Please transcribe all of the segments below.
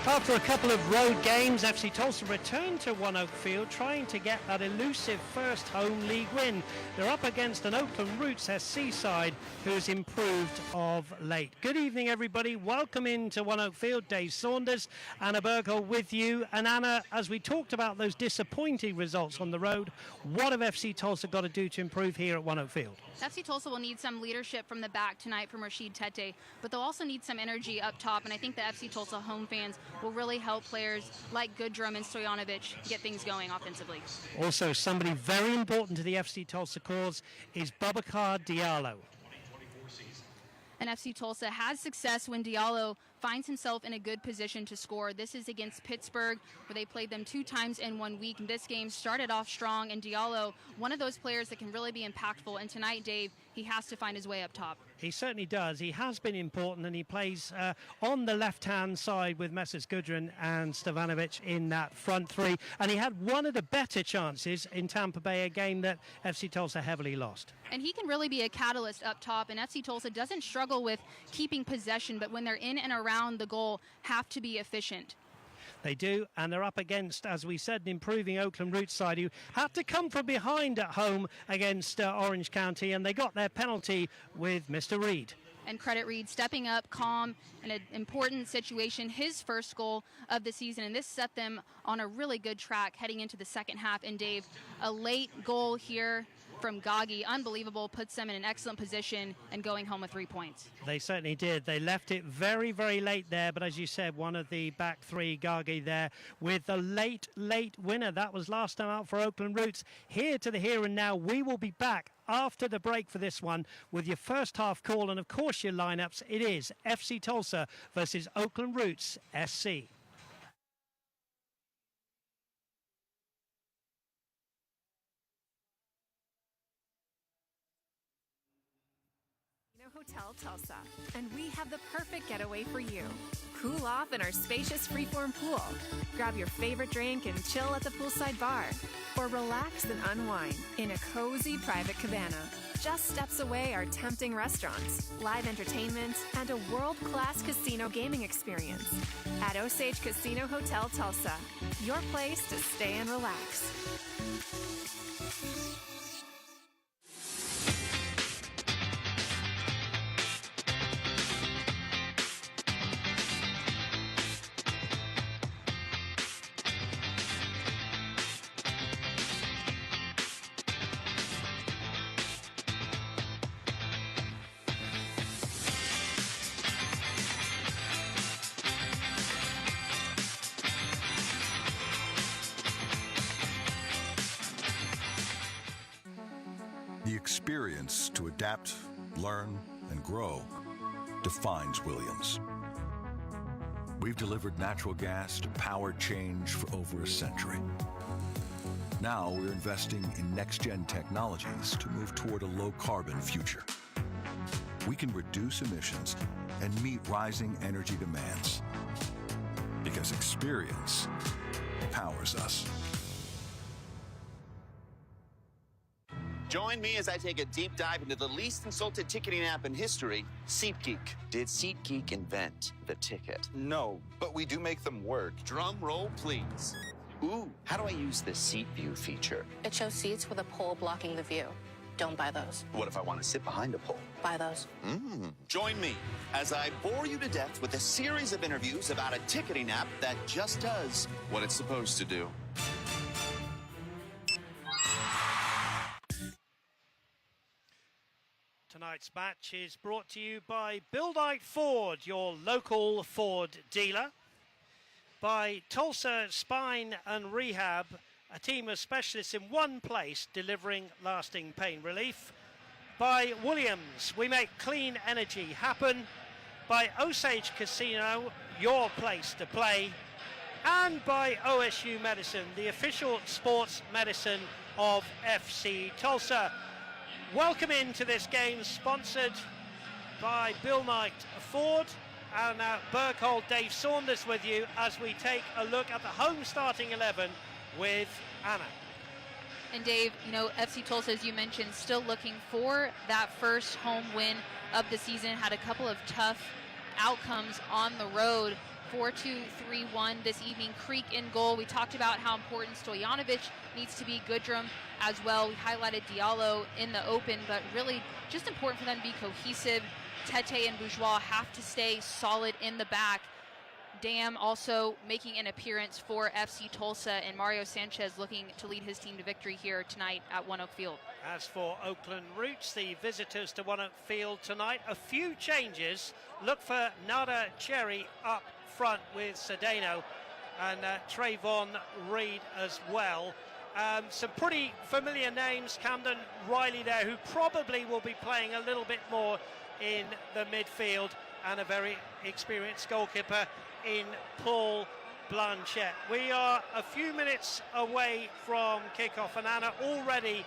After a couple of road games, FC Tulsa returned to One Oak Field trying to get that elusive first home league win. They're up against an Oakland Roots SC side who's improved of late. Good evening, everybody. Welcome into One Oak Field. Dave Saunders, Anna Bergel with you. And Anna, as we talked about those disappointing results on the road, what have FC Tulsa got to do to improve here at One Oak Field? FC Tulsa will need some leadership from the back tonight from Rashid Tete, but they'll also need some energy up top, and I think the FC Tulsa home fans will really help players like Goodrum and Stojanovic get things going offensively. Also, somebody very important to the FC Tulsa cause is Boubacar Diallo. And FC Tulsa has success when Diallo finds himself in a good position to score. This is against Pittsburgh, where they played them 2 times in 1 week. And this game started off strong, and Diallo, one of those players that can really be impactful. And tonight, Dave, he has to find his way up top. He certainly does. He has been important, and he plays on the left-hand side with Messrs. Gudrun and Stojanovic in that front three. And he had one of the better chances in Tampa Bay, a game that FC Tulsa heavily lost. And he can really be a catalyst up top, and FC Tulsa doesn't struggle with keeping possession, but when they're in and around the goal, have to be efficient. They do, and they're up against, as we said, an improving Oakland Roots side who had to come from behind at home against Orange County, and they got their penalty with Mr. Reed. And credit Reed stepping up, calm, in an important situation, his first goal of the season, and this set them on a really good track heading into the second half. And Dave, a late goal here from Gagi, unbelievable, puts them in an excellent position and going home with 3 points. They certainly did. They left it very, very late there, but as you said, one of the back three, Gagi there, with the late winner. That was last time out for Oakland Roots. Here to the here and now. We will be back after the break for this one with your first half call and, of course, your lineups. It is FC Tulsa versus Oakland Roots SC. Hotel Tulsa, and we have the perfect getaway for you. Cool off in our spacious freeform pool. Grab your favorite drink and chill at the poolside bar, or relax and unwind in a cozy private cabana. Just steps away are tempting restaurants, live entertainment, and a world-class casino gaming experience. At Osage Casino Hotel Tulsa, your place to stay and relax. The experience to adapt, learn, and grow defines Williams. We've delivered natural gas to power change for over a century. Now we're investing in next-gen technologies to move toward a low-carbon future. We can reduce emissions and meet rising energy demands because experience powers us. Join me as I take a deep dive into the least insulted ticketing app in history, SeatGeek. Did SeatGeek invent the ticket? No, but we do make them work. Drum roll, please. Ooh, how do I use the Seat View feature? It shows seats with a pole blocking the view. Don't buy those. What if I want to sit behind a pole? Buy those. Join me as I bore you to death with a series of interviews about a ticketing app that just does what it's supposed to do. Tonight's match is brought to you by Buildite Ford, your local Ford dealer. By Tulsa Spine and Rehab, a team of specialists in one place delivering lasting pain relief. By Williams, we make clean energy happen. By Osage Casino, your place to play. And by OSU Medicine, the official sports medicine of FC Tulsa. Welcome into this game, sponsored by Bill Knight Ford, and Berghold, Dave Saunders with you as we take a look at the home starting 11 with Anna. And Dave, you know, FC Tulsa, as you mentioned, still looking for that first home win of the season. Had a couple of tough outcomes on the road 4-2-3-1 this evening. Creek in goal. We talked about how important Stojanovic needs to be, Goodrum as well. We highlighted Diallo in the open, but really just important for them to be cohesive. Tete and Bourgeois have to stay solid in the back. Dam also making an appearance for FC Tulsa, and Mario Sanchez looking to lead his team to victory here tonight at One Oak Field. As for Oakland Roots, the visitors to One Oak Field tonight, a few changes. Look for Nada Cherry up front with Cedeno and Trayvon Reed as well. Some pretty familiar names, Camden Riley there, who probably will be playing a little bit more in the midfield, and a very experienced goalkeeper in Paul Blanchette. We are a few minutes away from kickoff, and Anna, already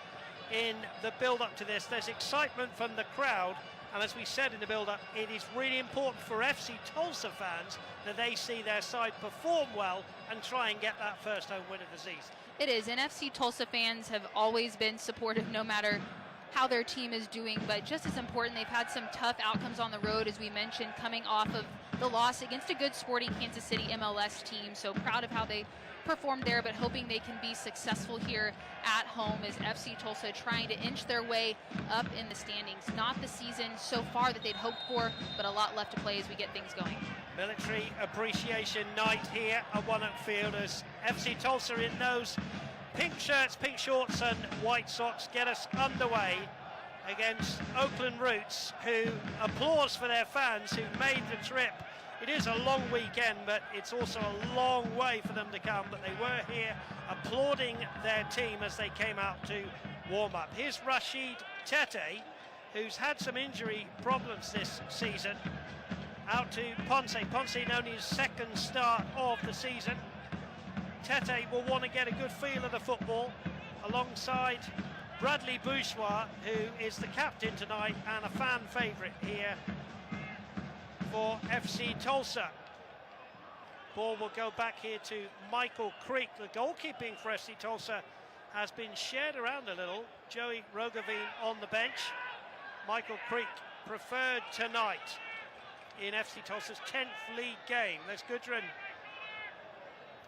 in the build-up to this, there's excitement from the crowd, and as we said in the build-up, it is really important for FC Tulsa fans that they see their side perform well and try and get that first home win of the season. It is, and FC Tulsa fans have always been supportive no matter how their team is doing, but just as important, they've had some tough outcomes on the road, as we mentioned, coming off of the loss against a good sporting Kansas City MLS team. So proud of how they performed there, but hoping they can be successful here at home as FC Tulsa trying to inch their way up in the standings. Not the season so far that they'd hoped for, but a lot left to play as we get things going. Military Appreciation Night here at One Oak Field as FC Tulsa in those pink shirts, pink shorts and white socks get us underway against Oakland Roots, who applause for their fans who made the trip. It is a long weekend, but it's also a long way for them to come, but they were here applauding their team as they came out to warm up. Here's Rashid Tete, who's had some injury problems this season. Out to Ponce. Ponce in only his second start of the season. Tete will want to get a good feel of the football alongside Bradley Bourgeois, who is the captain tonight and a fan favourite here for FC Tulsa. Ball will go back here to Michael Creek. The goalkeeping for FC Tulsa has been shared around a little. Joey Rogovine on the bench. Michael Creek preferred tonight in FC Tulsa's 10th league game. There's Goodrum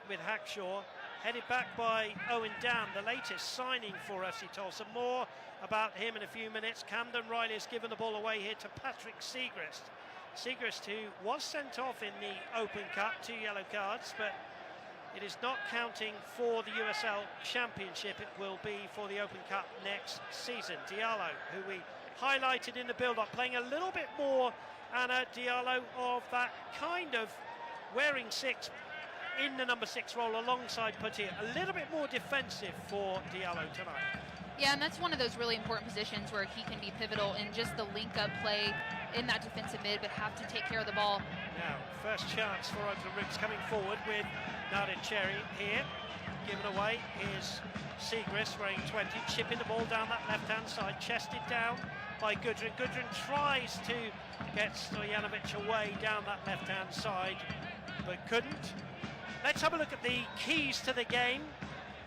with Hackshaw, headed back by Owen Dam, the latest signing for FC Tulsa. More about him in a few minutes. Camden Riley has given the ball away here to Patrick Segrist. Segrist, who was sent off in the Open Cup, 2 yellow cards, but it is not counting for the USL Championship. It will be for the Open Cup next season. Diallo, who we highlighted in the build-up, playing a little bit more, Anna, Diallo, of that kind of wearing 6 in the number 6 role alongside Petit. A little bit more defensive for Diallo tonight. Yeah, and that's one of those really important positions where he can be pivotal in just the link-up play in that defensive mid, but have to take care of the ball. Now, first chance for Oakland Roots coming forward with Nadir Cherry here. Given away is Segrist, wearing 20, chipping the ball down that left-hand side, chested down by Goodrum. Goodrum tries to get Stojanovic away down that left-hand side, but couldn't. Let's have a look at the keys to the game,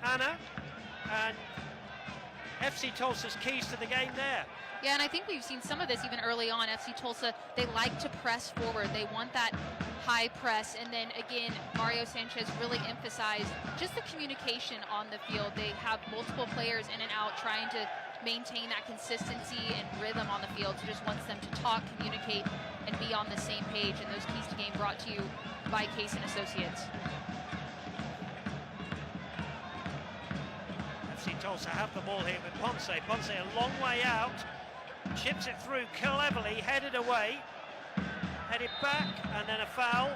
Anna, and FC Tulsa's keys to the game there. Yeah, and I think we've seen some of this even early on. FC Tulsa, they like to press forward. They want that high press. And then again, Mario Sanchez really emphasized just the communication on the field. They have multiple players in and out trying to maintain that consistency and rhythm on the field. So just wants them to talk, communicate, and be on the same page. And those keys to game brought to you by Case and Associates. FC Tulsa have the ball here with Ponce. Ponce a long way out, chips it through cleverly, headed away, headed back, and then a foul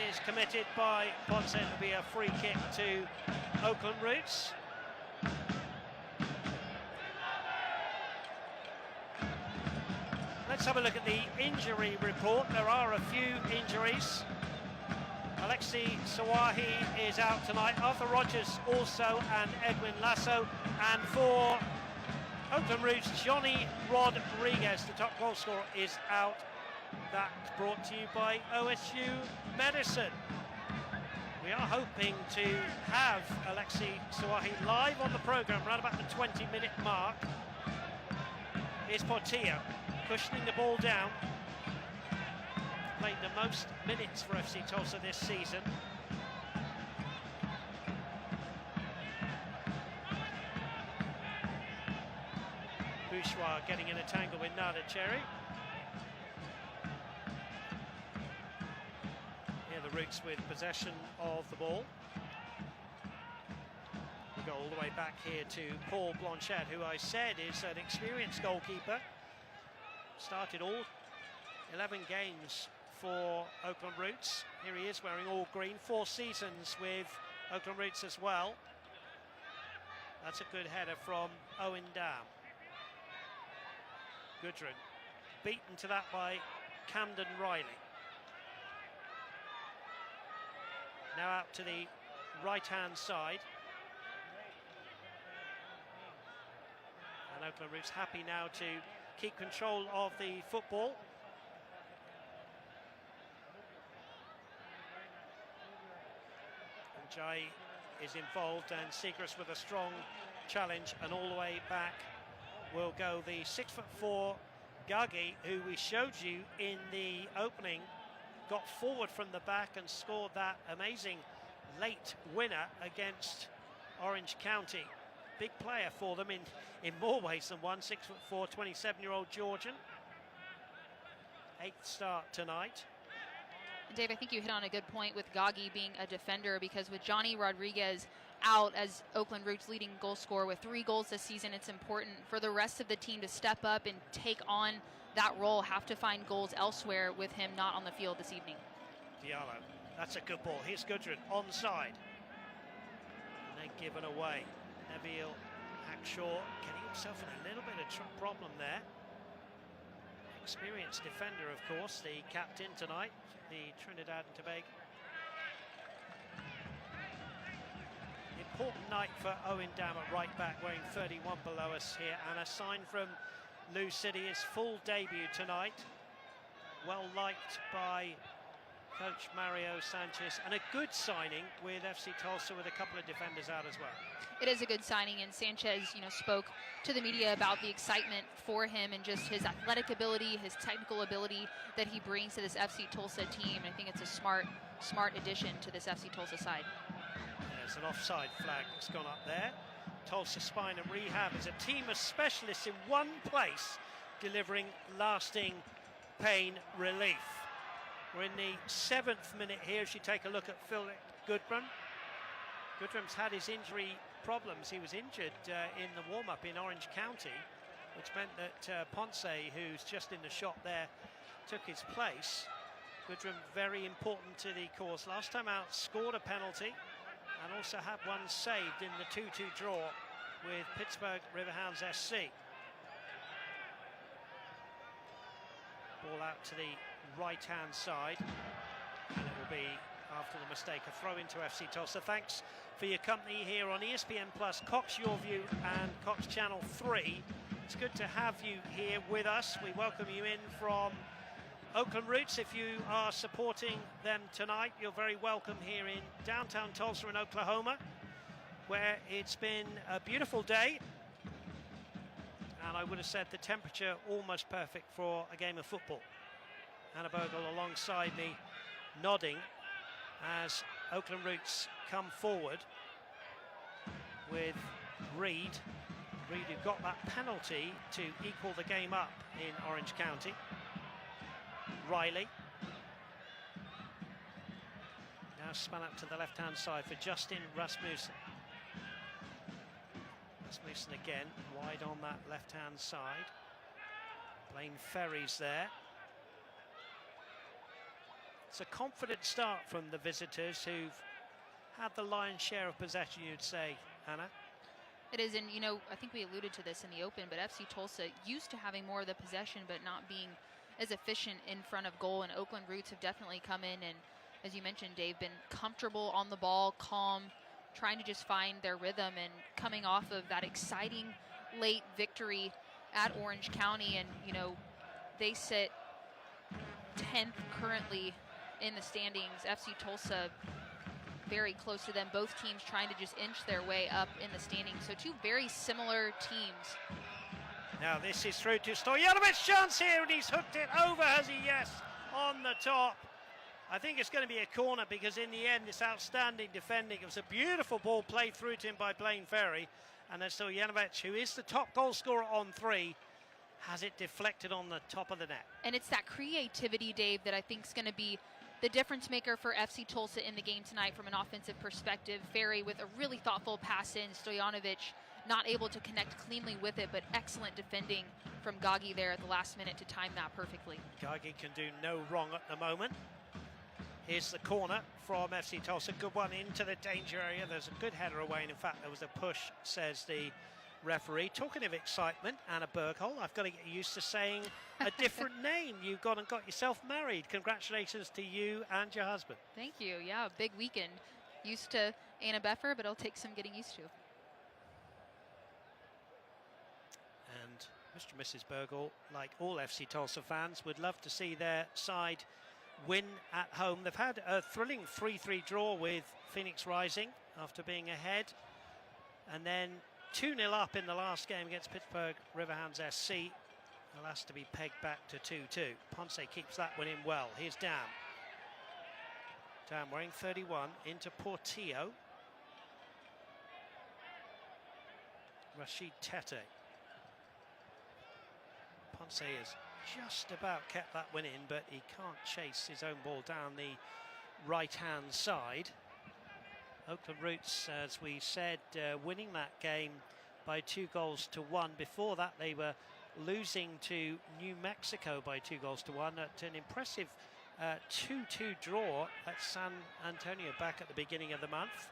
is committed by Ponce. It will be a free kick to Oakland Roots. Let's have a look at the injury report. There are a few injuries. Alexi Sawahi is out tonight. Arthur Rogers also, and Edwin Lasso. And for Oakland Roots, Johnny Rodriguez, the top goal scorer, is out. That's brought to you by OSU Medicine. We are hoping to have Alexi Sawahi live on the programme around about the 20-minute mark. Here's Portilla cushioning the ball down. played the most minutes for FC Tulsa this season. Bourgeois getting in a tangle with Nada Cherry. Here the Roots with possession of the ball. We go all the way back here to Paul Blanchette, who I said is an experienced goalkeeper. Started all 11 games for Oakland Roots. Here he is wearing all green, 4 seasons with Oakland Roots as well. That's a good header from Owen Dam. Goodrin beaten to that by Camden Riley. Now out to the right-hand side. And Oakland Roots happy now to keep control of the football. And Jai is involved, and Segrist with a strong challenge, and all the way back will go the 6'4" Gagi, who we showed you in the opening, got forward from the back and scored that amazing late winner against Orange County. Big player for them in more ways than one. 6'4", 27-year-old Georgian. 8th start tonight. Dave, I think you hit on a good point with Gagi being a defender, because with Johnny Rodriguez out as Oakland Roots leading goal scorer with 3 goals this season, it's important for the rest of the team to step up and take on that role, have to find goals elsewhere with him not on the field this evening. Diallo, that's a good ball. Here's Goodrin onside. And then given away. Nabil Hackshaw getting himself in a little bit of problem there. Experienced defender, of course, the captain tonight, the Trinidad and Tobago. Important night for Owen Dam at right back, wearing 31 below us here, and a sign from Lou City, his full debut tonight. Well liked by Coach Mario Sanchez, and a good signing with FC Tulsa with a couple of defenders out as well. It is a good signing, and Sanchez, spoke to the media about the excitement for him and just his athletic ability, his technical ability that he brings to this FC Tulsa team. I think it's a smart addition to this FC Tulsa side. There's an offside flag that's gone up there. Tulsa Spine and Rehab is a team of specialists in one place, delivering lasting pain relief. We're in the 7th minute here as you take a look at Philip Goodrum. Goodrum's had his injury problems. He was injured in the warm-up in Orange County, which meant that Ponce, who's just in the shot there, took his place. Goodrum very important to the cause. Last time out, scored a penalty and also had one saved in the 2-2 draw with Pittsburgh Riverhounds SC. Ball out to the right-hand side, and it will be, after the mistake, a throw into FC Tulsa. Thanks for your company here on ESPN Plus, Cox Your View and Cox Channel 3. It's good to have you here with us. We welcome you in from Oakland Roots. If you are supporting them tonight, you're very welcome here in downtown Tulsa in Oklahoma, where it's been a beautiful day. And I would have said the temperature almost perfect for a game of football. Hannah Bogle alongside me, nodding as Oakland Roots come forward with Reed. Reed, who got that penalty to equal the game up in Orange County. Riley. Now spun up to the left-hand side for Justin Rasmussen. Rasmussen again, wide on that left-hand side. Blaine Ferry's there. It's a confident start from the visitors, who've had the lion's share of possession, you'd say, Hannah. It is, and I think we alluded to this in the open, but FC Tulsa used to having more of the possession but not being as efficient in front of goal, and Oakland Roots have definitely come in and, as you mentioned, Dave, been comfortable on the ball, calm, trying to just find their rhythm, and coming off of that exciting late victory at Orange County, and they sit 10th currently in the standings. FC Tulsa very close to them, both teams trying to just inch their way up in the standings. So 2 very similar teams. Now this is through to Stojanovic, chance here, and he's hooked it over, has he? Yes, on the top. I think it's going to be a corner because in the end it's outstanding defending. It was a beautiful ball played through to him by Blaine Ferry, and then Stojanovic, who is the top goal scorer on 3, has it deflected on the top of the net. And it's that creativity, Dave, that I think is going to be the difference maker for FC Tulsa in the game tonight from an offensive perspective. Ferry with a really thoughtful pass in, Stojanovic not able to connect cleanly with it, but excellent defending from Gagi there at the last minute to time that perfectly. Gagi can do no wrong at the moment. Here's the corner from FC Tulsa. Good one into the danger area. There's a good header away, and in fact there was a push, says the referee. Talking of excitement, Anna Berghol, I've got to get used to saying a different name. You've gone and got yourself married. Congratulations to you and your husband. Thank you. Yeah, big weekend. Used to Anna Beffer, but it'll take some getting used to. And Mr. and Mrs. Berghol, like all FC Tulsa fans, would love to see their side win at home. They've had a thrilling 3-3 draw with Phoenix Rising after being ahead, and then 2-0 up in the last game against Pittsburgh Riverhounds SC. They'll have to be pegged back to 2-2. Ponce keeps that one in well. Here's Dam. Dam wearing 31 into Portillo. Rashid Tete. Ponce has just about kept that one in, but he can't chase his own ball down the right-hand side. Oakland Roots, as we said, winning that game by 2-1. Before that, they were losing to New Mexico by 2-1 at an impressive 2-2 draw at San Antonio back at the beginning of the month.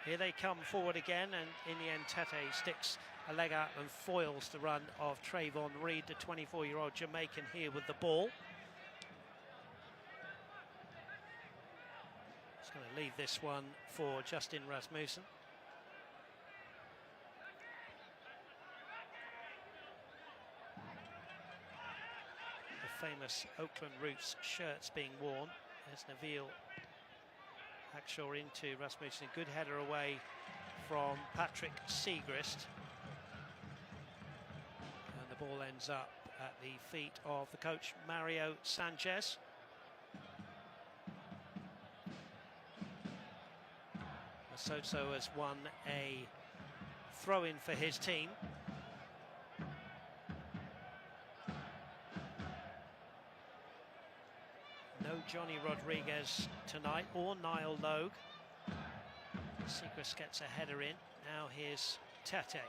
Here they come forward again, and in the end, Tete sticks a leg out and foils the run of Trayvon Reed, the 24-year-old Jamaican, here with the ball. He's going to leave this one for Justin Rasmussen. The famous Oakland Roots shirts being worn. There's Nabil Hackshaw into Rasmussen. Good header away from Patrick Segrist. And the ball ends up at the feet of the coach, Mario Sanchez. Soto has won a throw-in for his team. No Johnny Rodriguez tonight, or Niall Logue. Segrist gets a header in. Now here's Tete.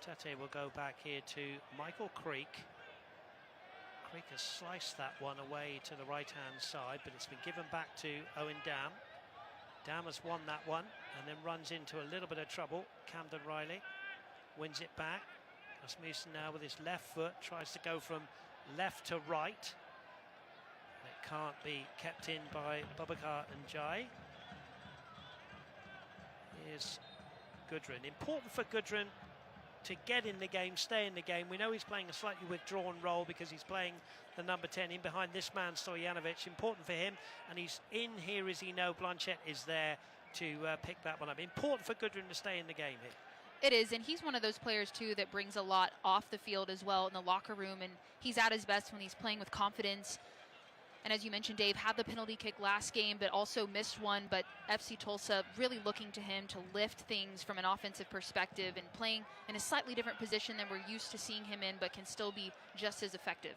Tete will go back here to Michael Creek. Creek has sliced that one away to the right-hand side, but it's been given back to Owen Dam. Dam has won that one and then runs into a little bit of trouble. Camden Riley wins it back. Rasmussen now with his left foot tries to go from left to right. It can't be kept in by Boubacar Njai. Here's Gudrun. Important for Gudrun to get in the game, stay in the game. We know he's playing a slightly withdrawn role because he's playing the number 10 in behind this man, Stojanovic. Important for him, and he's in here as he knows Blanchette is there to pick that one up. Important for Gudrun to stay in the game here. It is, and he's one of those players too that brings a lot off the field as well in the locker room, and he's at his best when he's playing with confidence. And as you mentioned, Dave, had the penalty kick last game, but also missed one. But FC Tulsa really looking to him to lift things from an offensive perspective and playing in a slightly different position than we're used to seeing him in, but can still be just as effective.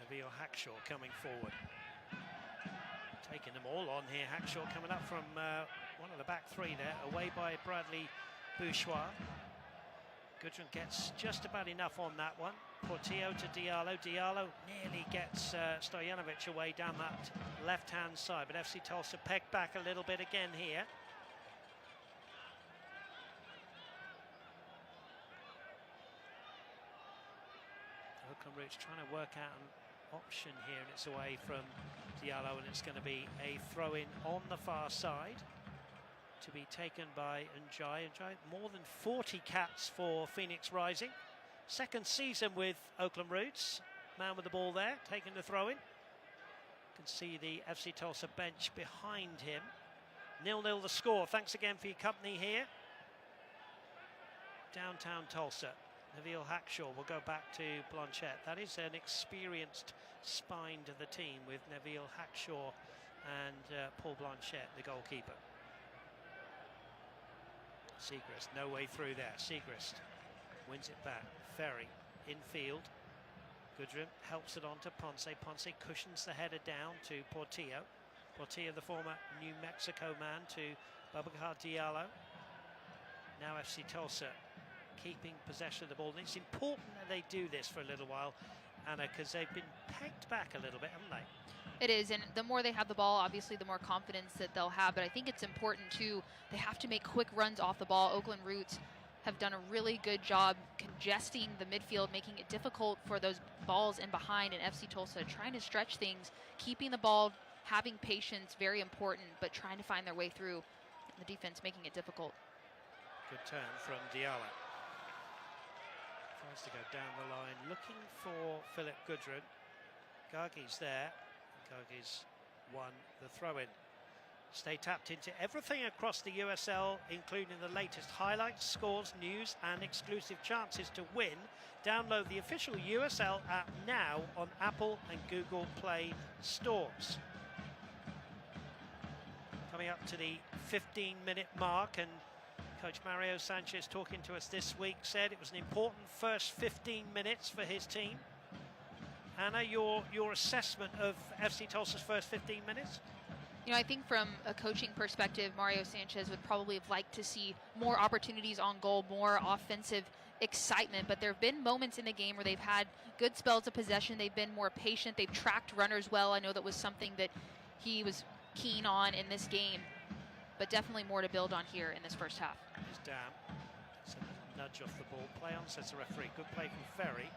Nabil Hackshaw coming forward. Taking them all on here. Hackshaw coming up from one of the back three there, away by Bradley Bourgeois. Gudrun gets just about enough on that one. Portillo to Diallo. Diallo nearly gets Stojanovic away down that left-hand side, but FC Tulsa pegged back a little bit again here. Oakland Roots trying to work out an option here, and it's away from Diallo, and it's going to be a throw-in on the far side to be taken by Njai. Njai, more than 40 caps for Phoenix Rising. Second season with Oakland Roots. Man with the ball there, taking the throw-in. You can see the FC Tulsa bench behind him. 0-0 the score. Thanks again for your company here. Downtown Tulsa. Neville Hackshaw will go back to Blanchette. That is an experienced spine to the team with Neville Hackshaw and Paul Blanchette, the goalkeeper. Siegrist, no way through there. Siegrist wins it back. Ferry, infield. Goodrum helps it on to Ponce. Ponce cushions the header down to Portillo. Portillo, the former New Mexico man, to Babacar Diallo. Now FC Tulsa keeping possession of the ball. And it's important that they do this for a little while, Anna, because they've been pegged back a little bit, haven't they? It is, and the more they have the ball, obviously the more confidence that they'll have. But I think it's important too, they have to make quick runs off the ball. Oakland Roots have done a really good job congesting the midfield, making it difficult for those balls in behind, and FC Tulsa trying to stretch things, keeping the ball, having patience, very important, but trying to find their way through, and the defense making it difficult. Good turn from Diallo. Tries to go down the line, looking for Philip Goodrum. Gargi's there. Gargi's won the throw-in. Stay tapped into everything across the USL, including the latest highlights, scores, news, and exclusive chances to win. Download the official USL app now on Apple and Google Play stores. Coming up to the 15-minute mark, and Coach Mario Sanchez, talking to us this week, said it was an important first 15 minutes for his team. Anna, your assessment of FC Tulsa's first 15 minutes? You know, I think from a coaching perspective, Mario Sanchez would probably have liked to see more opportunities on goal, more offensive excitement, but there have been moments in the game where they've had good spells of possession. They've been more patient. They've tracked runners well. I know that was something that he was keen on in this game, but definitely more to build on here in this first half. Here's Dam. It's a nudge off the ball. Play on, says the referee. Good play from Ferry.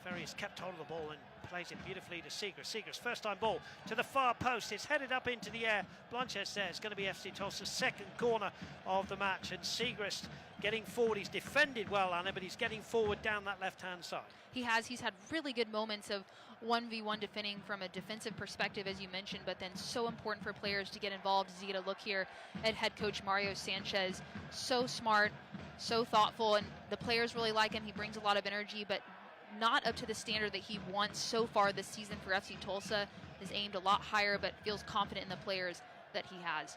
Ferry has kept hold of the ball and plays it beautifully to Siegrist. Siegrist, first time ball to the far post. It's headed up into the air. Blanchette there. It's going to be FC Tulsa's second corner of the match. And Siegrist getting forward. He's defended well, Anna, but he's getting forward down that left-hand side. He has. He's had really good moments of 1v1 defending from a defensive perspective, as you mentioned, but then so important for players to get involved as you get a look here at head coach Mario Sanchez. So smart, so thoughtful, and the players really like him. He brings a lot of energy, but not up to the standard that he wants so far this season for FC Tulsa. Is aimed a lot higher, but feels confident in the players that he has.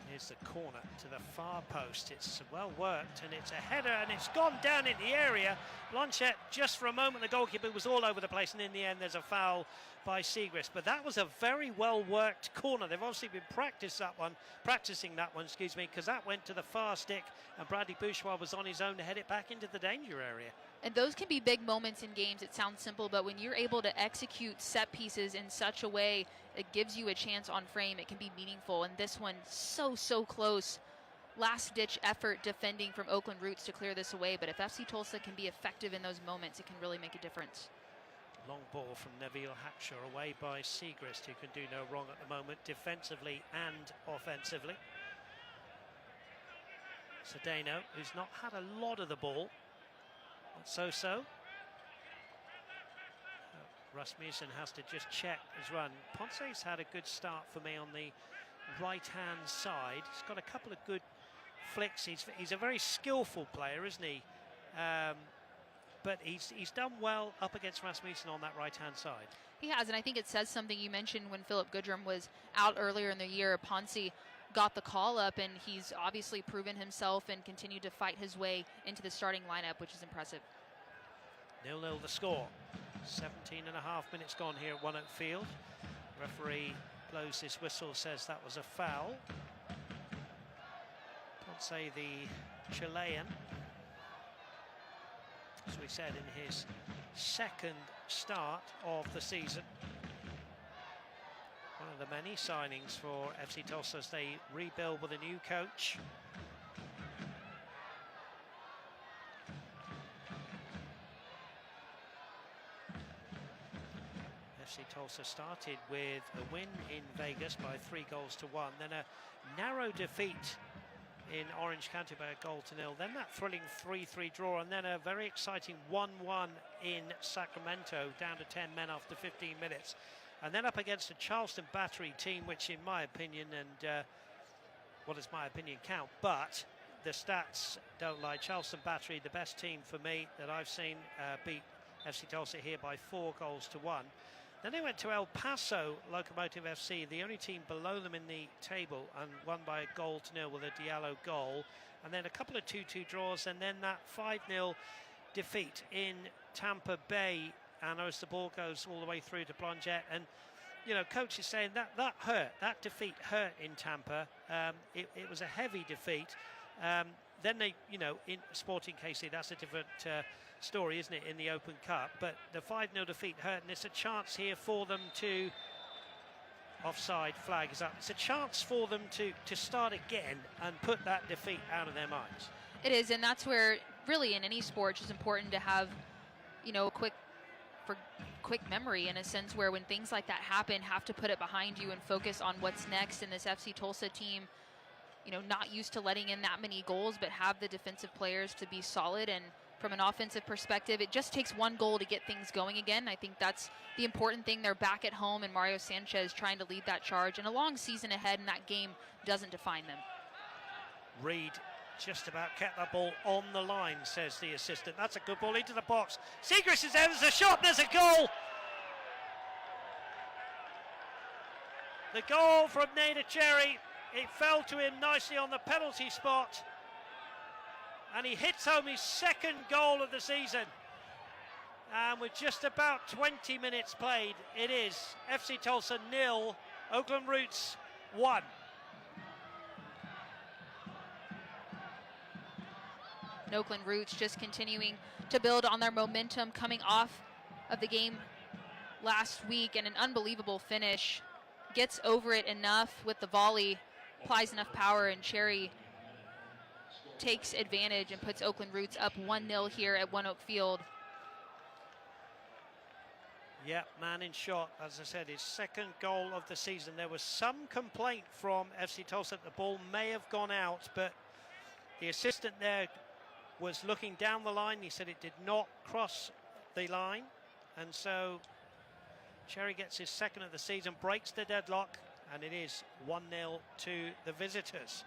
Here's the corner to the far post. It's well worked, and it's a header, and it's gone down in the area. Blanchette, just for a moment, the goalkeeper was all over the place, and in the end, there's a foul by Siegrist. But that was a very well worked corner. They've obviously been practicing that one, because that went to the far stick, and Bradley Bourgeois was on his own to head it back into the danger area. And those can be big moments in games. It sounds simple, but when you're able to execute set pieces in such a way it gives you a chance on frame, it can be meaningful. And this one, so close. Last-ditch effort defending from Oakland Roots to clear this away. But if FC Tulsa can be effective in those moments, it can really make a difference. Long ball from Neville Hackshaw, away by Siegrist, who can do no wrong at the moment, defensively and offensively. Cedeno, who's not had a lot of the ball. So. Rasmussen has to just check his run. Ponce's had a good start for me on the right-hand side. He's got a couple of good flicks. He's a very skillful player, isn't he? But he's done well up against Rasmussen on that right-hand side. He has, and I think it says something. You mentioned when Philip Goodrum was out earlier in the year, Ponce got the call up, and he's obviously proven himself and continued to fight his way into the starting lineup, which is impressive. 0-0 the score. 17 and a half minutes gone here at One Oak Field. Referee blows his whistle, says that was a foul. Ponce, the Chilean, as we said, in his second start of the season. One of the many signings for FC Tulsa as they rebuild with a new coach. FC Tulsa started with a win in Vegas by 3-1, then a narrow defeat in Orange County by 1-0, then that thrilling 3-3 draw, and then a very exciting 1-1 in Sacramento, down to 10 men after 15 minutes. And then up against a Charleston Battery team, which in my opinion, and what does my opinion count, but the stats don't lie. Charleston Battery, the best team for me that I've seen, beat FC Tulsa here by 4-1. Then they went to El Paso Locomotive FC, the only team below them in the table, and won by 1-0 with a Diallo goal. And then a couple of 2-2 draws, and then that 5-0 defeat in Tampa Bay. And as the ball goes all the way through to Blonjet, and you know, coach is saying that hurt. That defeat hurt in Tampa. It was a heavy defeat. Then they, you know, in Sporting KC, that's a different story, isn't it, in the Open Cup? But the 5-0 defeat hurt, and it's a chance here for them to. Offside flag is up. It's a chance for them to start again and put that defeat out of their minds. It is, and that's where really in any sport it's important to have, you know, quick memory, in a sense where when things like that happen, have to put it behind you and focus on what's next. And this FC Tulsa team, you know, not used to letting in that many goals, but have the defensive players to be solid. And from an offensive perspective, it just takes one goal to get things going again. I think that's the important thing. They're back at home, and Mario Sanchez trying to lead that charge. And a long season ahead, and that game doesn't define them. Reed just about kept that ball on the line, says the assistant. That's a good ball into the box. Segrist is there, there's a shot, there's a goal. The goal from Nader Cherry, it fell to him nicely on the penalty spot. And he hits home his second goal of the season. And with just about 20 minutes played, it is FC Tulsa 0, Oakland Roots 1. Oakland Roots just continuing to build on their momentum coming off of the game last week, and an unbelievable finish. Gets over it enough with the volley, applies enough power, and Cherry takes advantage and puts Oakland Roots up 1-0 here at One Oak Field. Yeah, man in shot, as I said, his second goal of the season. There was some complaint from FC Tulsa that the ball may have gone out, but the assistant there was looking down the line. He said it did not cross the line, and so Cherry gets his second of the season, breaks the deadlock, and it is 1-0 to the visitors.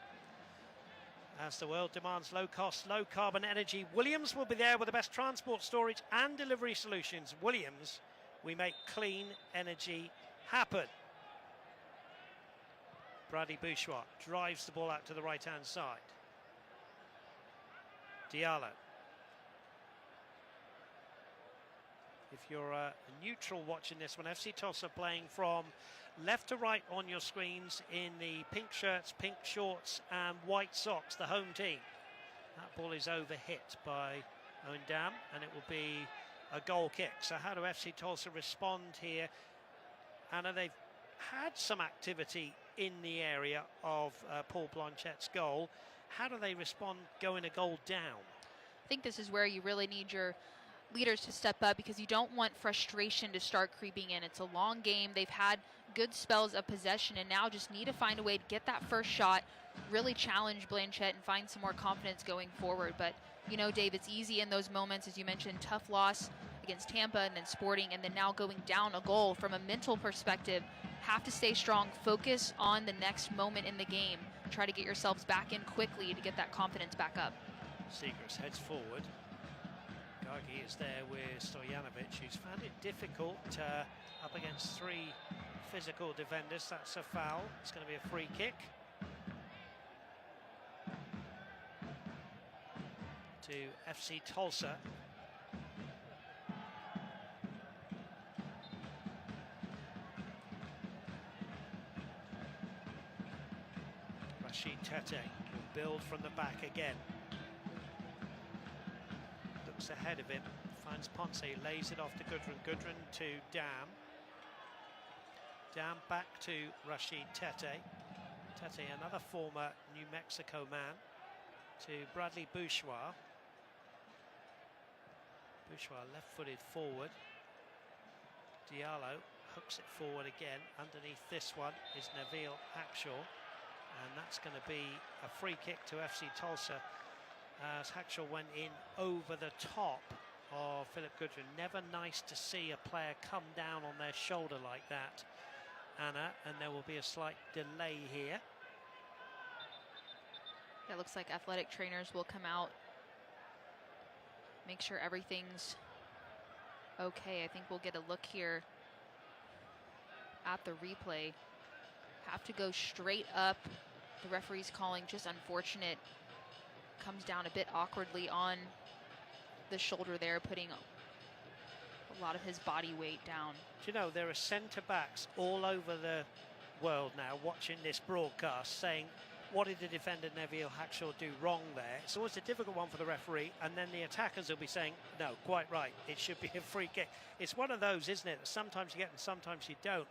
As the world demands low cost, low carbon energy, Williams will be there with the best transport, storage and delivery solutions. Williams, we make clean energy happen. Bradley Bouchois drives the ball out to the right hand side. Diallo. If you're a neutral watching this one, FC Tulsa playing from left to right on your screens in the pink shirts, pink shorts and white socks, the home team. That ball is overhit by Owen Dam, and it will be a goal kick. So how do FC Tulsa respond here? Anna, they've had some activity in the area of Paul Blanchet's goal. How do they respond going a goal down? I think this is where you really need your leaders to step up, because you don't want frustration to start creeping in. It's a long game. They've had good spells of possession and now just need to find a way to get that first shot, really challenge Blanchett and find some more confidence going forward. But you know, Dave, it's easy in those moments, as you mentioned, tough loss against Tampa and then Sporting, and then now going down a goal. From a mental perspective, have to stay strong, focus on the next moment in the game, try to get yourselves back in quickly to get that confidence back up. Segrist heads forward. Gagi is there with Stojanovic, who's found it difficult up against three physical defenders. That's a foul. It's going to be a free kick to FC Tulsa. Rashid Tete will build from the back again. Looks ahead of him, finds Ponce, lays it off to Gudrun. Gudrun to Dam. Dam back to Rashid Tete. Tete, another former New Mexico man, to Bradley Bouchois. Bouchois left-footed forward. Diallo hooks it forward again. Underneath this one is Nabil Hackshaw, and that's going to be a free kick to FC Tulsa, as Hackshaw went in over the top of Philip Gudrun. Never nice to see a player come down on their shoulder like that, Anna, and there will be a slight delay here. It looks like athletic trainers will come out, make sure everything's okay. I think we'll get a look here at the replay. Have to go straight up. The referee's calling just unfortunate. Comes down a bit awkwardly on the shoulder there, putting a lot of his body weight down. Do you know, there are centre-backs all over the world now watching this broadcast saying, what did the defender Neville Hackshaw do wrong there? It's always a difficult one for the referee, and then the attackers will be saying, no, quite right, it should be a free kick. It's one of those, isn't it, that sometimes you get and sometimes you don't.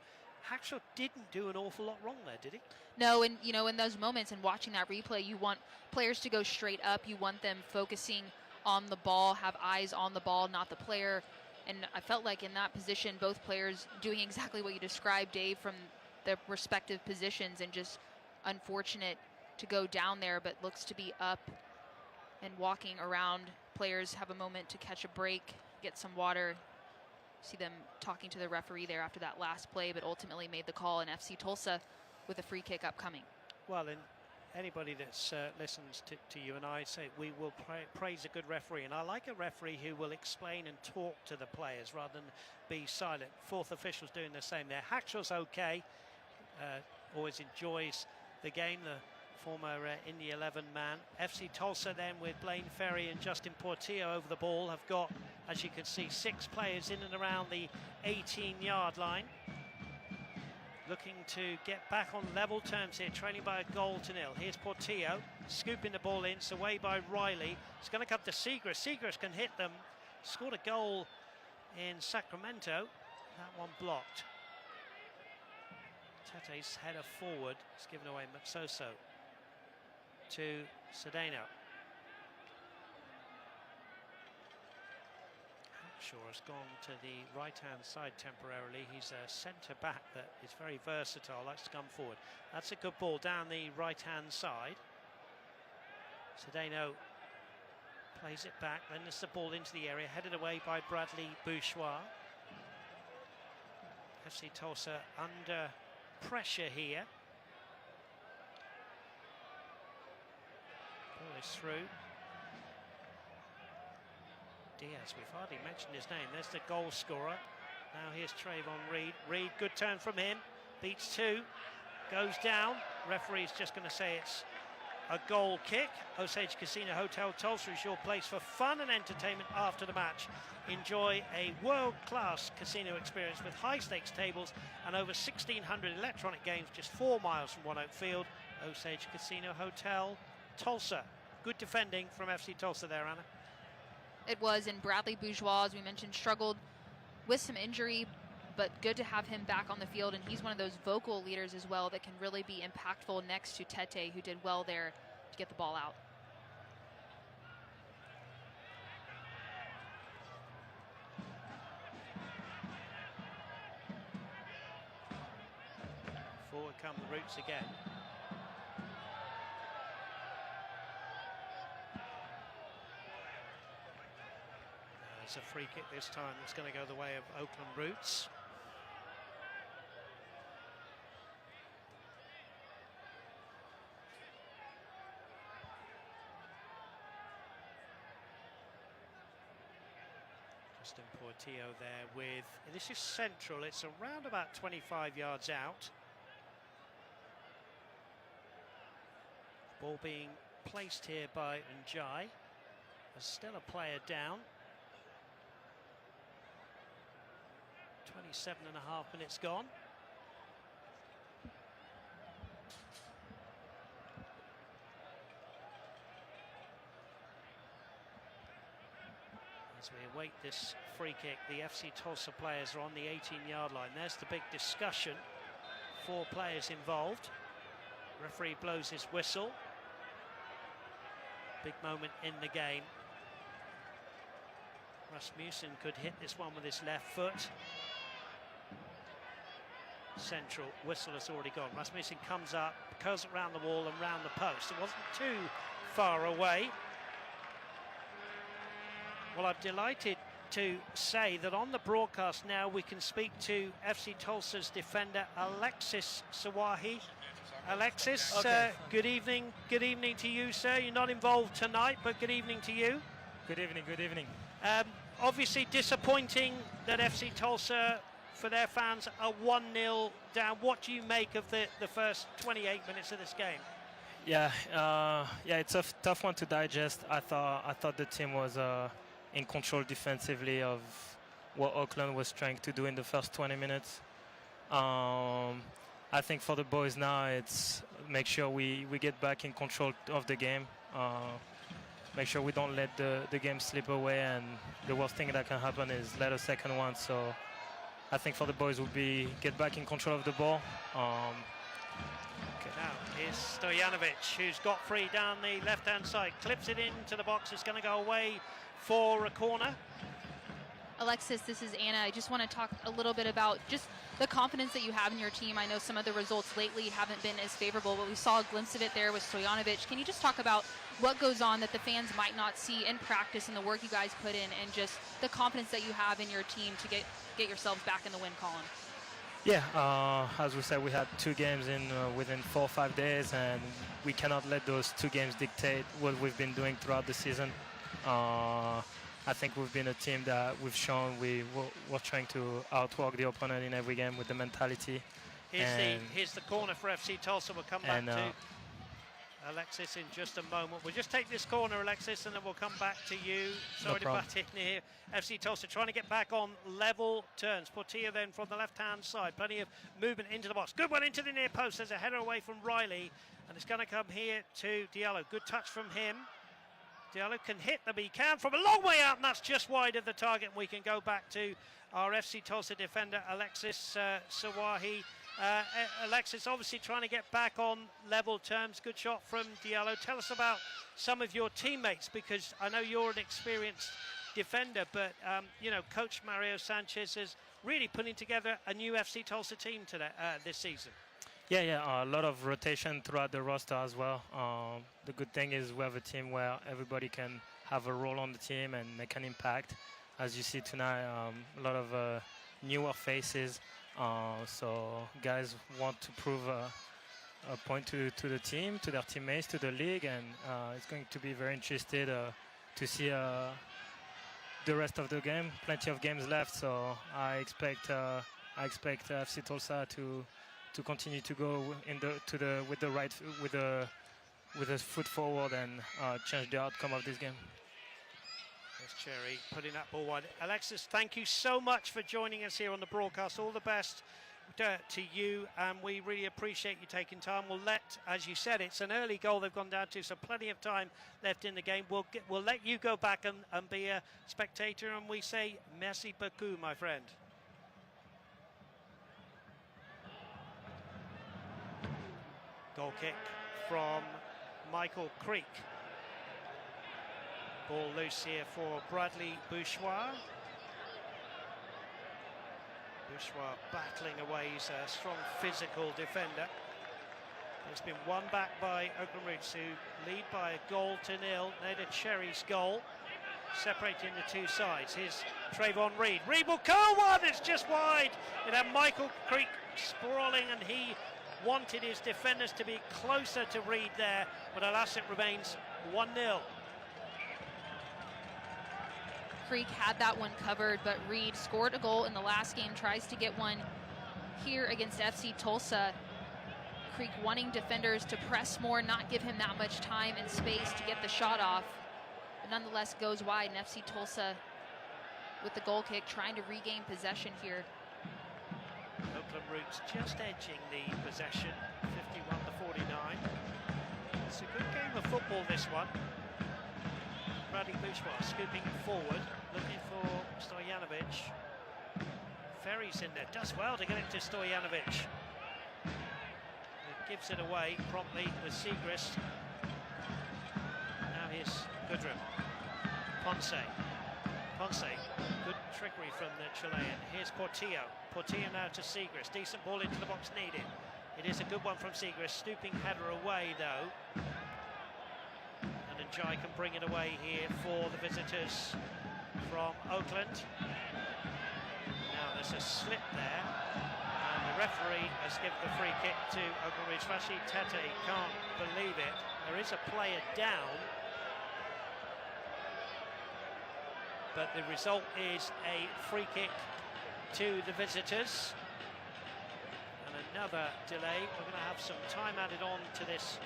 Hackshaw didn't do an awful lot wrong there, did he? No, and you know, in those moments and watching that replay, you want players to go straight up. You want them focusing on the ball, have eyes on the ball, not the player. And I felt like in that position, both players doing exactly what you described, Dave, from their respective positions, and just unfortunate to go down there, but looks to be up and walking around. Players have a moment to catch a break, get some water. See them talking to the referee there after that last play, but ultimately made the call, and FC Tulsa with a free kick upcoming. Well, and anybody that listens to you and I say we will praise a good referee, and I like a referee who will explain and talk to the players rather than be silent. Fourth official's doing the same there. Hackshaw's okay, always enjoys the game, the former Indy 11 man. FC Tulsa then with Blaine Ferry and Justin Portillo over the ball have got, as you can see, 6 players in and around the 18-yard line. Looking to get back on level terms here, trailing by a goal to nil. Here's Portillo, scooping the ball in, it's away by Riley. It's going to come to Seagrass. Seagrass can hit them. Scored a goal in Sacramento. That one blocked. Tete's header forward. It's given away Matsoso to Cedeno. Hackshaw has gone to the right-hand side temporarily. He's a centre-back that is very versatile, likes to come forward. That's a good ball down the right-hand side. Cedeno plays it back, then there's the ball into the area, headed away by Bradley Bourgeois. FC Tulsa under pressure here. Ball is through. Diaz, we've hardly mentioned his name. There's the goal scorer. Now here's Trayvon Reed. Reed, good turn from him. Beats 2. Goes down. Referee's just going to say it's a goal kick. Osage Casino Hotel Tulsa is your place for fun and entertainment after the match. Enjoy a world-class casino experience with high-stakes tables and over 1,600 electronic games just 4 miles from One Oak Field. Osage Casino Hotel Tulsa. Good defending from FC Tulsa there, Anna. It was, and Bradley Bourgeois, as we mentioned, struggled with some injury, but good to have him back on the field, and he's one of those vocal leaders as well that can really be impactful next to Tete, who did well there to get the ball out. Forward come the Roots again. It's a free kick this time. It's going to go the way of Oakland Roots. Justin Portillo there with, this is central, it's around about 25 yards out. Ball being placed here by Njai. There's still a player down. 27.5 minutes gone. As we await this free kick, the FC Tulsa players are on the 18-yard line. There's the big discussion. 4 players involved. Referee blows his whistle. Big moment in the game. Rasmussen could hit this one with his left foot. Central, whistle has already gone. Rasmussen comes up, curls it round the wall and round the post. It wasn't too far away. Well, I'm delighted to say that on the broadcast now we can speak to FC Tulsa's defender Alexis Sawahi. Alexis, Okay. good evening. Good evening to you, sir. You're not involved tonight, but good evening to you. Good evening, good evening. Obviously disappointing that FC Tulsa, for their fans, are 1-0 down. What do you make of the first 28 minutes of this game? Yeah, it's a tough one to digest. I thought the team was in control defensively of what Oakland was trying to do in the first 20 minutes. I think for the boys now, it's make sure we get back in control of the game. Make sure we don't let the game slip away, and the worst thing that can happen is let a second one. So I think for the boys would be get back in control of the ball. Now here's Stojanovic, who's got free down the left-hand side, clips it into the box. It's going to go away for a corner. Alexis, this is Anna. I just want to talk a little bit about just the confidence that you have in your team. I know some of the results lately haven't been as favorable, but we saw a glimpse of it there with Stojanovic. Can you just talk about what goes on that the fans might not see in practice and the work you guys put in, and just the confidence that you have in your team to get yourselves back in the win column? Yeah, as we said, we had 2 games within 4 or 5 days, and we cannot let those 2 games dictate what we've been doing throughout the season. I think we've been a team that we've shown we're trying to outwork the opponent in every game with the mentality. Here's the corner for FC Tulsa. We'll come back to Alexis in just a moment. We'll just take this corner, Alexis, and then we'll come back to you. Sorry to butt in here. FC Tulsa trying to get back on level terms. Portilla then from the left-hand side. Plenty of movement into the box. Good one into the near post. There's a header away from Riley, and it's going to come here to Diallo. Good touch from him. Diallo can hit them. He can from a long way out, and that's just wide of the target. We can go back to our FC Tulsa defender, Alexis Sawahi. Alexis obviously trying to get back on level terms. Good shot from Diallo. Tell us about some of your teammates, because I know you're an experienced defender, but Coach Mario Sanchez is really putting together a new FC Tulsa team today, this season. Yeah, a lot of rotation throughout the roster as well. The good thing is we have a team where everybody can have a role on the team and make an impact. As you see tonight, a lot of newer faces. So guys want to prove a point to the team, to their teammates, to the league, and it's going to be very interesting to see the rest of the game. Plenty of games left, so I expect FC Tulsa to continue to go with a foot forward and change the outcome of this game. There's Cherry putting that ball wide. Alexis, thank you so much for joining us here on the broadcast. All the best to you, and we really appreciate you taking time. We'll let, as you said, it's an early goal they've gone down to, so plenty of time left in the game. We'll let you go back and be a spectator, and we say merci beaucoup, my friend. Goal kick from Michael Creek. Ball loose here for Bradley Bourgeois. Bourgeois battling away. He's a strong physical defender. It's been won back by Oakland Roots, who lead by a goal to 0. Neda Cherry's goal, separating the two sides. Here's Trayvon Reed. Reed will curl one. It's just wide. It had Michael Creek sprawling, and he wanted his defenders to be closer to Reed there, but alas, it remains 1-0. Creek had that one covered, but Reed scored a goal in the last game, tries to get one here against FC Tulsa. Creek wanting defenders to press more, not give him that much time and space to get the shot off, but nonetheless goes wide, and FC Tulsa with the goal kick trying to regain possession here. Oakland Roots just edging the possession, 51-49. It's a good game of football, this one. Bradley Bourgeois scooping forward, looking for Stojanovic. Ferry's in there, does well to get it to Stojanovic. It gives it away promptly with Segrist. Now here's Goodrum. Ponce, good trickery from the Chilean. Here's Portillo. Portillo now to Segrist. Decent ball into the box needed. It is a good one from Segrist. Stooping header away though. And Njai can bring it away here for the visitors from Oakland. Now there's a slip there. And the referee has given the free kick to Oakland. Rashid Tete can't believe it. There is a player down, but the result is a free kick to the visitors. And another delay. We're going to have some time added on to this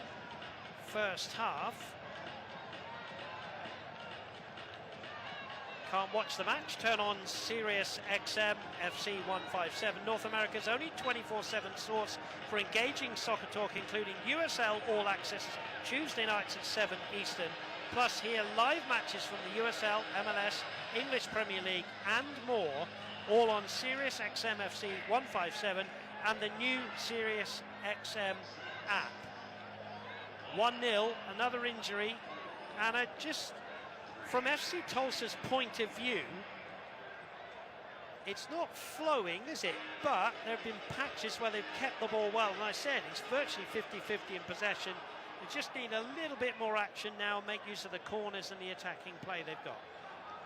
first half. Can't watch the match? Turn on Sirius XM FC 157, North America's only 24/7 source for engaging soccer talk, including USL All Access Tuesday nights at 7 Eastern. Plus hear live matches from the USL, MLS, English Premier League and more, all on Sirius XM FC 157 and the new Sirius XM app. 1-0, another injury, and just from FC Tulsa's point of view, it's not flowing, is it? But there have been patches where they've kept the ball well, and I said it's virtually 50-50 in possession. They just need a little bit more action now, make use of the corners and the attacking play they've got.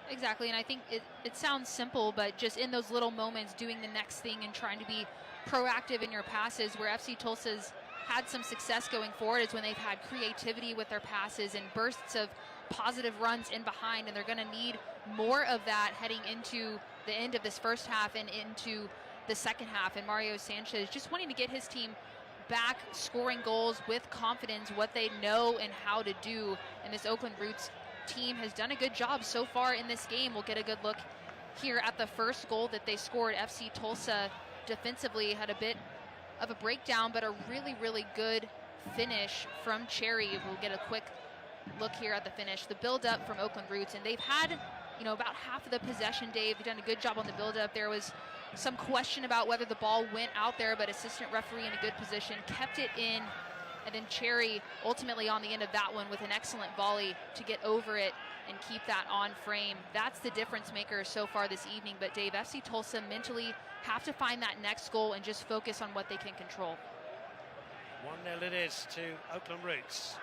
Exactly, and I think it sounds simple, but just in those little moments, doing the next thing and trying to be proactive in your passes, where FC Tulsa's had some success going forward is when they've had creativity with their passes and bursts of positive runs in behind, and they're going to need more of that heading into the end of this first half and into the second half. And Mario Sanchez just wanting to get his team back scoring goals with confidence, what they know and how to do. And this Oakland Roots team has done a good job so far in this game. We'll get a good look here at the first goal that they scored. FC Tulsa defensively had a bit of a breakdown, but a really good finish from Cherry. We'll get a quick look here at the finish. The build-up from Oakland Roots, and they've had, about half of the possession, Dave. They've done a good job on the build-up. There was some question about whether the ball went out there, but assistant referee in a good position kept it in, and then Cherry ultimately on the end of that one with an excellent volley to get over it and keep that on frame. That's the difference maker so far this evening. But Dave, FC Tulsa mentally have to find that next goal and just focus on what they can control. 1-0 it is to Oakland Roots.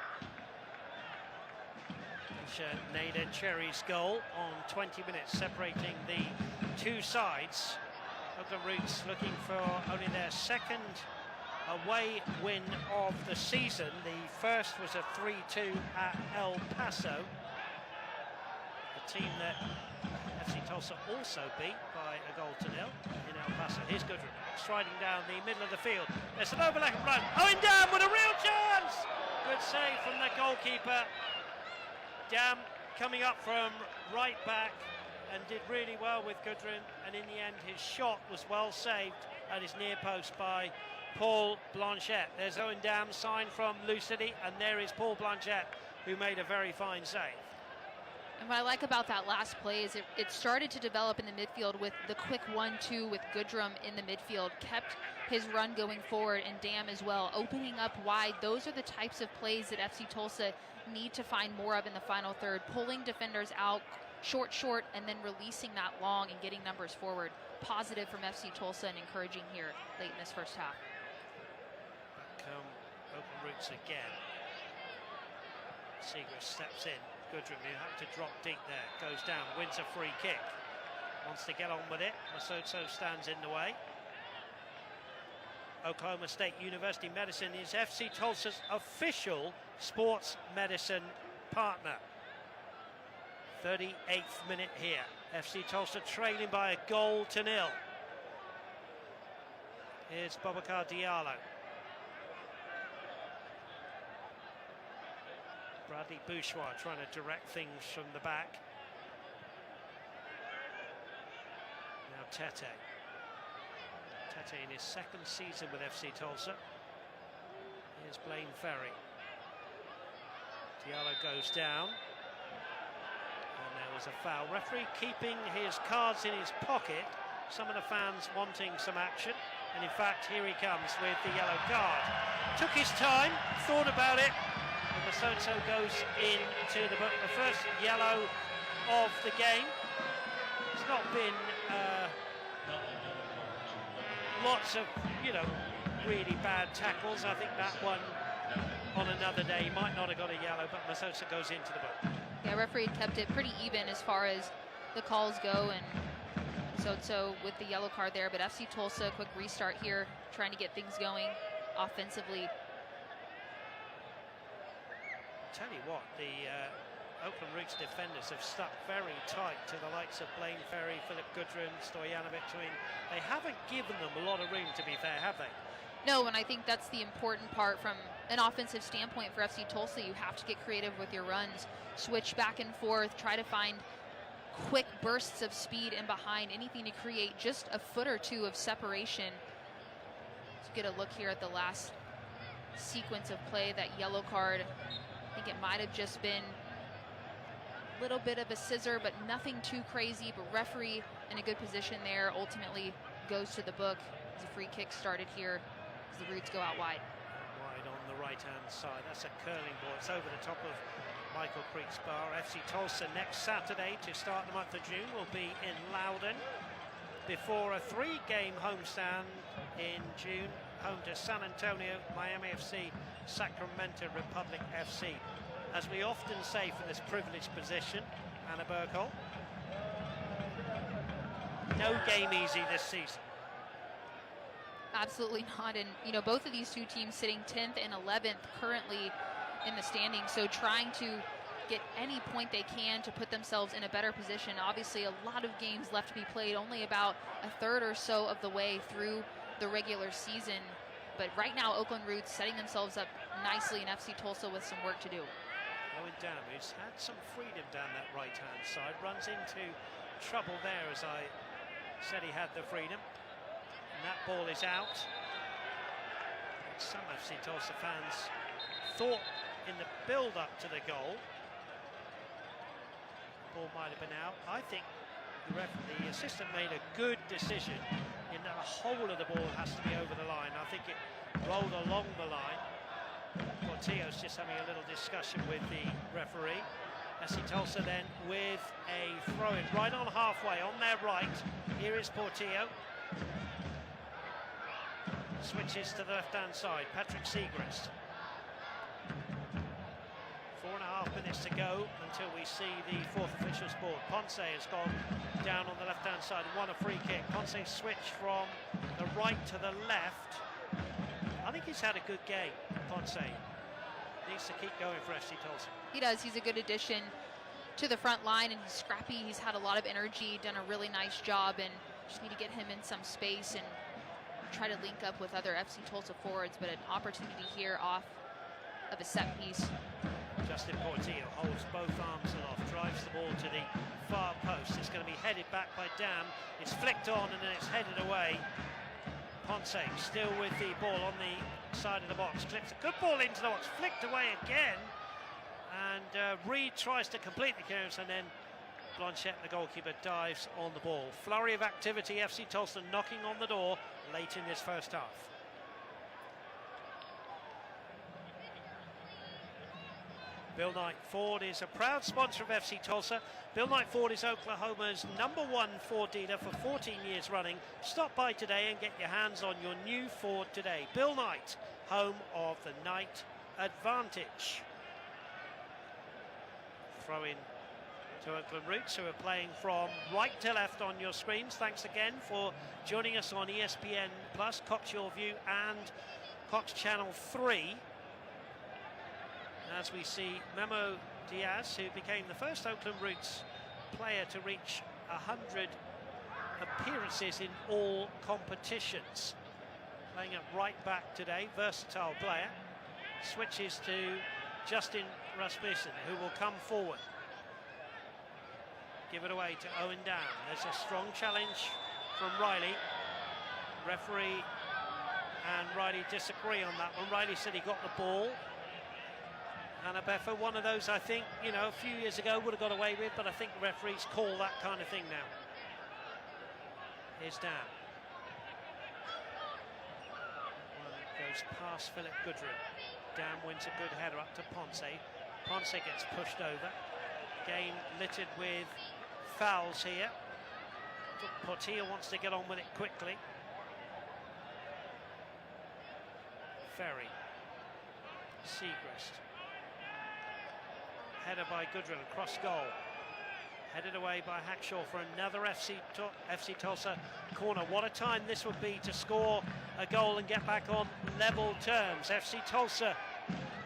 Nader Cherry's goal on 20 minutes separating the two sides. Oakland Roots looking for only their second away win of the season. The first was a 3-2 at El Paso, a team that FC Tulsa also beat by a goal to nil in El Paso. Here's Goodrum striding down the middle of the field. There's an overlapping run. Owen Dam with a real chance! Good save from the goalkeeper. Dam coming up from right back and did really well with Goodrum, and in the end his shot was well saved at his near post by Paul Blanchette. There's Owen Dam signed from Lou City, and there is Paul Blanchette, who made a very fine save. And what I like about that last play is it started to develop in the midfield with the quick 1-2 with Goodrum in the midfield, kept his run going forward, and Dam as well, opening up wide. Those are the types of plays that FC Tulsa need to find more of in the final third, pulling defenders out short, and then releasing that long and getting numbers forward. Positive from FC Tulsa and encouraging here late in this first half. Back come Oakland Roots again. Seager steps in. Goodrum, who had to drop deep there, goes down, wins a free kick. Wants to get on with it. Masoto stands in the way. Oklahoma State University Medicine is FC Tulsa's official sports medicine partner. 38th minute here. FC Tulsa trailing by a goal to nil. Here's Boubacar Diallo. Bradley Bourgeois trying to direct things from the back. Now Tete. Tete in his second season with FC Tulsa. Here's Blaine Ferry. Diallo goes down. And there was a foul. Referee keeping his cards in his pocket. Some of the fans wanting some action. And in fact, here he comes with the yellow card. Took his time, thought about it. And Masoto goes into the book. The first yellow of the game. It's not been lots of, really bad tackles. I think that one on another day might not have got a yellow, but Masoto goes into the book. Yeah, referee kept it pretty even as far as the calls go, and So with the yellow card there, but FC Tulsa, quick restart here, trying to get things going offensively. Tell you what, the Oakland Roots defenders have stuck very tight to the likes of Blaine Ferry, Philip Gudrun, Stojanovic. I mean, they haven't given them a lot of room, to be fair, have they? No, and I think that's the important part from an offensive standpoint for FC Tulsa. You have to get creative with your runs, switch back and forth, try to find quick bursts of speed in behind, anything to create just a foot or two of separation. Let's get a look here at the last sequence of play, that yellow card. I think it might have just been a little bit of a scissor, but nothing too crazy. But referee in a good position there, ultimately goes to the book as a free kick started here as the Roots go out wide. Wide on the right-hand side. That's a curling ball. It's over the top of Michael Creek's bar. FC Tulsa next Saturday to start the month of June will be in Loudon before a 3-game homestand in June, home to San Antonio, Miami FC, Sacramento Republic FC. As we often say from this privileged position, Anna Burkholdt, no game easy this season. Absolutely not, and you know, both of these two teams sitting 10th and 11th currently in the standings, so trying to get any point they can to put themselves in a better position. Obviously a lot of games left to be played, only about a third or so of the way through the regular season, but right now Oakland Roots setting themselves up nicely, and FC Tulsa with some work to do. Owen Dam, who's had some freedom down that right-hand side, runs into trouble there, as I said he had the freedom. And that ball is out. Some FC Tulsa fans thought in the build-up to the goal, the ball might have been out. I think the assistant made a good decision in that the whole of the ball has to be over the line. I think it rolled along the line. Portillo's just having a little discussion with the referee. FC Tulsa then with a throw-in right on halfway, on their right. Here is Portillo. Switches to the left-hand side, Patrick Segrist. 4.5 minutes to go until we see the fourth official's board. Ponce has gone down on the left-hand side and won a free kick. Ponce switched from the right to the left. I think he's had a good game, Ponce. Needs to keep going for FC Tulsa. He does. He's a good addition to the front line, and he's scrappy. He's had a lot of energy, done a really nice job, and just need to get him in some space and try to link up with other FC Tulsa forwards, but an opportunity here off of a set piece. Justin Portillo holds both arms aloft, drives the ball to the far post. It's going to be headed back by Dam. It's flicked on and then it's headed away. Ponce still with the ball on the side of the box, clips a good ball into the box, flicked away again, and Reed tries to complete the clearance, and then Blanchette, the goalkeeper, dives on the ball. Flurry of activity, FC Tulsa knocking on the door late in this first half. Bill Knight Ford is a proud sponsor of FC Tulsa. Bill Knight Ford is Oklahoma's #1 Ford dealer for 14 years running. Stop by today and get your hands on your new Ford today. Bill Knight, home of the Knight Advantage. Throw in to Oakland Roots, who are playing from right to left on your screens. Thanks again for joining us on ESPN Plus, Cox Your View and Cox Channel 3. As we see Memo Diaz, who became the first Oakland Roots player to reach 100 appearances in all competitions. Playing at right back today, versatile player. Switches to Justin Rasmussen, who will come forward. Give it away to Owen Dam. There's a strong challenge from Riley. Referee and Riley disagree on that one. Riley said he got the ball. Hannah Beffer, one of those I think, you know, a few years ago would have got away with, but I think referees call that kind of thing now. Here's Dam. One goes past Philip Gudrun. Dam wins a good header up to Ponce. Ponce gets pushed over. Game littered with fouls here. Portillo wants to get on with it quickly. Ferry. Segrist. Header by Gudrun, across goal. Headed away by Hackshaw for another FC Tulsa corner. What a time this would be to score a goal and get back on level terms. FC Tulsa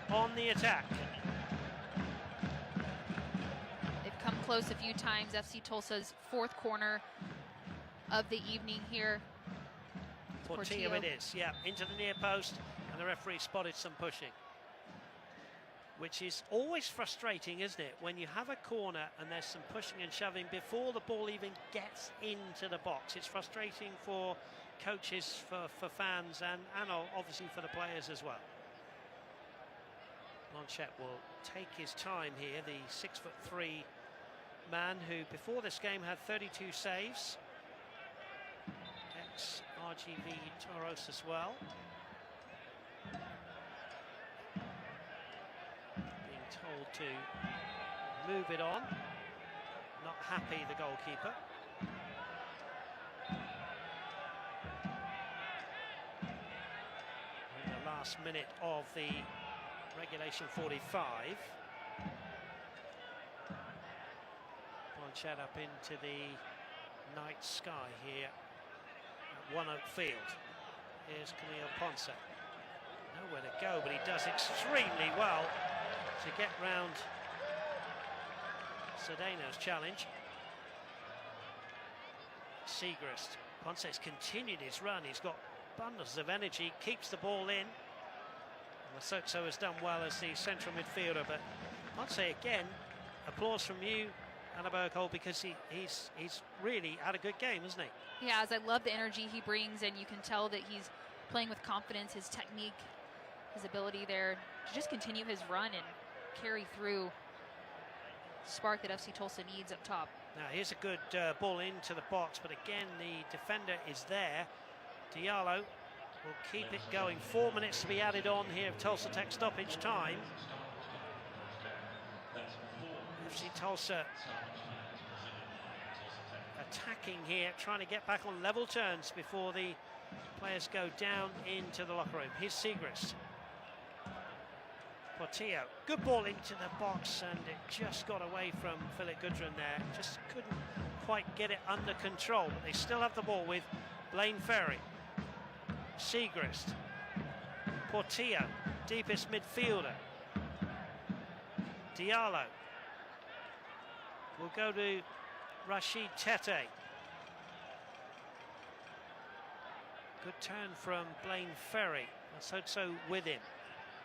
on the attack. They've come close a few times. FC Tulsa's fourth corner of the evening here. Portillo it is, yeah, into the near post, and the referee spotted some pushing. Which is always frustrating, isn't it, when you have a corner and there's some pushing and shoving before the ball even gets into the box. It's frustrating for coaches, for fans, and obviously for the players as well. Blanchette will take his time here, the 6'3" man who before this game had 32 saves. Ex-RGV Toros as well. Told to move it on. Not happy, the goalkeeper. In the last minute of the regulation 45. Blanchette up into the night sky here at One Oak Field. Here's Camille Ponce. Nowhere to go, but he does extremely well to get round Cedeno's challenge. Segrist. Ponce's continued his run. He's got bundles of energy, keeps the ball in. Masotso has done well as the central midfielder, but Ponce again, applause from you, Anna Berghold, because he's really had a good game, isn't he? He has. I love the energy he brings, and you can tell that he's playing with confidence, his technique, his ability there to just continue his run and carry through spark that FC Tulsa needs up top. Now here's a good ball into the box, but again the defender is there. Diallo will keep it going. 4 minutes to be added on here of Tulsa Tech stoppage time. FC Tulsa attacking here, trying to get back on level terms before the players go down into the locker room. Here's Segrist. Portillo, good ball into the box, and it just got away from Philip Goodrum there. Just couldn't quite get it under control, but they still have the ball with Blaine Ferry. Segrist. Portillo, deepest midfielder. Diallo. Will go to Rashid Tete. Good turn from Blaine Ferry. Masotso with him.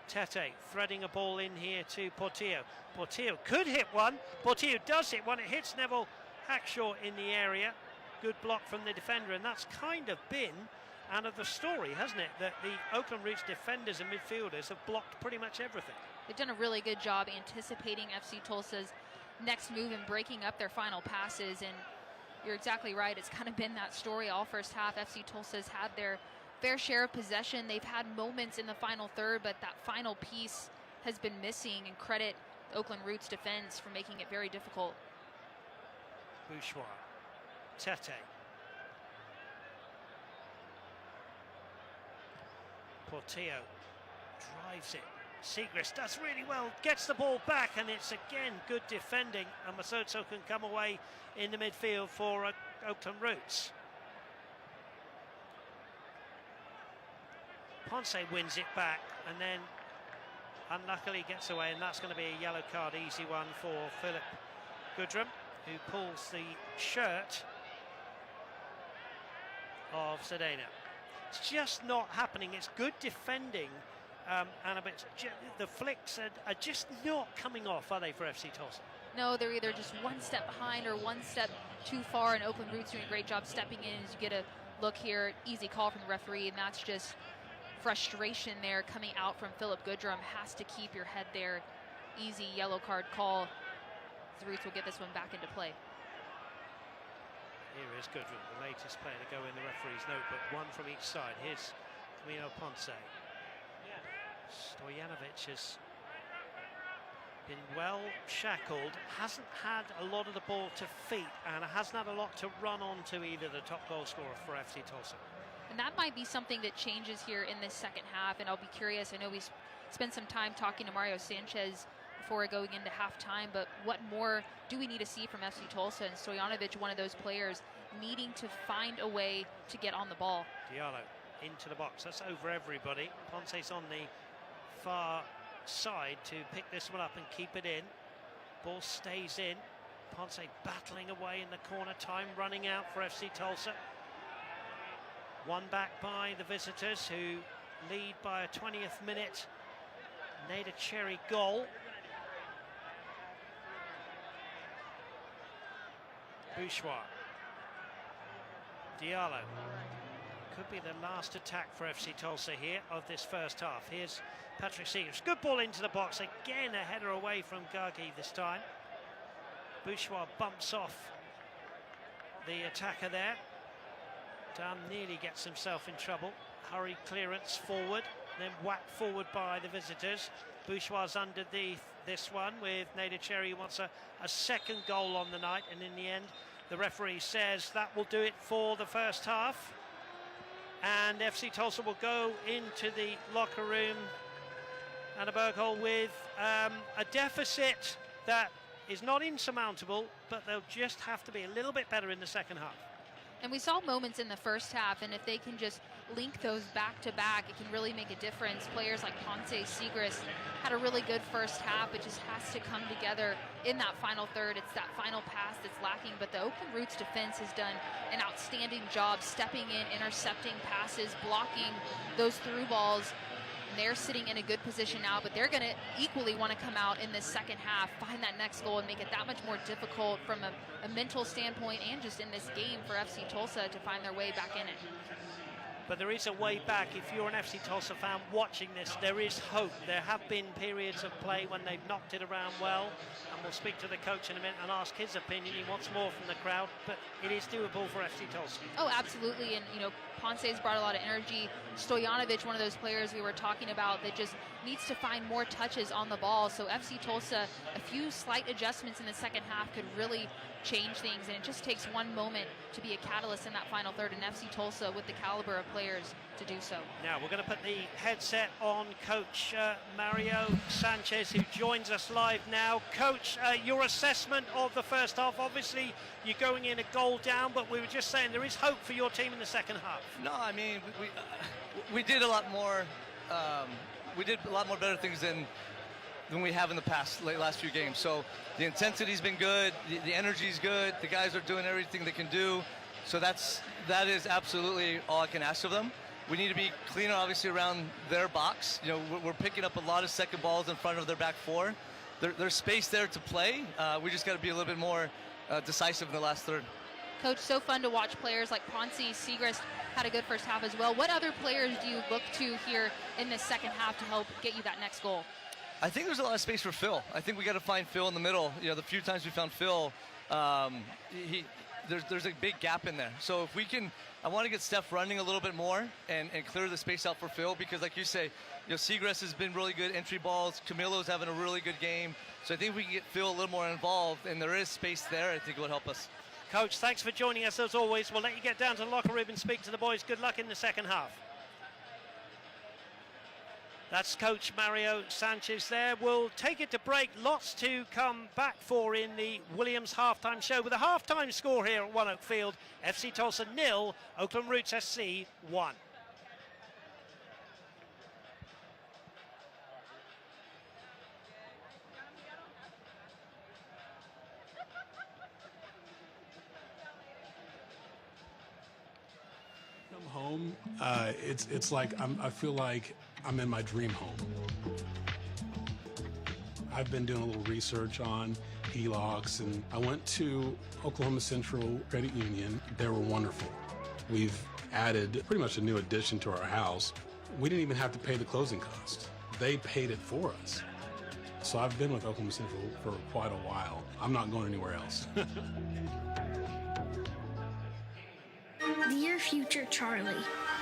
Tete threading a ball in here to Portillo. Portillo could hit one. Portillo does hit one. It hits Neville Hackshaw in the area. Good block from the defender, and that's kind of been out of the story, hasn't it? That the Oakland Roots defenders and midfielders have blocked pretty much everything. They've done a really good job anticipating FC Tulsa's next move and breaking up their final passes, and you're exactly right. It's kind of been that story all first half. FC Tulsa's had their fair share of possession. They've had moments in the final third, but that final piece has been missing, and credit the Oakland Roots defense for making it very difficult. Bourgeois. Tete. Portillo drives it. Segrist does really well, gets the ball back, and it's again good defending, and Masotso can come away in the midfield for Oakland Roots. Ponce wins it back and then unluckily gets away, and that's going to be a yellow card, easy one for Philip Goodrum, who pulls the shirt of Cedeno. It's just not happening. It's good defending, and a bit, the flicks are just not coming off, are they, for FC Tulsa? No, they're either just one step behind or one step too far, and Oakland Roots doing a great job stepping in. As you get a look here, easy call from the referee, and that's just frustration there coming out from Philip Goodrum. Has to keep your head there. Easy yellow card call. The Roots will get this one back into play. Here is Goodrum, the latest player to go in the referee's notebook. One from each side. Here's Camilo Ponce. Stojanovic has been well shackled, hasn't had a lot of the ball to feet, and hasn't had a lot to run onto either, the top goal scorer for FC Tulsa. And that might be something that changes here in this second half, and I'll be curious. I know we spent some time talking to Mario Sanchez for it going into halftime, but what more do we need to see from FC Tulsa? And Stojanovic, one of those players, needing to find a way to get on the ball. Diallo into the box. That's over everybody. Ponce's on the far side to pick this one up and keep it in. Ball stays in. Ponce battling away in the corner. Time running out for FC Tulsa. One back by the visitors, who lead by a 20th minute Nader Cherry goal. Bourgeois. Diallo. Could be the last attack for FC Tulsa here of this first half. Here's Patrick Seegers. Good ball into the box. Again, a header away from Gagi this time. Bourgeois bumps off the attacker there. Dunn nearly gets himself in trouble. Hurried clearance forward, then whacked forward by the visitors. Bourgeois underneath this one with Nader Cherry, who wants a second goal on the night, and in the end the referee says that will do it for the first half, and FC Tulsa will go into the locker room and a Berghol with a deficit that is not insurmountable, but they'll just have to be a little bit better in the second half. And we saw moments in the first half, and if they can just link those back to back, it can really make a difference. Players like Ponce, Seegers had a really good first half. It just has to come together in that final third. It's that final pass that's lacking, but the Oakland Roots defense has done an outstanding job stepping in, intercepting passes, blocking those through balls. And they're sitting in a good position now, but they're going to equally want to come out in this second half, find that next goal, and make it that much more difficult from a mental standpoint and just in this game for FC Tulsa to find their way back in it. But there is a way back. If you're an FC Tulsa fan watching this, there is hope. There have been periods of play when they've knocked it around well, and we'll speak to the coach in a minute and ask his opinion. He wants more from the crowd, but it is doable for FC Tulsa. Oh, absolutely. And, you know, Ponce's brought a lot of energy. Stojanovic, one of those players we were talking about that just needs to find more touches on the ball. So FC Tulsa, a few slight adjustments in the second half could really change things, and it just takes one moment to be a catalyst in that final third, and FC Tulsa with the caliber of players to do so. Now we're going to put the headset on Coach Mario Sanchez, who joins us live now. Coach, your assessment of the first half. Obviously you're going in a goal down, but we were just saying there is hope for your team in the second half. No, I mean we did a lot more. We did a lot more better things than we have in the last few games. So the intensity's been good, the energy's good, the guys are doing everything they can do. So that is absolutely all I can ask of them. We need to be cleaner, obviously, around their box. You know, we're picking up a lot of second balls in front of their back four. There's space there to play. We just got to be a little bit more decisive in the last third. Coach, so fun to watch players like Ponce, Seegers had a good first half as well. What other players do you look to here in this second half to help get you that next goal? I think there's a lot of space for Phil. I think we got to find Phil in the middle. You know, the few times we found Phil, there's a big gap in there. So if we can, I want to get Steph running a little bit more and clear the space out for Phil, because like you say, you know, Seagrass has been really good entry balls. Camilo's having a really good game. So I think we can get Phil a little more involved, and there is space there. I think it would help us. Coach, thanks for joining us as always. We'll let you get down to the locker room and speak to the boys. Good luck in the second half. That's Coach Mario Sanchez there. We'll take it to break. Lots to come back for in the Williams halftime show with a halftime score here at One Oak Field. FC Tulsa 0, Oakland Roots SC 1. Come home, it's like I feel like I'm in my dream home. I've been doing a little research on HELOCs, and I went to Oklahoma Central Credit Union. They were wonderful. We've added pretty much a new addition to our house. We didn't even have to pay the closing costs. They paid it for us. So I've been with Oklahoma Central for quite a while. I'm not going anywhere else. Dear future Charlie,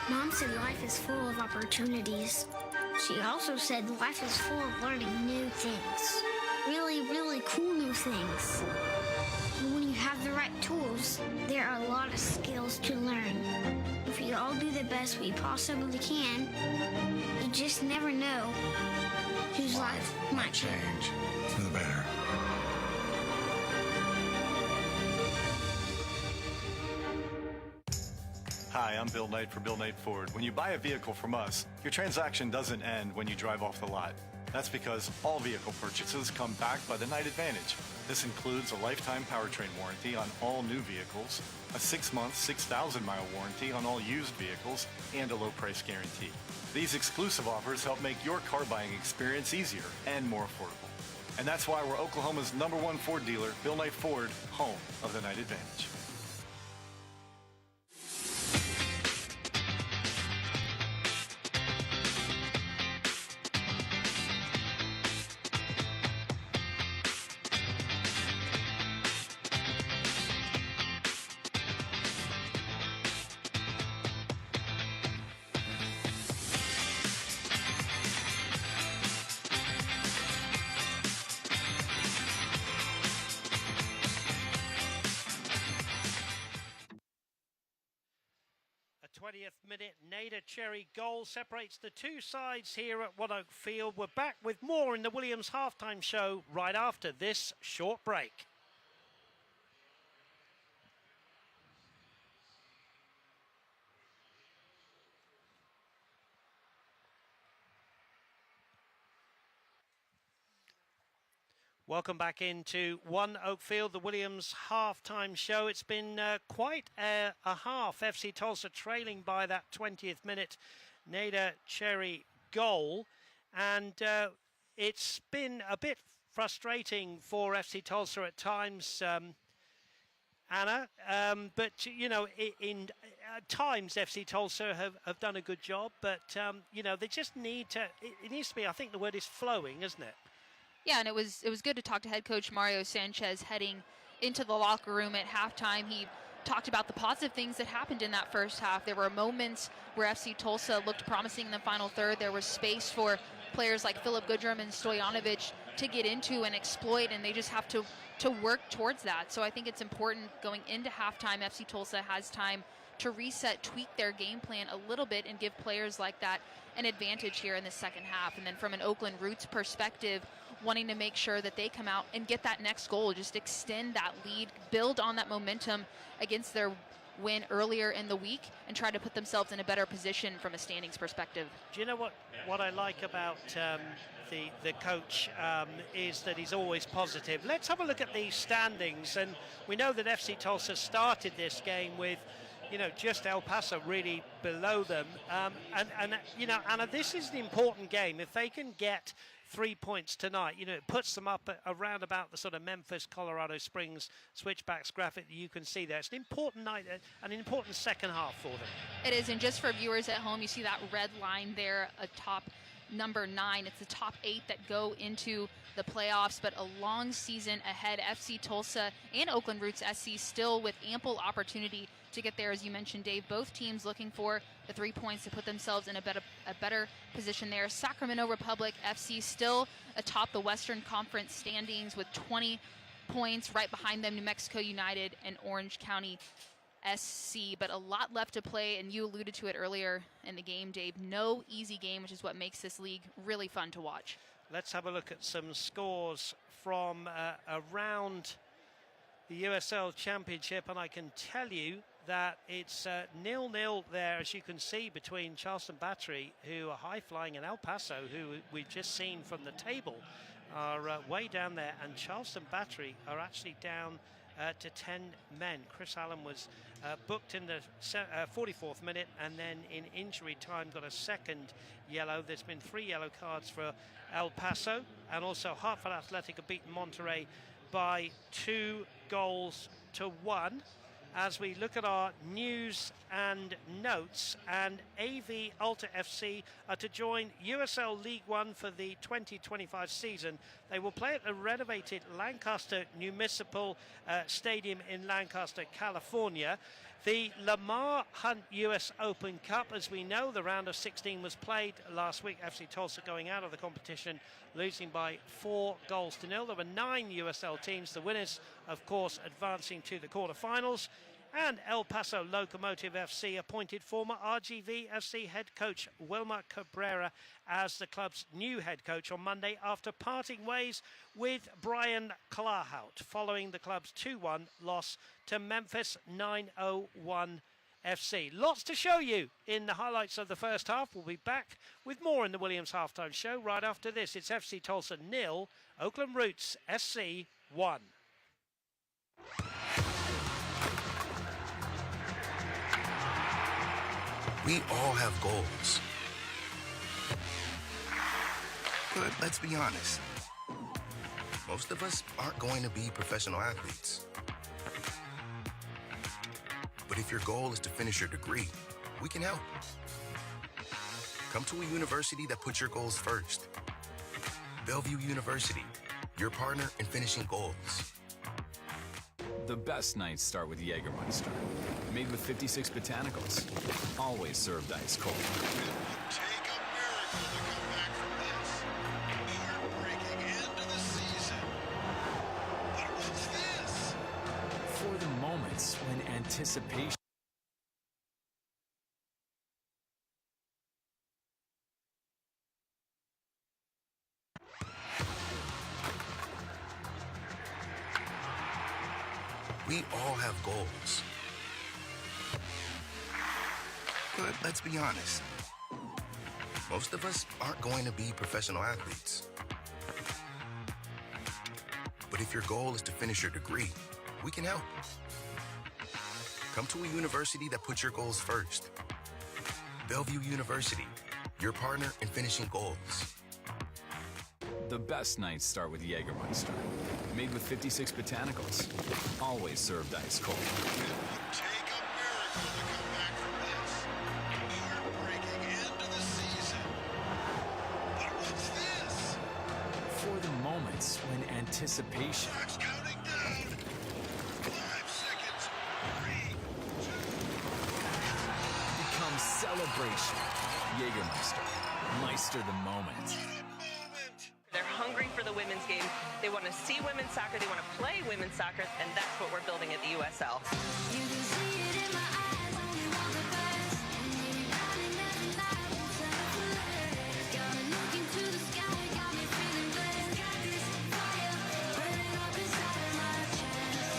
Mom said life is full of opportunities. She also said life is full of learning new things. Really, really cool new things. And when you have the right tools, there are a lot of skills to learn. If we all do the best we possibly can, you just never know whose life might change for the better. Hi, I'm Bill Knight for Bill Knight Ford. When you buy a vehicle from us, your transaction doesn't end when you drive off the lot. That's because all vehicle purchases come backed by the Knight Advantage. This includes a lifetime powertrain warranty on all new vehicles, a 6-month, 6,000-mile warranty on all used vehicles, and a low price guarantee. These exclusive offers help make your car buying experience easier and more affordable. And that's why we're Oklahoma's #1 Ford dealer, Bill Knight Ford, home of the Knight Advantage. A 20th minute Nader Cherry goal separates the two sides here at One Oak Field. We're back with more in the Williams halftime show right after this short break. Welcome back into One Oak Field, the Williams halftime show. It's been quite a half. FC Tulsa trailing by that 20th minute Nader Cherry goal. And it's been a bit frustrating for FC Tulsa at times, Anna. But, you know, at times FC Tulsa have done a good job. But, you know, they just need to, it needs to be, I think the word is flowing, isn't it? Yeah, and it was good to talk to head coach Mario Sanchez heading into the locker room at halftime. He talked about the positive things that happened in that first half. There were moments where FC Tulsa looked promising in the final third. There was space for players like Philip Goodrum and Stojanovic to get into and exploit, and they just have to work towards that. So I think it's important going into halftime, FC Tulsa has time to reset, tweak their game plan a little bit, and give players like that an advantage here in the second half. And then from an Oakland Roots perspective, wanting to make sure that they come out and get that next goal, just extend that lead, build on that momentum against their win earlier in the week, and try to put themselves in a better position from a standings perspective. Do you know what I like about the coach is that he's always positive. Let's have a look at these standings, and we know that FC Tulsa started this game with, you know, just El Paso really below them. And you know, Anna, this is an important game. If they can get 3 points tonight, you know, it puts them up around about the sort of Memphis, Colorado Springs switchbacks graphic that you can see there. It's an important night, an important second half for them. It is, and just for viewers at home, you see that red line there atop number 9. It's the top 8 that go into the playoffs, but a long season ahead. FC Tulsa and Oakland Roots SC still with ample opportunity to get there, as you mentioned, Dave. Both teams looking for the 3 points to put themselves in a better position there. Sacramento Republic FC still atop the Western Conference standings with 20 points. Right behind them, New Mexico United and Orange County SC, but a lot left to play, and you alluded to it earlier in the game, Dave. No easy game, which is what makes this league really fun to watch. Let's have a look at some scores from around the USL Championship, and I can tell you that it's 0-0 there, as you can see, between Charleston Battery, who are high-flying, and El Paso, who we've just seen from the table, are way down there, and Charleston Battery are actually down to 10 men. Chris Allen was booked in the 44th minute, and then in injury time got a second yellow. There's been 3 yellow cards for El Paso, and also Hartford Athletic have beaten Monterey by 2-1. As we look at our news and notes, and AV Alta FC are to join USL League One for the 2025 season. They will play at the renovated Lancaster Municipal Stadium in Lancaster, California. The Lamar Hunt US Open Cup, as we know, the round of 16 was played last week. FC Tulsa going out of the competition, losing by 4-0. There were 9 USL teams. The winners, of course, advancing to the quarterfinals. And El Paso Locomotive FC appointed former RGV FC head coach Wilmer Cabrera as the club's new head coach on Monday after parting ways with Brian Klahout following the club's 2-1 loss to Memphis 901 FC. Lots to show you in the highlights of the first half. We'll be back with more in the Williams Halftime Show right after this. It's FC Tulsa 0, Oakland Roots SC 1. We all have goals. But let's be honest, most of us aren't going to be professional athletes. But if your goal is to finish your degree, we can help. Come to a university that puts your goals first. Bellevue University, your partner in finishing goals. The best nights start with Jägermeister. Made with 56 botanicals. Always served ice cold. Take a miracle to come back from this. Heartbreaking end to the season. But what's this? For the moments when anticipation... We all have goals. But let's be honest, most of us aren't going to be professional athletes. But if your goal is to finish your degree, we can help. Come to a university that puts your goals first. Bellevue University, your partner in finishing goals. The best nights start with Jägermeister. Made with 56 botanicals. Always served ice cold. Take a miracle to come back from this. Heartbreaking end to the season. But what's this? For the moments when anticipation... Clock's counting down. 5 seconds. 3, 2... becomes celebration. Jägermeister. Meister the moment. They're hungry for the women's game. They want to see women's soccer. They want to play women's soccer, and that's what we're building at the USL. You can see it in my eyes, only want the best. And maybe running every night won't separate. Got me looking to the sky, got me feeling blessed. Got this fire burning up inside of my chest.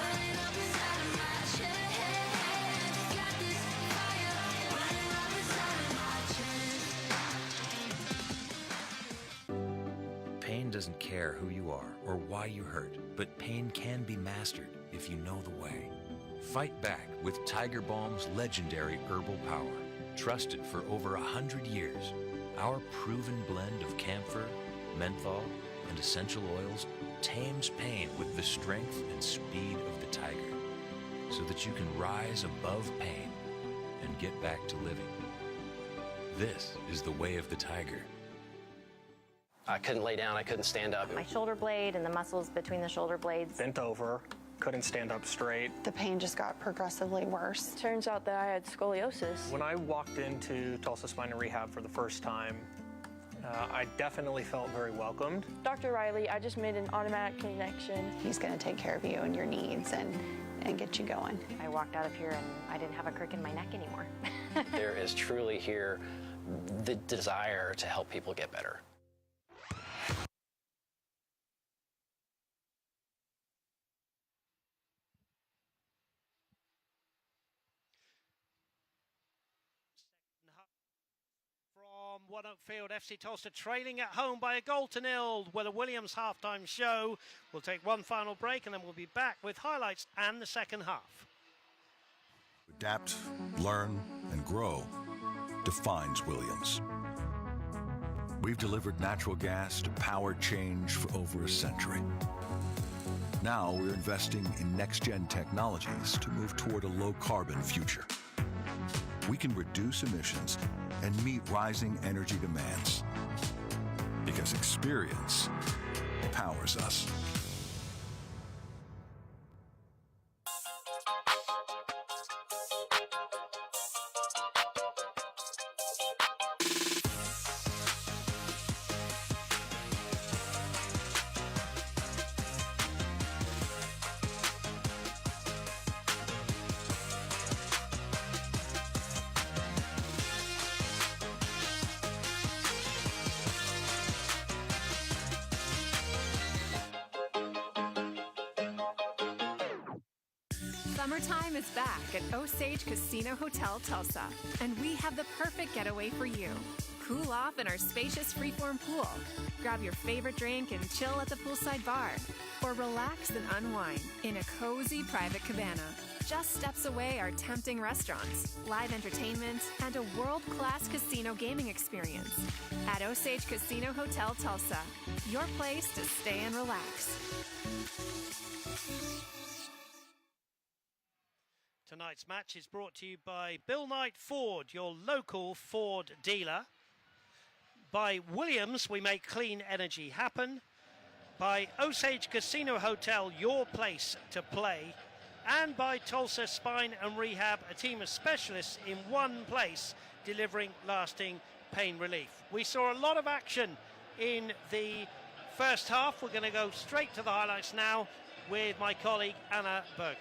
Burning up inside of my chest. Got this fire burning up inside of my chest. Pain doesn't care who you are or why you hurt, but pain can be mastered if you know the way. Fight back with Tiger Balm's legendary herbal power. Trusted for over 100 years, our proven blend of camphor, menthol, and essential oils tames pain with the strength and speed of the tiger, so that you can rise above pain and get back to living. This is the way of the tiger. I couldn't lay down, I couldn't stand up. My shoulder blade and the muscles between the shoulder blades. Bent over, couldn't stand up straight. The pain just got progressively worse. Turns out that I had scoliosis. When I walked into Tulsa Spine and Rehab for the first time, I definitely felt very welcomed. Dr. Riley, I just made an automatic connection. He's going to take care of you and your needs and get you going. I walked out of here and I didn't have a crick in my neck anymore. There is truly here the desire to help people get better. From One Oakfield, FC Tulsa trailing at home by 1-0 with a Williams halftime show. We'll take one final break and then we'll be back with highlights and the second half. Adapt, learn, and grow defines Williams. We've delivered natural gas to power change for over a century. Now we're investing in next-gen technologies to move toward a low-carbon future. We can reduce emissions and meet rising energy demands, because experience powers us. Summertime is back at Osage Casino Hotel Tulsa, and we have the perfect getaway for you. Cool off in our spacious freeform pool, grab your favorite drink and chill at the poolside bar, or relax and unwind in a cozy private cabana. Just steps away are tempting restaurants, live entertainment, and a world-class casino gaming experience. At Osage Casino Hotel Tulsa, your place to stay and relax. Tonight's match is brought to you by Bill Knight Ford, your local Ford dealer. By Williams, we make clean energy happen. By Osage Casino Hotel, your place to play. And by Tulsa Spine and Rehab, a team of specialists in one place, delivering lasting pain relief. We saw a lot of action in the first half. We're going to go straight to the highlights now with my colleague Anna Bergel.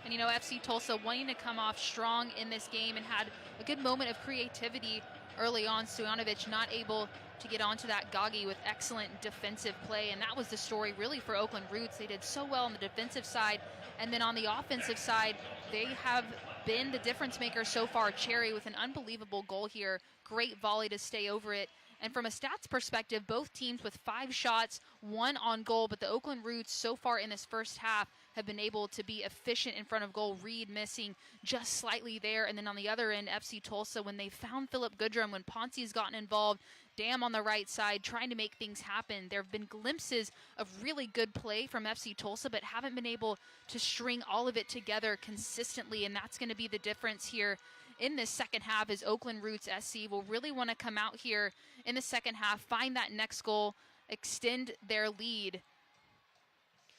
And you know, FC Tulsa wanting to come off strong in this game and had a good moment of creativity early on. Stojanovic not able to get onto that Gagi with excellent defensive play, and that was the story really for Oakland Roots. They did so well on the defensive side, and then on the offensive side, they have been the difference maker so far. Cherry with an unbelievable goal here, great volley to stay over it. And from a stats perspective, both teams with 5 shots, 1 on goal, but the Oakland Roots so far in this first half have been able to be efficient in front of goal. Reed missing just slightly there. And then on the other end, FC Tulsa, when they found Philip Goodrum, when Ponce's gotten involved, Dam on the right side trying to make things happen. There have been glimpses of really good play from FC Tulsa, but haven't been able to string all of it together consistently, and that's going to be the difference here in this second half. As Oakland Roots SC will really want to come out here in the second half, find that next goal, extend their lead.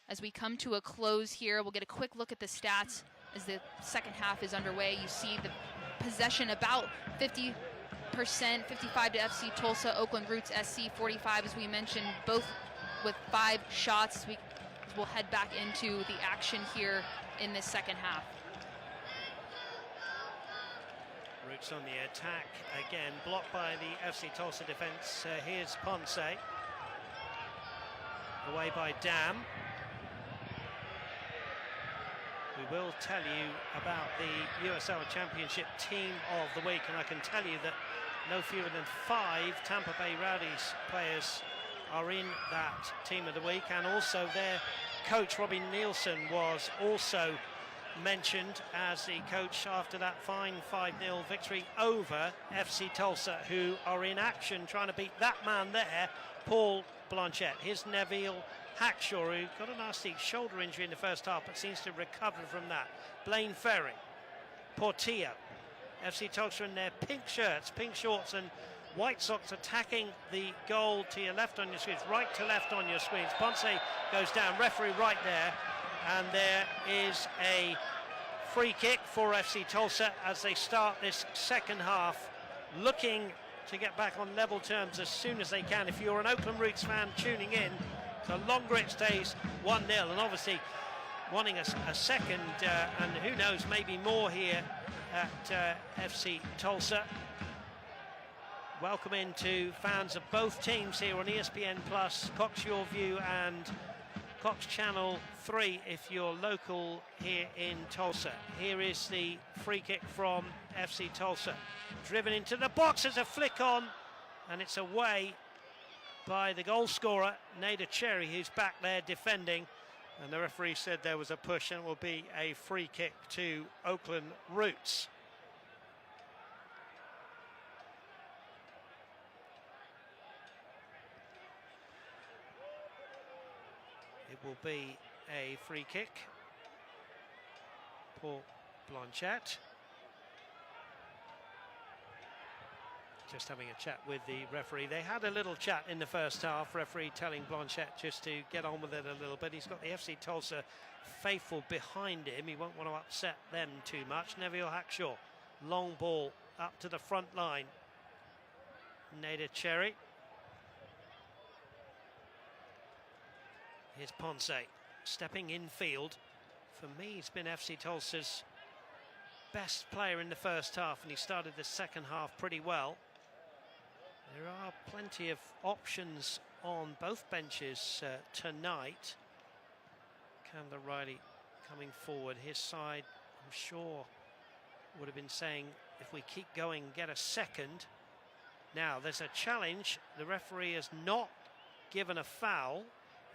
As we come to a close here, we'll get a quick look at the stats as the second half is underway. You see the possession about 50%, 55 to FC Tulsa, Oakland Roots SC 45, as we mentioned, both with 5 shots. We'll head back into the action here in this second half. Roots on the attack again, blocked by the FC Tulsa defence. Here's Ponce. Away by Dam. We will tell you about the USL Championship Team of the Week, and I can tell you that no fewer than 5 Tampa Bay Rowdies players are in that Team of the Week, and also their coach Robin Nielsen was also mentioned as the coach after that fine 5-0 victory over FC Tulsa, who are in action trying to beat that man there, Paul Blanchette. Here's Neville Hackshaw, who got a nasty shoulder injury in the first half but seems to recover from that. Blaine Ferry, Portillo, FC Tulsa in their pink shirts, pink shorts and white socks, attacking the goal to your left on your screens, right to left on your screens. Ponce goes down, referee right there, and there is a free kick for FC Tulsa as they start this second half, looking to get back on level terms as soon as they can. If you're an Oakland Roots fan tuning in, the longer it stays 1-0, and obviously wanting a second, and who knows, maybe more here at FC Tulsa. Welcome into fans of both teams here on ESPN Plus, Cox Your View and Cox Channel 3 if you're local here in Tulsa. Here is the free kick from FC Tulsa. Driven into the box as a flick on, and it's away by the goal scorer, Nader Cherry, who's back there defending. And the referee said there was a push, and it will be a free kick to Oakland Roots. It will be a free kick. Paul Blanchette. Just having a chat with the referee. They had a little chat in the first half, referee telling Blanchette just to get on with it a little bit. He's got the FC Tulsa faithful behind him. He won't want to upset them too much. Neville Hackshaw, long ball up to the front line. Nader Cherry. Here's Ponce, stepping in field. For me, he's been FC Tulsa's best player in the first half, and he started the second half pretty well. There are plenty of options on both benches tonight. Candler Riley coming forward. His side I'm sure would have been saying, if we keep going, get a second. Now, there's a challenge. The referee has not given a foul.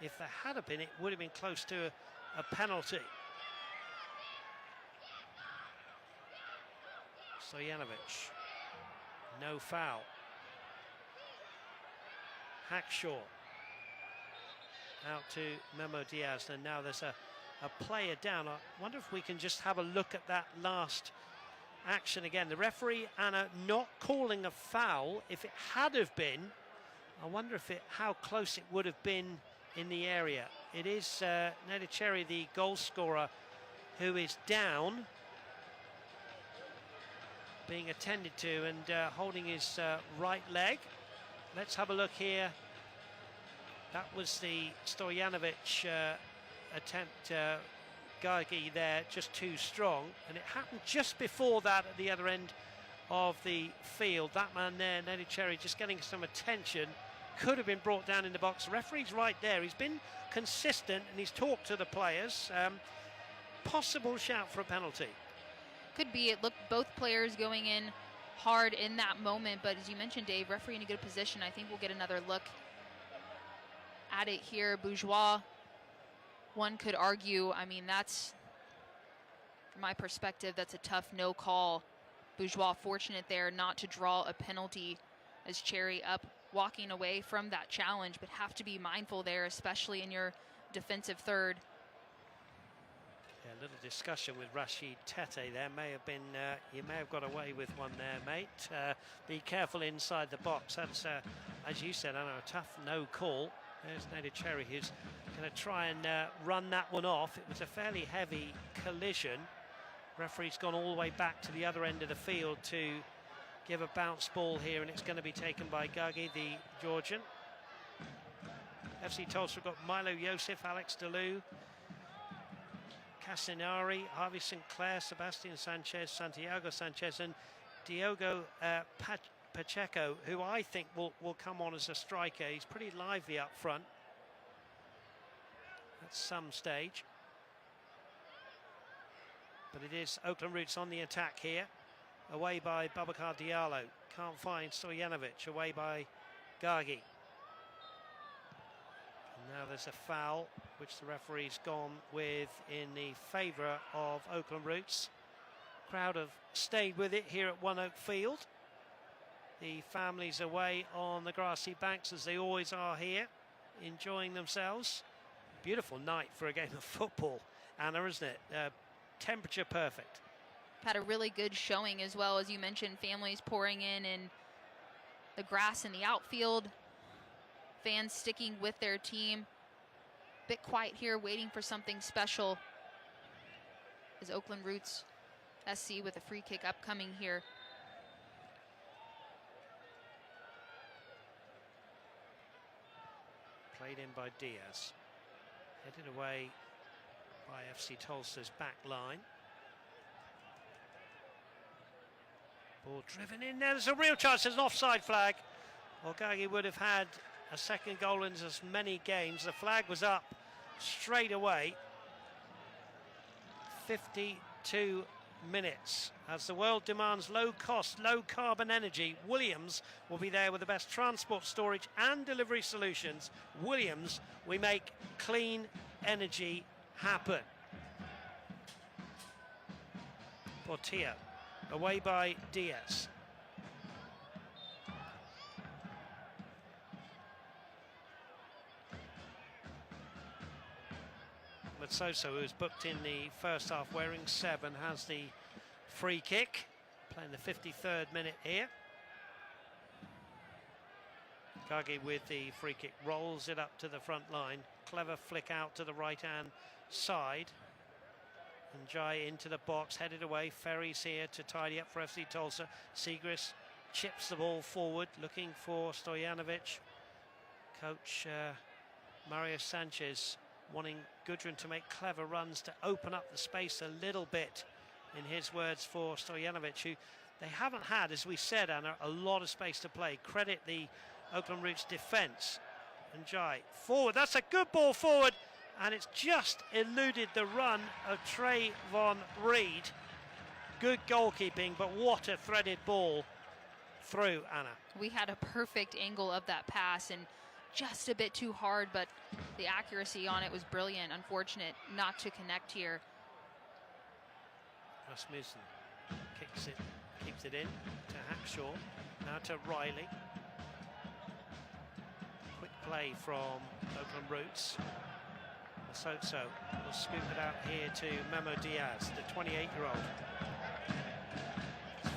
If there had been, it would have been close to a penalty. Stojanovic, no foul. Hackshaw out to Memo Diaz, and now there's a player down. I wonder if we can just have a look at that last action again. The referee, Anna, not calling a foul. If it had have been, I wonder how close it would have been in the area. It is Nedicheri, the goal scorer, who is down, being attended to, and holding his right leg. Let's have a look here. That was the Stojanovic attempt. Gagi there, just too strong, and it happened just before that at the other end of the field. That man there, Nedicheri, just getting some attention, could have been brought down in the box. The referee's right there. He's been consistent and he's talked to the players. Possible shout for a penalty. Could be. It looked both players going in hard in that moment, but as you mentioned, Dave, referee in a good position. I think we'll get another look at it here. Bourgeois, one could argue, I mean, that's, from my perspective, that's a tough no call. Bourgeois fortunate there not to draw a penalty, as Cherry up walking away from that challenge, but have to be mindful there, especially in your defensive third. Yeah, a little discussion with Rashid Tete there. May have been, you may have got away with one there, mate. Be careful inside the box. That's, as you said, Anna, a tough no call. There's Nedicheri, who's going to try and run that one off. It was a fairly heavy collision. Referee's gone all the way back to the other end of the field to give a bounce ball here, and it's going to be taken by Gagi, the Georgian. FC Tulsa got Milo Yosef, Alex Delou, Casinari, Harvey Sinclair, Sebastian Sanchez, Santiago Sanchez, and Diogo Pacheco, who I think will come on as a striker. He's pretty lively up front at some stage. But it is Oakland Roots on the attack here. Away by Babacar Diallo. Can't find Stojanovic. Away by Gagi. And now there's a foul, which the referee's gone with in the favour of Oakland Roots. Crowd have stayed with it here at One Oak Field. The families away on the grassy banks, as they always are here, enjoying themselves. Beautiful night for a game of football, Anna, isn't it? Temperature perfect. Had a really good showing as well, as you mentioned, families pouring in the grass in the outfield, fans sticking with their team. Bit quiet here, waiting for something special, as Oakland Roots SC with a free kick upcoming here. Played in by Diaz. Headed away by FC Tulsa's back line. Ball driven in there. There's a real chance. There's an offside flag. Well, Gagi would have had a second goal in as many games. The flag was up straight away. 52 minutes. As the world demands low cost, low carbon energy, Williams will be there with the best transport, storage and delivery solutions. Williams, we make clean energy happen. Portillo, away by Diaz. Matsoso, who's booked in the first half wearing 7, has the free kick, playing the 53rd minute here. Gagi with the free kick, rolls it up to the front line. Clever flick out to the right-hand side. And Jai into the box, headed away. Ferry's here to tidy up for FC Tulsa. Sigris chips the ball forward, looking for Stojanovic. Coach Mario Sanchez wanting Gudrun to make clever runs to open up the space a little bit, in his words, for Stojanovic, who they haven't had, as we said, Anna, a lot of space to play. Credit the Oakland Roots defence. And Jai forward, that's a good ball forward, And it's just eluded the run of Trayvon Reed. Good goalkeeping, but what a threaded ball through, Anna. We had a perfect angle of that pass and just a bit too hard, but the accuracy on it was brilliant. Unfortunate not to connect here. Rasmussen keeps it in to Hackshaw, now to Riley. Quick play from Oakland Roots. Masotso will scoop it out here to Memo Diaz, the 28-year-old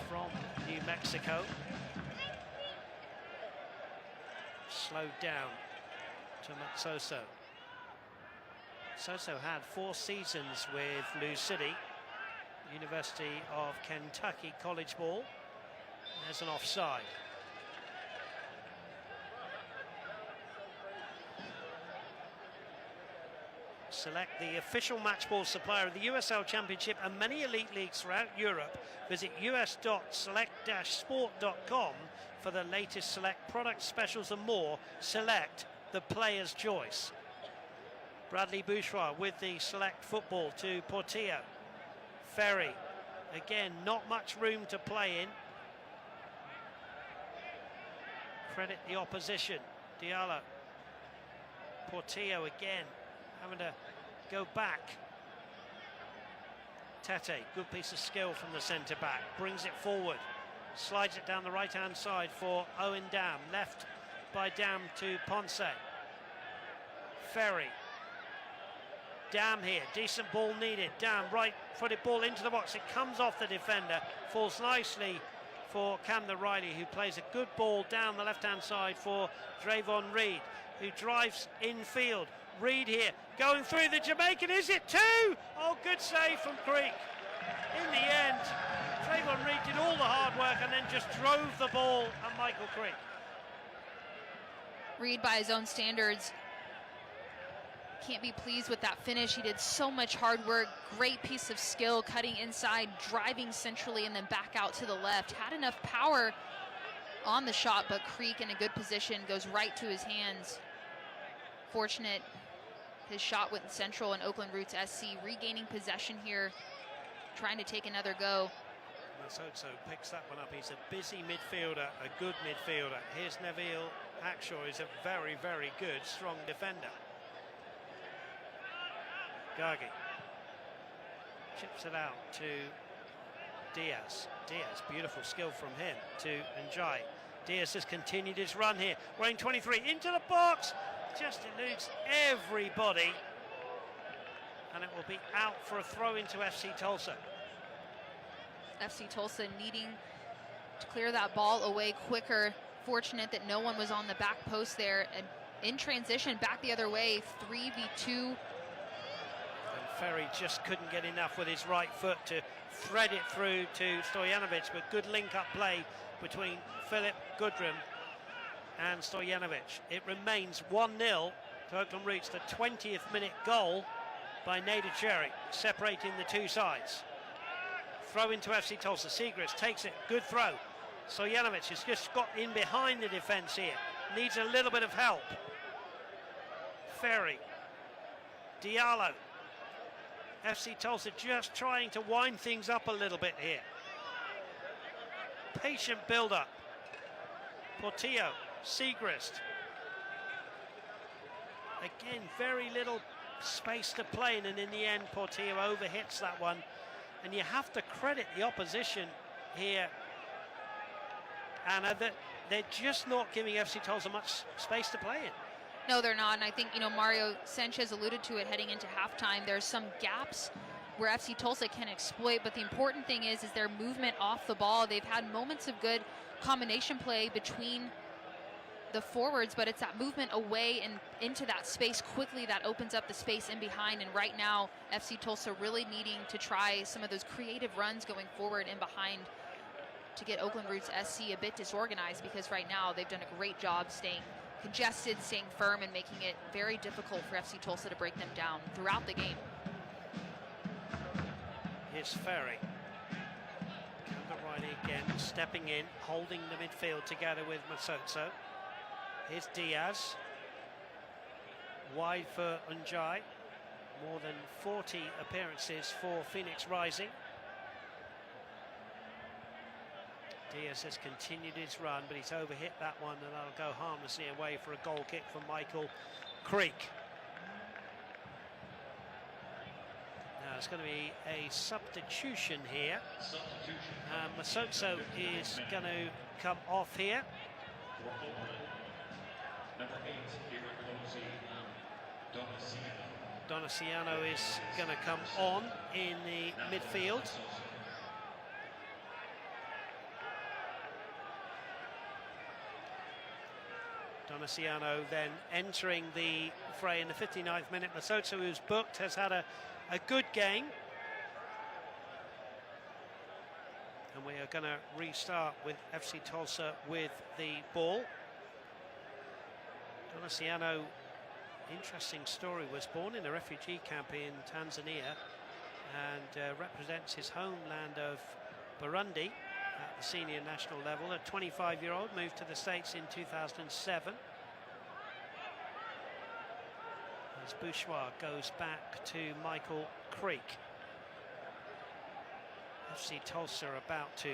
from New Mexico. Slowed down to Matsoso. Soso had 4 seasons with Lou City, University of Kentucky college ball. There's an offside. Select, the official match ball supplier of the USL Championship and many elite leagues throughout Europe. Visit us.select-sport.com for the latest Select product specials and more. Select, the player's choice. Bradley Bouchois with the Select football to Portillo. Ferry, again, not much room to play in. Credit the opposition. Diallo. Portillo again, having to go back. Tete, good piece of skill from the centre back, brings it forward, slides it down the right hand side for Owen Dam, left by Dam to Ponce. Ferry. Dam here, decent ball needed. Dam, right footed ball into the box, it comes off the defender, falls nicely for Camden Riley, who plays a good ball down the left hand side for Trayvon Reed, who drives infield. Reed here, going through the Jamaican, is it 2? Oh, good save from Creek. In the end, Trayvon Reed did all the hard work and then just drove the ball at Michael Creek. Reed, by his own standards, can't be pleased with that finish. He did so much hard work, great piece of skill, cutting inside, driving centrally, and then back out to the left. Had enough power on the shot, but Creek in a good position, goes right to his hands. Fortunate his shot went central, and Oakland Roots SC regaining possession here, trying to take another go. Masotso picks that one up. He's a busy midfielder, a good midfielder. Here's Neville Hackshaw, who's a very, very good, strong defender. Gagi chips it out to Diaz. Diaz, beautiful skill from him to Njai. Diaz has continued his run here, wearing 23 into the box, just eludes everybody, and it will be out for a throw into FC Tulsa. FC Tulsa needing to clear that ball away quicker. Fortunate that no one was on the back post there, and in transition back the other way, 3v2. Ferry just couldn't get enough with his right foot to thread it through to Stojanovic, but good link-up play between Philip Goodrum and Stojanovic. It remains 1-0 to Oakland Roots, the 20th minute goal by Nader Cherry, separating the two sides. Throw into FC Tulsa. Segrist takes it, good throw. Stojanovic has just got in behind the defence here, needs a little bit of help. Ferry, Diallo. FC Tulsa just trying to wind things up a little bit here. Patient build-up. Portillo, Segrist. Again, very little space to play in, and in the end, Portillo overhits that one. And you have to credit the opposition here, Anna, that they're just not giving FC Tulsa much space to play in. No, they're not, and I think, Mario Sanchez alluded to it heading into halftime. There's some gaps where FC Tulsa can exploit, but the important thing is their movement off the ball. They've had moments of good combination play between the forwards, but it's that movement away and into that space quickly that opens up the space in behind. And right now, FC Tulsa really needing to try some of those creative runs going forward and behind to get Oakland Roots SC a bit disorganized, because right now they've done a great job staying congested, staying firm, and making it very difficult for FC Tulsa to break them down throughout the game. Here's Ferry. Camden Riley again, stepping in, holding the midfield together with Masotso. Here's Diaz. Wide for Njai. More than 40 appearances for Phoenix Rising. Diaz has continued his run, but he's overhit that one, and that'll go harmlessly away for a goal kick from Michael Creek. Now it's going to be a substitution here. Masotso is going to come off here. Donaciano is going to come on in the midfield. Donaciano then entering the fray in the 59th minute. Masotso, who's booked, has had a good game. And we are going to restart with FC Tulsa with the ball. Donaciano, interesting story, was born in a refugee camp in Tanzania and represents his homeland of Burundi at the senior national level. A 25-year-old moved to the States in 2007. As Bourgeois goes back to Michael Creek. FC Tulsa are about to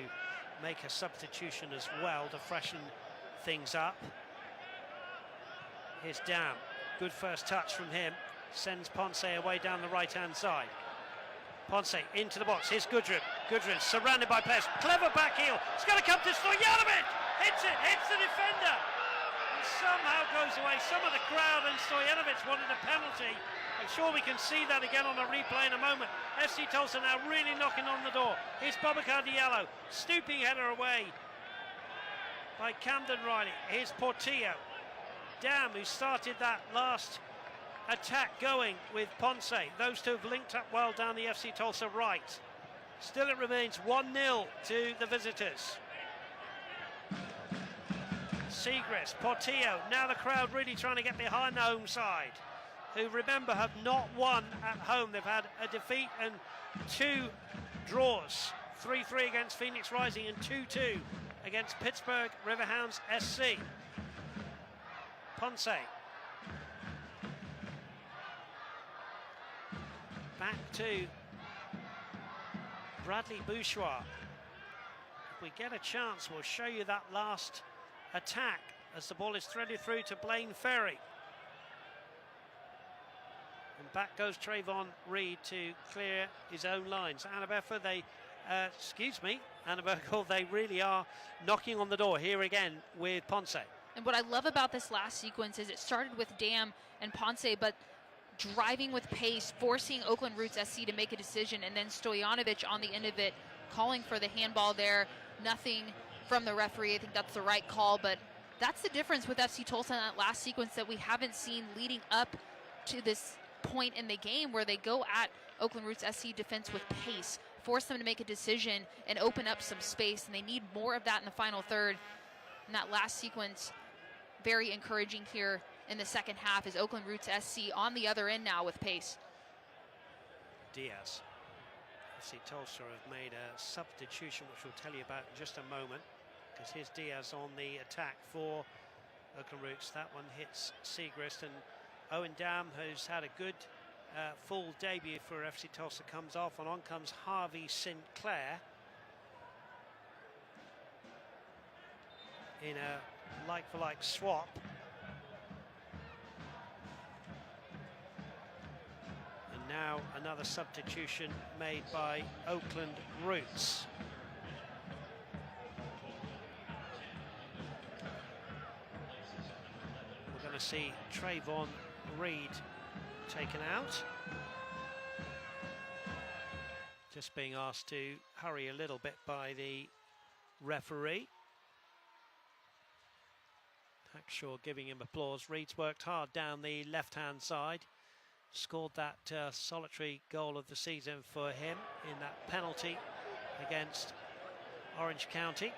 make a substitution as well to freshen things up. Here's Dam. Good first touch from him. Sends Ponce away down the right-hand side. Ponce into the box. Here's Gudrun. Gudrun surrounded by players. Clever back heel. It's going to come to Stojanovic. Hits it. Hits the defender. And somehow goes away. Some of the crowd and Stojanovic wanted a penalty. I'm sure we can see that again on a replay in a moment. FC Tulsa now really knocking on the door. Here's Boubacar Diallo. Stooping header away by Camden Riley. Here's Portillo. Dam, who started that last attack going with Ponce. Those two have linked up well down the FC Tulsa right. Still it remains 1-0 to the visitors. Segrist, Portillo, now the crowd really trying to get behind the home side, who, remember, have not won at home. They've had a defeat and 2 draws. 3-3 against Phoenix Rising and 2-2 against Pittsburgh Riverhounds SC. Ponce. Back to Bradley Bourgeois. If we get a chance, we'll show you that last attack as the ball is threaded through to Blaine Ferry. And back goes Trayvon Reed to clear his own lines. Anabefa, Anaberkel, they really are knocking on the door here again with Ponce. And what I love about this last sequence is it started with Dam and Ponce, but driving with pace, forcing Oakland Roots SC to make a decision, and then Stojanovic on the end of it, calling for the handball there. Nothing from the referee. I think that's the right call, but that's the difference with FC Tulsa in that last sequence that we haven't seen leading up to this point in the game, where they go at Oakland Roots SC defense with pace, force them to make a decision and open up some space, and they need more of that in the final third. And that last sequence, very encouraging here in the second half, is Oakland Roots SC on the other end now with pace. Diaz. FC Tulsa have made a substitution, which we'll tell you about in just a moment, because here's Diaz on the attack for Oakland Roots. That one hits Segrist, and Owen Dam, who's had a good full debut for FC Tulsa, comes off, and on comes Harvey Sinclair in a like-for-like swap. And now another substitution made by Oakland Roots. We're going to see Trayvon Reed taken out. Just being asked to hurry a little bit by the referee. Hackshaw giving him applause. Reed's worked hard down the left-hand side. Scored that solitary goal of the season for him in that penalty against Orange County.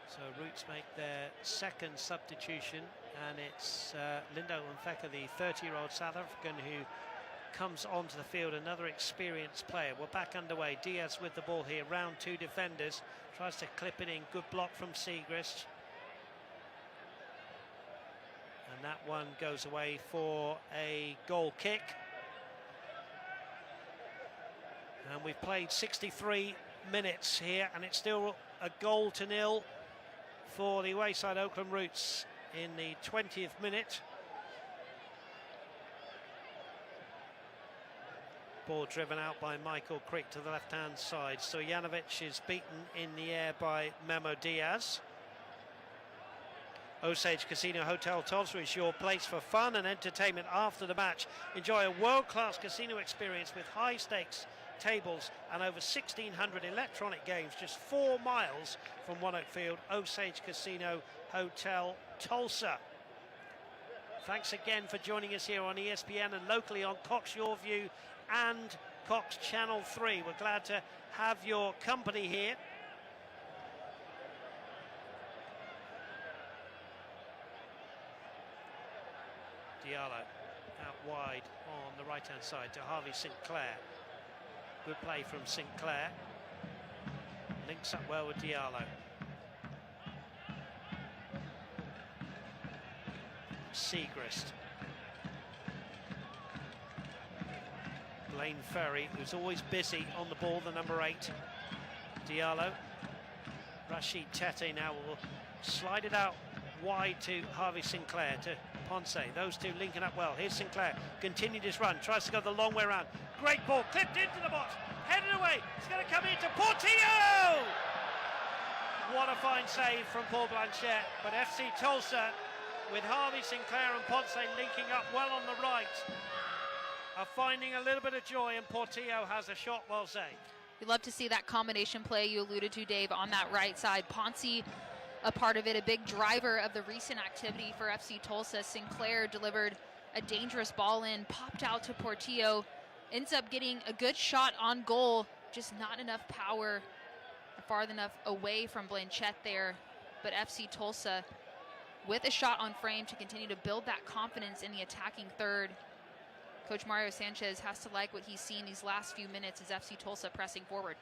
So Roots make their second substitution, and it's Lindo Mfeka, the 30-year-old South African, who comes onto the field, another experienced player. We're back underway. Diaz with the ball here, round 2 defenders, tries to clip it in. Good block from Segrist. And that one goes away for a goal kick. And we've played 63 minutes here, and it's still a 0-0 for the away side Oakland Roots in the 20th minute. Ball driven out by Michael Crick to the left-hand side. Stojanovic is beaten in the air by Memo Diaz. Osage Casino Hotel Tulsa is your place for fun and entertainment after the match. Enjoy a world-class casino experience with high-stakes tables and over 1,600 electronic games just 4 miles from One Oak Field. Osage Casino Hotel Tulsa. Thanks again for joining us here on ESPN and locally on Cox Your View and Cox Channel 3. We're glad to have your company here. Diallo out wide on the right hand side to Harvey Sinclair. Good play from Sinclair. Links up well with Diallo. Segrist. Blaine Ferry, who's always busy on the ball, the number 8. Diallo. Rashid Tete now will slide it out wide to Harvey Sinclair, to Ponce. Those two linking up well. Here's Sinclair. Continued his run. Tries to go the long way around. Great ball. Clipped into the box. Headed away. It's going to come into Portillo! What a fine save from Paul Blanchette. But FC Tulsa, with Harvey Sinclair and Ponce linking up well on the right, are finding a little bit of joy, and Portillo has a shot well saved. We love to see that combination play you alluded to, Dave, on that right side. Ponce, a part of it, a big driver of the recent activity for FC Tulsa. Sinclair delivered a dangerous ball in, popped out to Portillo, ends up getting a good shot on goal, just not enough power, far enough away from Blanchette there. But FC Tulsa with a shot on frame to continue to build that confidence in the attacking third. Coach Mario Sanchez has to like what he's seen these last few minutes as FC Tulsa pressing forward.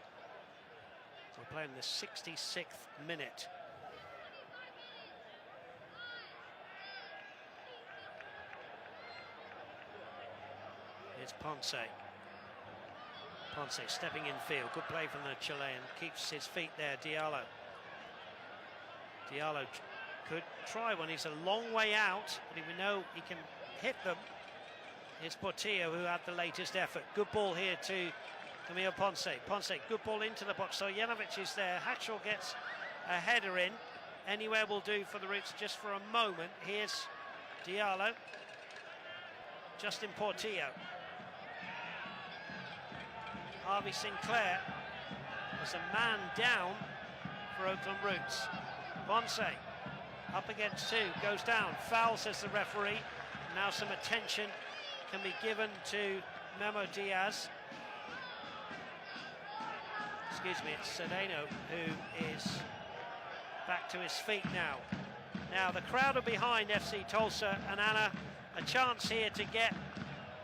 So we're playing the 66th minute. Here's Ponce. Ponce stepping in field. Good play from the Chilean. Keeps his feet there. Diallo. Diallo could try one. He's a long way out, but we know he can hit them. Here's Portillo, who had the latest effort. Good ball here to Camille Ponce. Ponce, good ball into the box. So Stojanovic is there. Hatchell gets a header in. Anywhere will do for the Roots just for a moment. Here's Diallo. Justin Portillo. Harvey Sinclair was a man down for Oakland Roots. Ponce up against 2, goes down. Foul, says the referee. Now some attention can be given to Memo Diaz. Excuse me, it's Cedeno who is back to his feet now. Now the crowd are behind FC Tulsa, and Anna, a chance here to get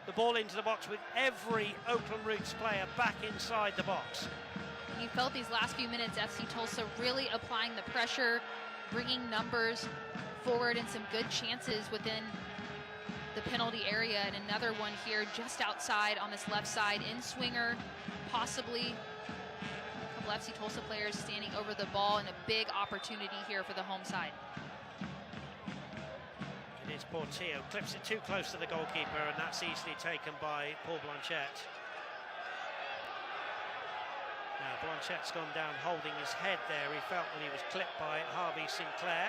the ball into the box with every Oakland Roots player back inside the box. You felt these last few minutes, FC Tulsa really applying the pressure, bringing numbers forward and some good chances within the penalty area, and another one here just outside on this left side in swinger, possibly a couple FC Tulsa players standing over the ball, and a big opportunity here for the home side. It is Portillo, clips it too close to the goalkeeper, and that's easily taken by Paul Blanchette. Now Blanchette's gone down holding his head there. He felt when he was clipped by Harvey Sinclair.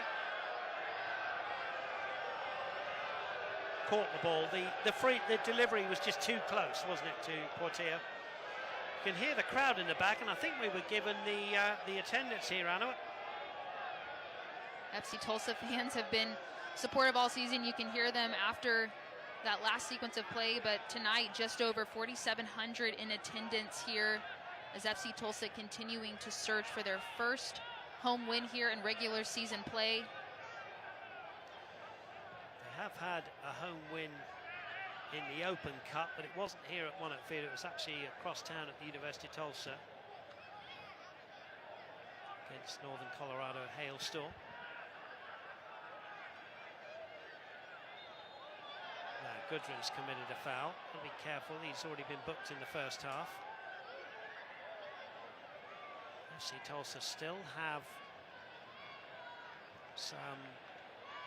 Caught the ball. The delivery was just too close, wasn't it, to Portillo? You can hear the crowd in the back, and I think we were given the attendance here, Anna. FC Tulsa fans have been supportive all season. You can hear them after that last sequence of play, but tonight just over 4,700 in attendance here as FC Tulsa continuing to search for their first home win here in regular season play. They have had a home win in the Open Cup, but it wasn't here at One Oak Field. It was actually across town at the University of Tulsa against Northern Colorado Hailstorm. Gudrun's committed a foul. Got to be careful, he's already been booked in the first half. FC Tulsa still have some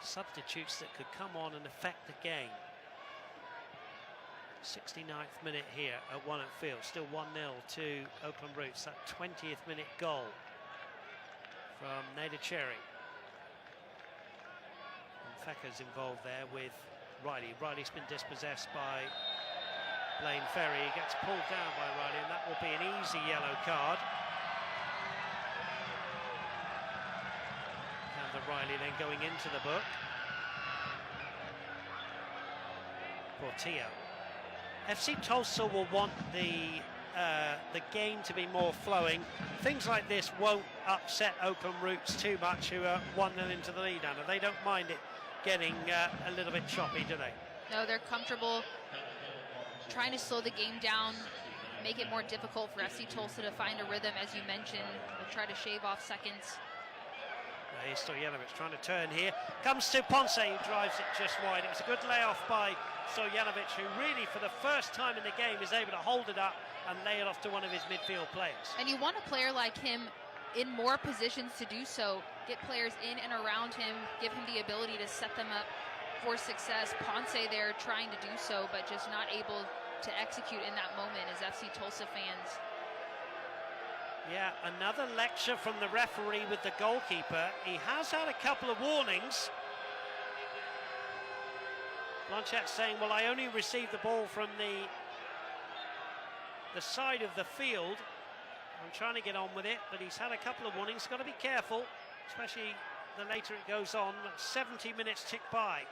substitutes that could come on and affect the game. 69th minute here at One Field, still 1-0 to Oakland Roots. That 20th minute goal from Nader Cherry. And Fecker's involved there with Riley. Riley's been dispossessed by Blaine Ferry. He gets pulled down by Riley, and that will be an easy yellow card. And the Riley then going into the book. Portillo. FC Tulsa will want the game to be more flowing. Things like this won't upset Oakland Roots too much, who are 1-0 into the lead, Anna. They don't mind it getting a little bit choppy, do they? No, they're comfortable trying to slow the game down, make it more difficult for FC Tulsa to find a rhythm, as you mentioned. They'll try to shave off seconds. Here's Stojanovic trying to turn here. Comes to Ponce, who drives it just wide. It was a good layoff by Stojanovic, who really, for the first time in the game, is able to hold it up and lay it off to one of his midfield players. And you want a player like him in more positions to do so. Get players in and around him, give him the ability to set them up for success. Ponce there trying to do so, but just not able to execute in that moment as FC Tulsa fans. Yeah, another lecture from the referee with the goalkeeper. He has had a couple of warnings. Blanchett saying, well, I only received the ball from the side of the field. I'm trying to get on with it, but he's had a couple of warnings. Got to be careful, especially the later it goes on. 70 minutes tick by.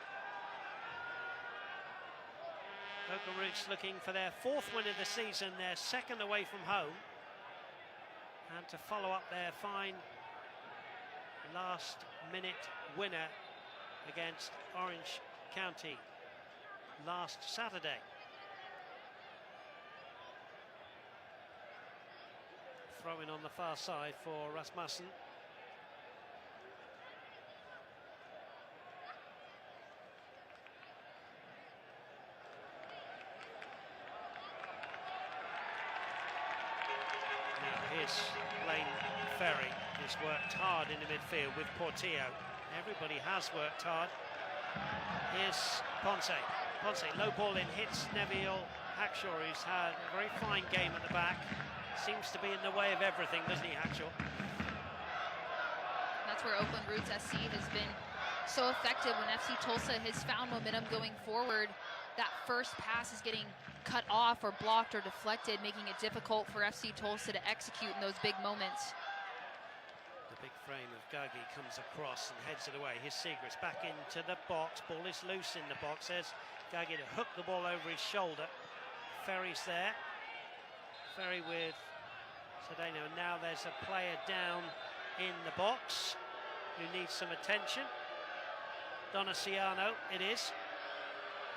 Oakland Roots looking for their 4th win of the season, their 2nd away from home. And to follow up their fine last-minute winner against Orange County last Saturday. Throw-in on the far side for Rasmussen. Here's Blaine Ferry, who's worked hard in the midfield with Portillo. Everybody has worked hard. Here's Ponce. Ponce, low ball in, hits Neville Hackshaw, who's had a very fine game at the back. Seems to be in the way of everything, doesn't he, Hackshaw? That's where Oakland Roots SC has been so effective when FC Tulsa has found momentum going forward. That first pass is getting cut off or blocked or deflected, making it difficult for FC Tulsa to execute in those big moments. The big frame of Gagi comes across and heads it away. Here's Segrist back into the box. Ball is loose in the box. There's Gagi to hook the ball over his shoulder. Ferry's there. Ferry with Cedeno. Now there's a player down in the box who needs some attention. Donaciano, it is.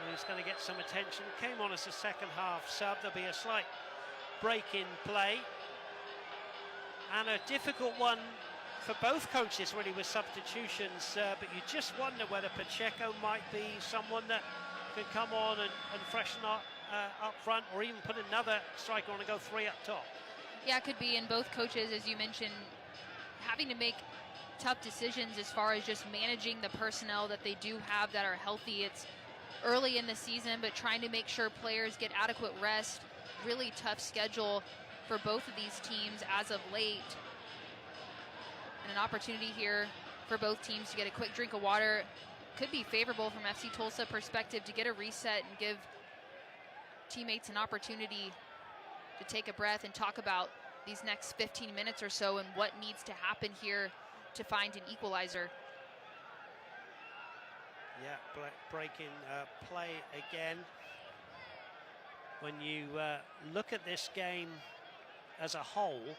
Who's going to get some attention. Came on as a second half sub. There'll be a slight break in play. And a difficult one for both coaches really with substitutions. But you just wonder whether Pacheco might be someone that can come on and freshen up front, or even put another striker on and go 3 up top. Yeah, it could be. And both coaches, as you mentioned, having to make tough decisions as far as just managing the personnel that they do have that are healthy. It's early in the season, but trying to make sure players get adequate rest. Really tough schedule for both of these teams as of late. And an opportunity here for both teams to get a quick drink of water. Could be favorable from FC Tulsa perspective to get a reset and give teammates an opportunity to take a breath and talk about these next 15 minutes or so and what needs to happen here to find an equalizer. Yeah, breaking play again. When you look at this game as a whole,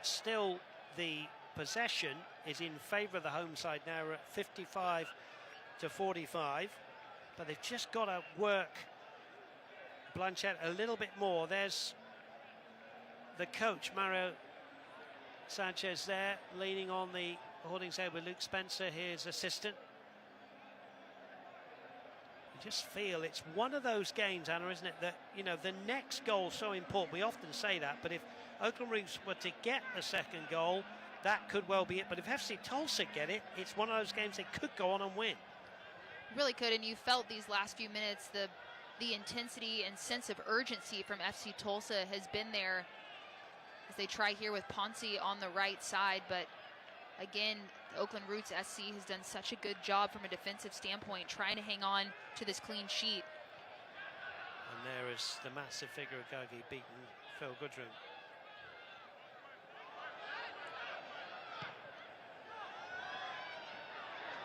still the possession is in favour of the home side now. We're at 55 to 45, but they've just got to work Blanchett a little bit more. There's the coach, Mario Sanchez, there, leaning on the hoardings there with Luke Spencer, his assistant. just feel it's one of those games, Anna, isn't it, that, you know, the next goal is so important. We often say that, but if Oakland Roots were to get a second goal, that could well be it. But if FC Tulsa get it, it's one of those games they could go on and win. Really could, and you felt these last few minutes, the intensity and sense of urgency from FC Tulsa has been there as they try here with Ponce on the right side. But again, Oakland Roots SC has done such a good job from a defensive standpoint, trying to hang on to this clean sheet. And there is the massive figure of Gagi beating Phil Goodrum.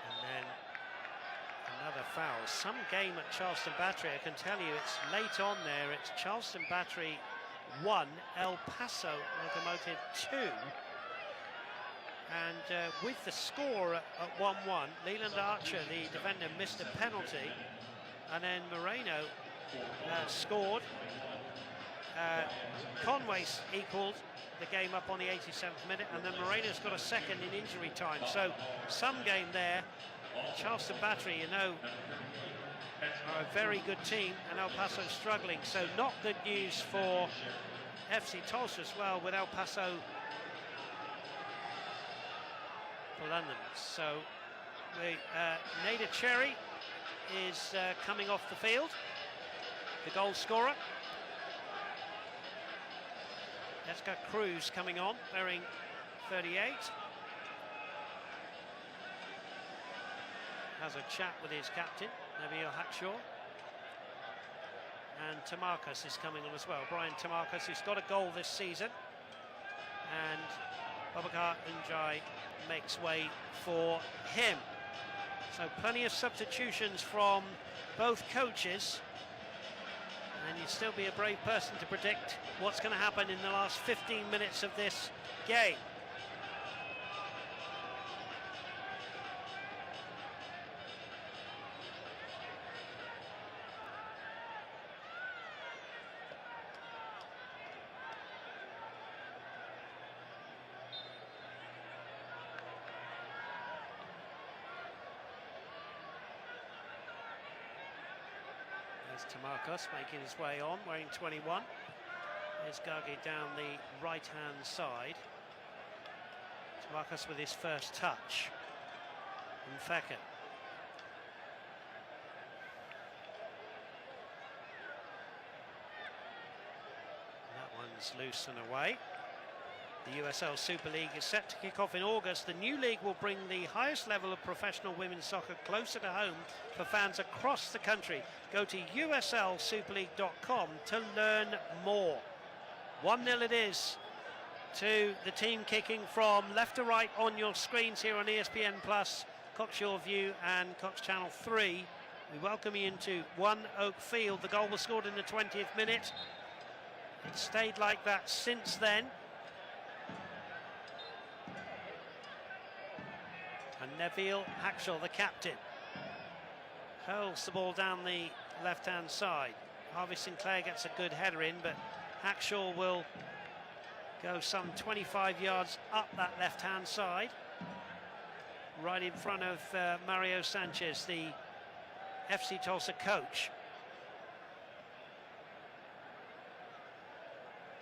And then another foul. Some game at Charleston Battery, I can tell you it's late on there. It's Charleston Battery 1, El Paso Locomotive 2. And with the score at 1-1, Leland Archer, the defender, missed a penalty, and then Moreno scored. Conway's equalled the game up on the 87th minute, and then Moreno's got a second in injury time. So some game there. Charleston Battery, you know, are a very good team, and El Paso struggling. So not good news for FC Tulsa as well, with El Paso for London. So Nader Cherry is coming off the field, the goal scorer. Edgar Cruz coming on, wearing 38. Has a chat with his captain, Nabil Hackshaw. And Tamarcus is coming on as well. Brian Tamarcus, who's got a goal this season. And Babakar Njai makes way for him. So plenty of substitutions from both coaches. And you'd still be a brave person to predict what's going to happen in the last 15 minutes of this game. Tamarcus making his way on, wearing 21. There's Gagi down the right-hand side. Tamarcus with his first touch. And Feka. That one's loose and away. The USL Super League is set to kick off in August. The new league will bring the highest level of professional women's soccer closer to home for fans across the country. Go to uslsuperleague.com to learn more. 1-0 it is to the team kicking from left to right on your screens here on ESPN Plus, Cox Your View and Cox Channel 3. We welcome you into One Oak Field. The goal was scored in the 20th minute. It stayed like that since then. And Nabil Hackshaw, the captain, hurls the ball down the left-hand side. Harvey Sinclair gets a good header in, but Hackshaw will go some 25 yards up that left-hand side, right in front of Mario Sanchez, the FC Tulsa coach.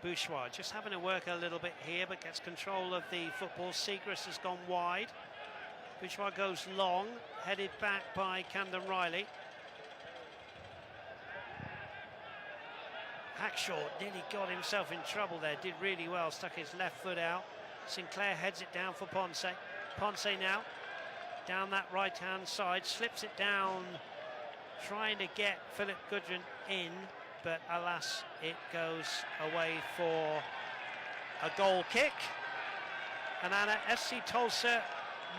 Bourgeois just having to work a little bit here, but gets control of the football. Segrist has gone wide. Bourgeois goes long, headed back by Camden Riley. Hackshaw nearly got himself in trouble there, did really well, stuck his left foot out. Sinclair heads it down for Ponce. Ponce now, down that right-hand side, slips it down, trying to get Philip Goodrin in, but alas, it goes away for a goal kick. And Anna, FC Tulsa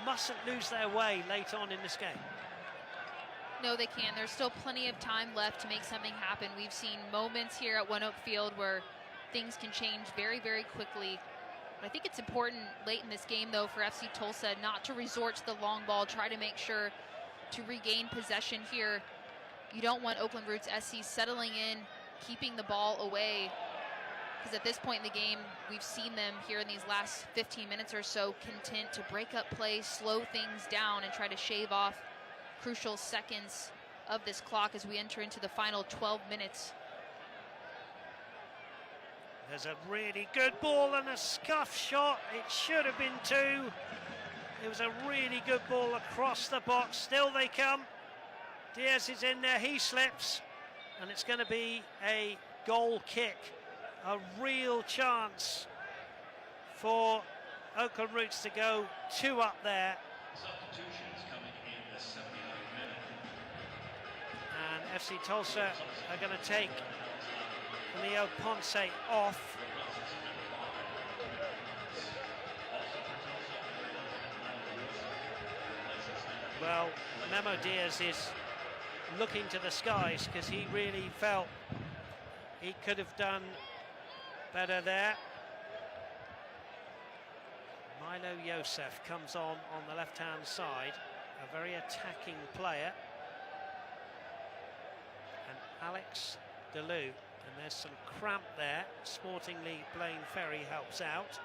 mustn't lose their way late on in this game. No, they can't. There's still plenty of time left to make something happen. We've seen moments here at One Oak Field where things can change very, very quickly. But I think it's important late in this game, though, for FC Tulsa not to resort to the long ball, try to make sure to regain possession here. You don't want Oakland Roots SC settling in, keeping the ball away, because at this point in the game, we've seen them here in these last 15 minutes or so content to break up play, slow things down, and try to shave off crucial seconds of this clock as we enter into the final 12 minutes. There's a really good ball and a scuff shot. It should have been 2. It was a really good ball across the box. Still they come. Diaz is in there. He slips. And it's going to be a goal kick. A real chance for Oakland Roots to go 2 up there. Substitutions coming in the 79th minute. And FC Tulsa are going to take Leo Ponce off. Well, Memo Diaz is looking to the skies because he really felt he could have done better there. Milo Yosef comes on the left-hand side, a very attacking player. And Alex DeLu, and there's some cramp there. Sporting League Blaine Ferry helps out.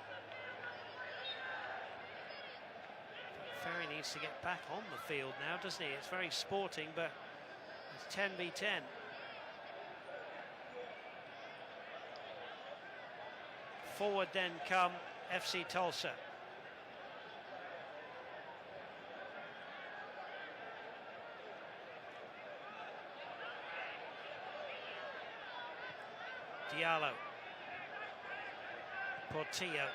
Ferry needs to get back on the field now, doesn't he? It's very sporting, but it's 10v10. Forward then come FC Tulsa. Diallo. Portillo.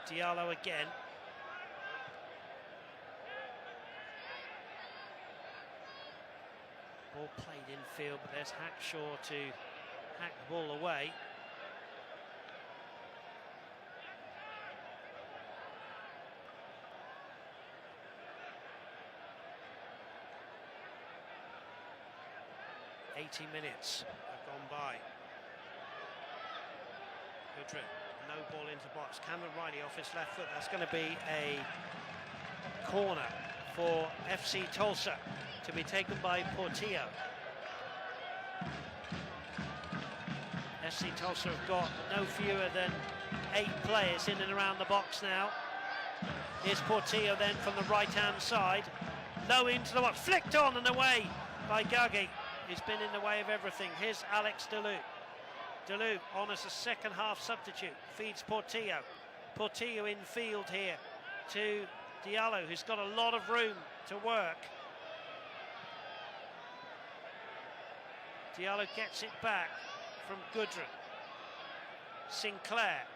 Diallo again. Ball played infield, but there's Hackshaw to hack the ball away. "80 minutes have gone by. Goodrin, no ball into box. Cameron Riley off his left foot. That's going to be a corner for FC Tulsa to be taken by Portillo. FC Tulsa have got no fewer than 8 players in and around the box now. Here's Portillo then from the right-hand side. Low into the box, flicked on and away by Gagi. He's been in the way of everything. Here's Alex DeLu. DeLu on as a second half substitute, feeds Portillo. Portillo in field here to Diallo, who's got a lot of room to work. Diallo gets it back from Goodrin. Sinclair,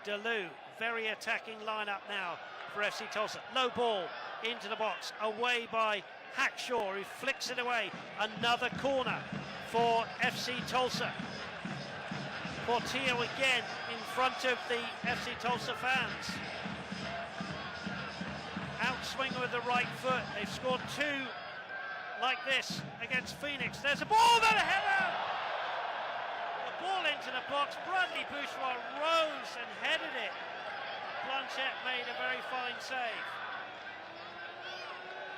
DeLu, very attacking lineup now for FC Tulsa. Low ball into the box, away by Hackshaw, who flicks it away. Another corner for FC Tulsa. Portillo again in front of the FC Tulsa fans. Outswing with the right foot. They've scored 2 like this against Phoenix. There's a ball, then a header! The ball into the box. Bradley Bourgeois rose and headed it. Blanchette made a very fine save.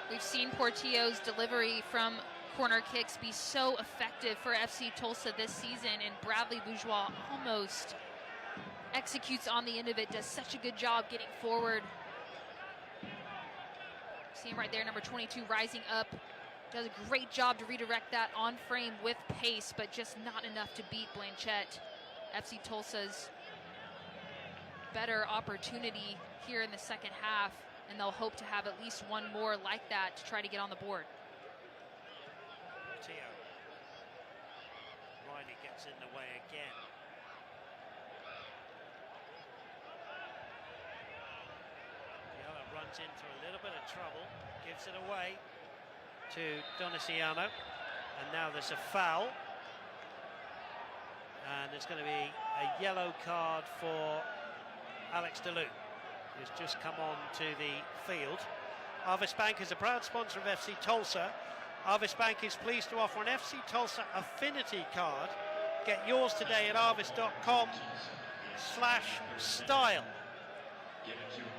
We've seen Portillo's delivery from corner kicks be so effective for FC Tulsa this season, and Bradley Bourgeois almost executes on the end of it, does such a good job getting forward. See him right there, number 22, rising up. Does a great job to redirect that on frame with pace, but just not enough to beat Blanchette. FC Tulsa's better opportunity here in the second half, and they'll hope to have at least one more like that to try to get on the board. Portillo. Riley gets in the way again. Diallo runs into a little bit of trouble, gives it away to Doniciano, and now there's a foul, and there's going to be a yellow card for Alex DeLu, who's just come on to the field. Arvis Bank is a proud sponsor of FC Tulsa. Arvis Bank is pleased to offer an FC Tulsa affinity card. Get yours today at arvis.com/style.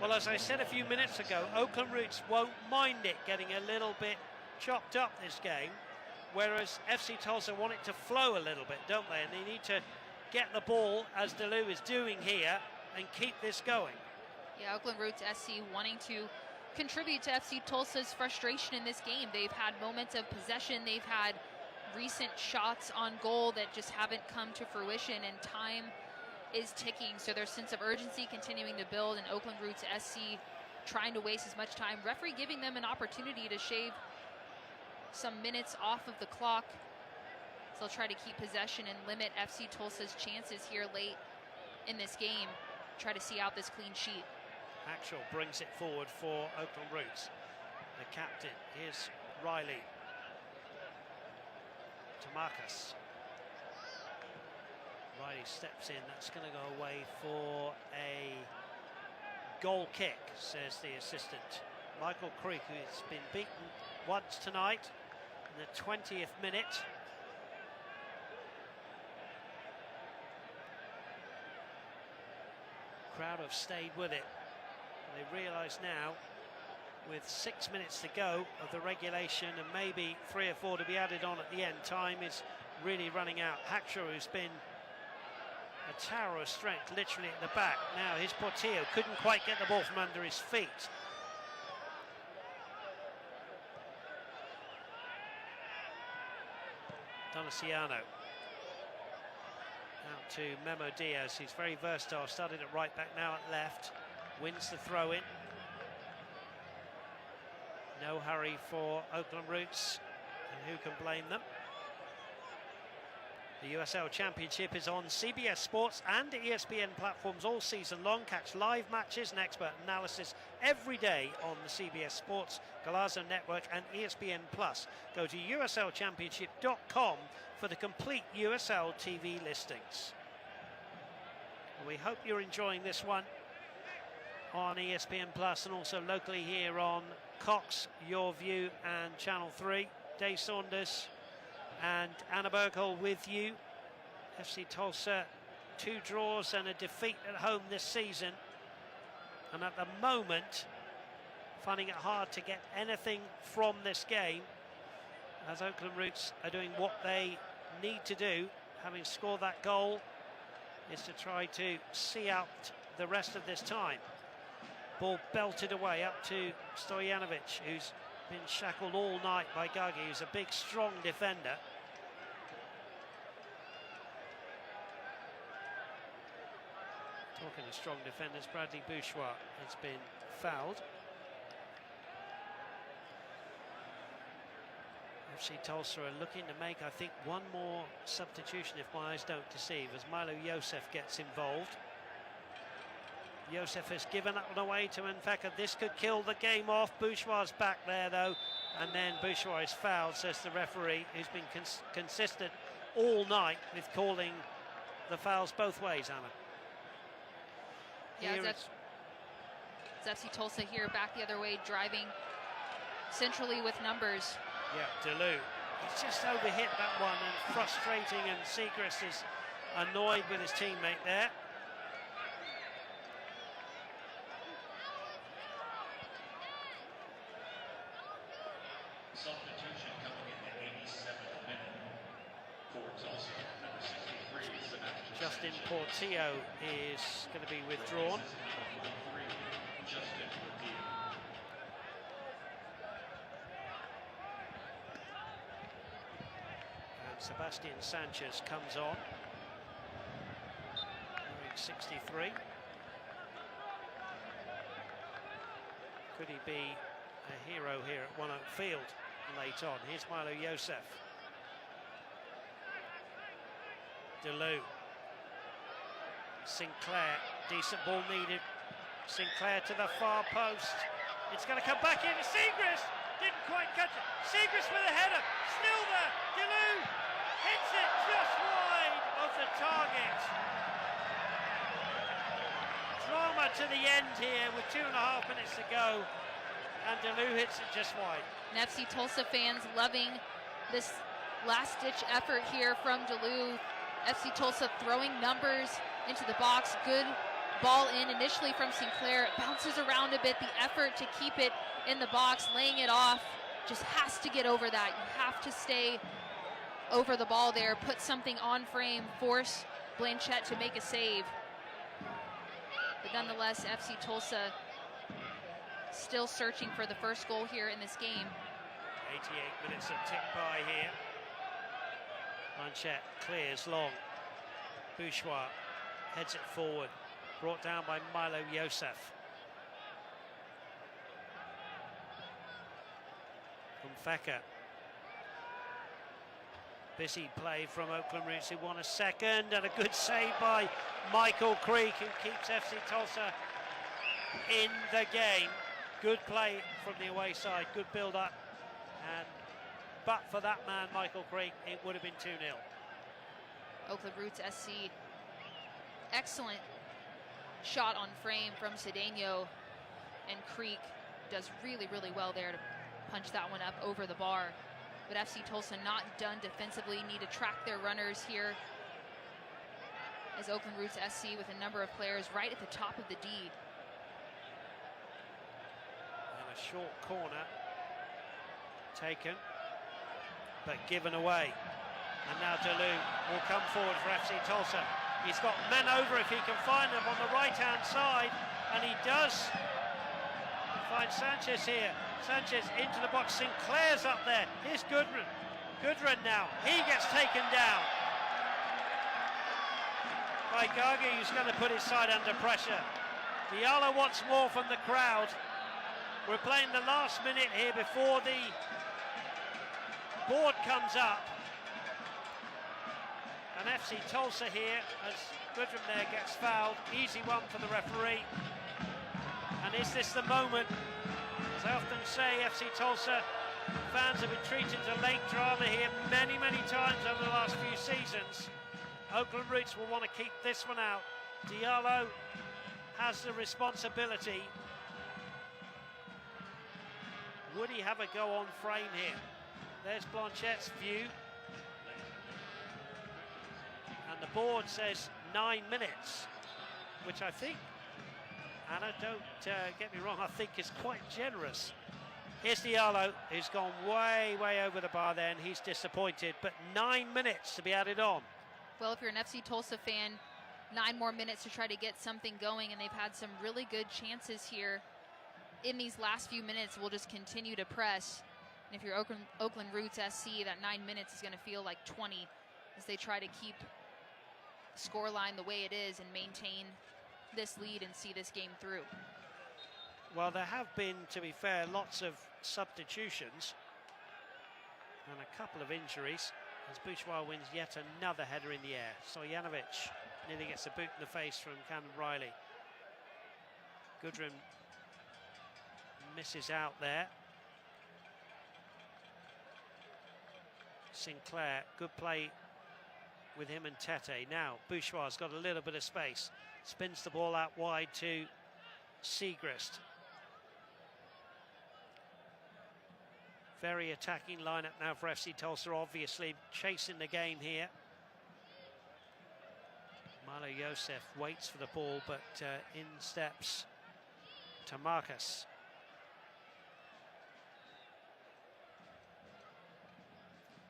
Well, as I said a few minutes ago, Oakland Roots won't mind it getting a little bit chopped up this game, whereas FC Tulsa want it to flow a little bit, don't they? And they need to get the ball, as DeLu is doing here, and keep this going. Yeah, Oakland Roots SC wanting to contribute to FC Tulsa's frustration in this game. They've had moments of possession, they've had recent shots on goal that just haven't come to fruition, and time is ticking. So their sense of urgency continuing to build, and Oakland Roots SC trying to waste as much time. Referee giving them an opportunity to shave some minutes off of the clock. So they'll try to keep possession and limit FC Tulsa's chances here late in this game. Try to see out this clean sheet. Actual brings it forward for Oakland Roots. The captain, here's Riley. To Marcus. Riley steps in, that's going to go away for a goal kick, says the assistant. Michael Creek, who's been beaten once tonight in the 20th minute. Crowd have stayed with it. They realise now, with 6 minutes to go of the regulation and maybe 3 or 4 to be added on at the end, time is really running out. Hackshaw, who's been a tower of strength literally at the back. Now his Portillo couldn't quite get the ball from under his feet. Donaciano. Out to Memo Diaz, who's very versatile, started at right back, now at left. Wins the throw-in. No hurry for Oakland Roots, and who can blame them? The USL Championship is on CBS Sports and ESPN platforms all season long. Catch live matches and expert analysis every day on the CBS Sports, Golazo Network and ESPN Plus. Go to uslchampionship.com for the complete USL TV listings. We hope you're enjoying this one on ESPN Plus and also locally here on Cox, Your View and Channel 3. Dave Saunders and Anna Berkel with you. FC Tulsa, 2 draws and a defeat at home this season, and at the moment finding it hard to get anything from this game, as Oakland Roots are doing what they need to do, having scored that goal, is to try to see out the rest of this time. Ball belted away up to Stojanovic, who's been shackled all night by Gagi, who's a big, strong defender. Talking of strong defenders, Bradley Bourgeois has been fouled. FC Tulsa are looking to make, I think, one more substitution, if my eyes don't deceive, as Milo Yosef gets involved. Yosef has given that one away to Nfeka. This could kill the game off. Bourgeois back there, though, and then Bourgeois is fouled, says the referee, who's been consistent all night with calling the fouls both ways, Anna. Yeah, it's FC Tulsa here back the other way, driving centrally with numbers. Yeah, Deleu. He's just overhit that one and frustrating, and Segrist is annoyed with his teammate there. Substitution coming in the 87th minute for Tulsa, number 63 is Sebastian Justin Portillo is going to be withdrawn. Justin Portillo. And Sebastian Sanchez comes on, wearing 63. Could he be a hero here at One Oak Field late on? Here's Milo Yosef. Deleu. Sinclair, decent ball needed. Sinclair to the far post. It's going to come back in. Segrist didn't quite catch it. Segrist with a header. Still there. Deleu hits it just wide of the target. Drama to the end here with 2.5 minutes to go. And Deleu hits it just wide. And FC Tulsa fans loving this last-ditch effort here from Deleu. FC Tulsa throwing numbers into the box. Good ball in initially from Sinclair. It bounces around a bit. The effort to keep it in the box, laying it off, just has to get over that. You have to stay over the ball there, put something on frame, force Blanchette to make a save. But nonetheless, FC Tulsa still searching for the first goal here in this game. 88 minutes of tick by here. Blanchette clears long. Bourgeois heads it forward. Brought down by Milo Yosef. From Fecker. Busy play from Oakland Roots, who won a second, and a good save by Michael Creek, who keeps FC Tulsa in the game. Good play from the away side, good build-up, and but for that man, Michael Creek, it would have been 2-0. Oakland Roots SC, excellent shot on frame from Cedeno, and Creek does really, really well there to punch that one up over the bar. But FC Tulsa not done defensively, need to track their runners here, as Oakland Roots SC with a number of players right at the top of the D. And a short corner taken, but given away. And now Delou will come forward for FC Tulsa. He's got men over if he can find them on the right-hand side, and he does find Sanchez here. Sanchez into the box, Sinclair's up there. Here's Goodrun. Goodrun now, he gets taken down by Gagi, who's going to put his side under pressure. Diallo wants more from the crowd. We're playing the last minute here before the board comes up. And FC Tulsa here, as Goodrun there gets fouled. Easy one for the referee. And is this the moment? As I often say, FC Tulsa fans have been treated to late drama here many, many times over the last few seasons. Oakland Roots will want to keep this one out. Diallo has the responsibility. Would he have a go on frame here? There's Blanchette's view. And the board says 9 minutes, which I think, Anna, don't get me wrong, I think is quite generous. Here's Diallo, who's gone way, way over the bar then. He's disappointed, but 9 minutes to be added on. Well, if you're an FC Tulsa fan, 9 more minutes to try to get something going, and they've had some really good chances here in these last few minutes. We'll just continue to press. And if you're Oakland Roots SC, that 9 minutes is going to feel like 20 as they try to keep the scoreline the way it is and maintain this lead and see this game through. Well, there have been, to be fair, lots of substitutions and a couple of injuries as Bourgeois wins yet another header in the air. Stojanovic nearly gets a boot in the face from Cameron Riley. Goodrun misses out there. Sinclair, good play with him and Tete. Now Bourgeois has got a little bit of space. Spins the ball out wide to Siegrist. Very attacking lineup now for FC Tulsa, obviously chasing the game here. Milo Yosef waits for the ball, but in steps Tamarkas.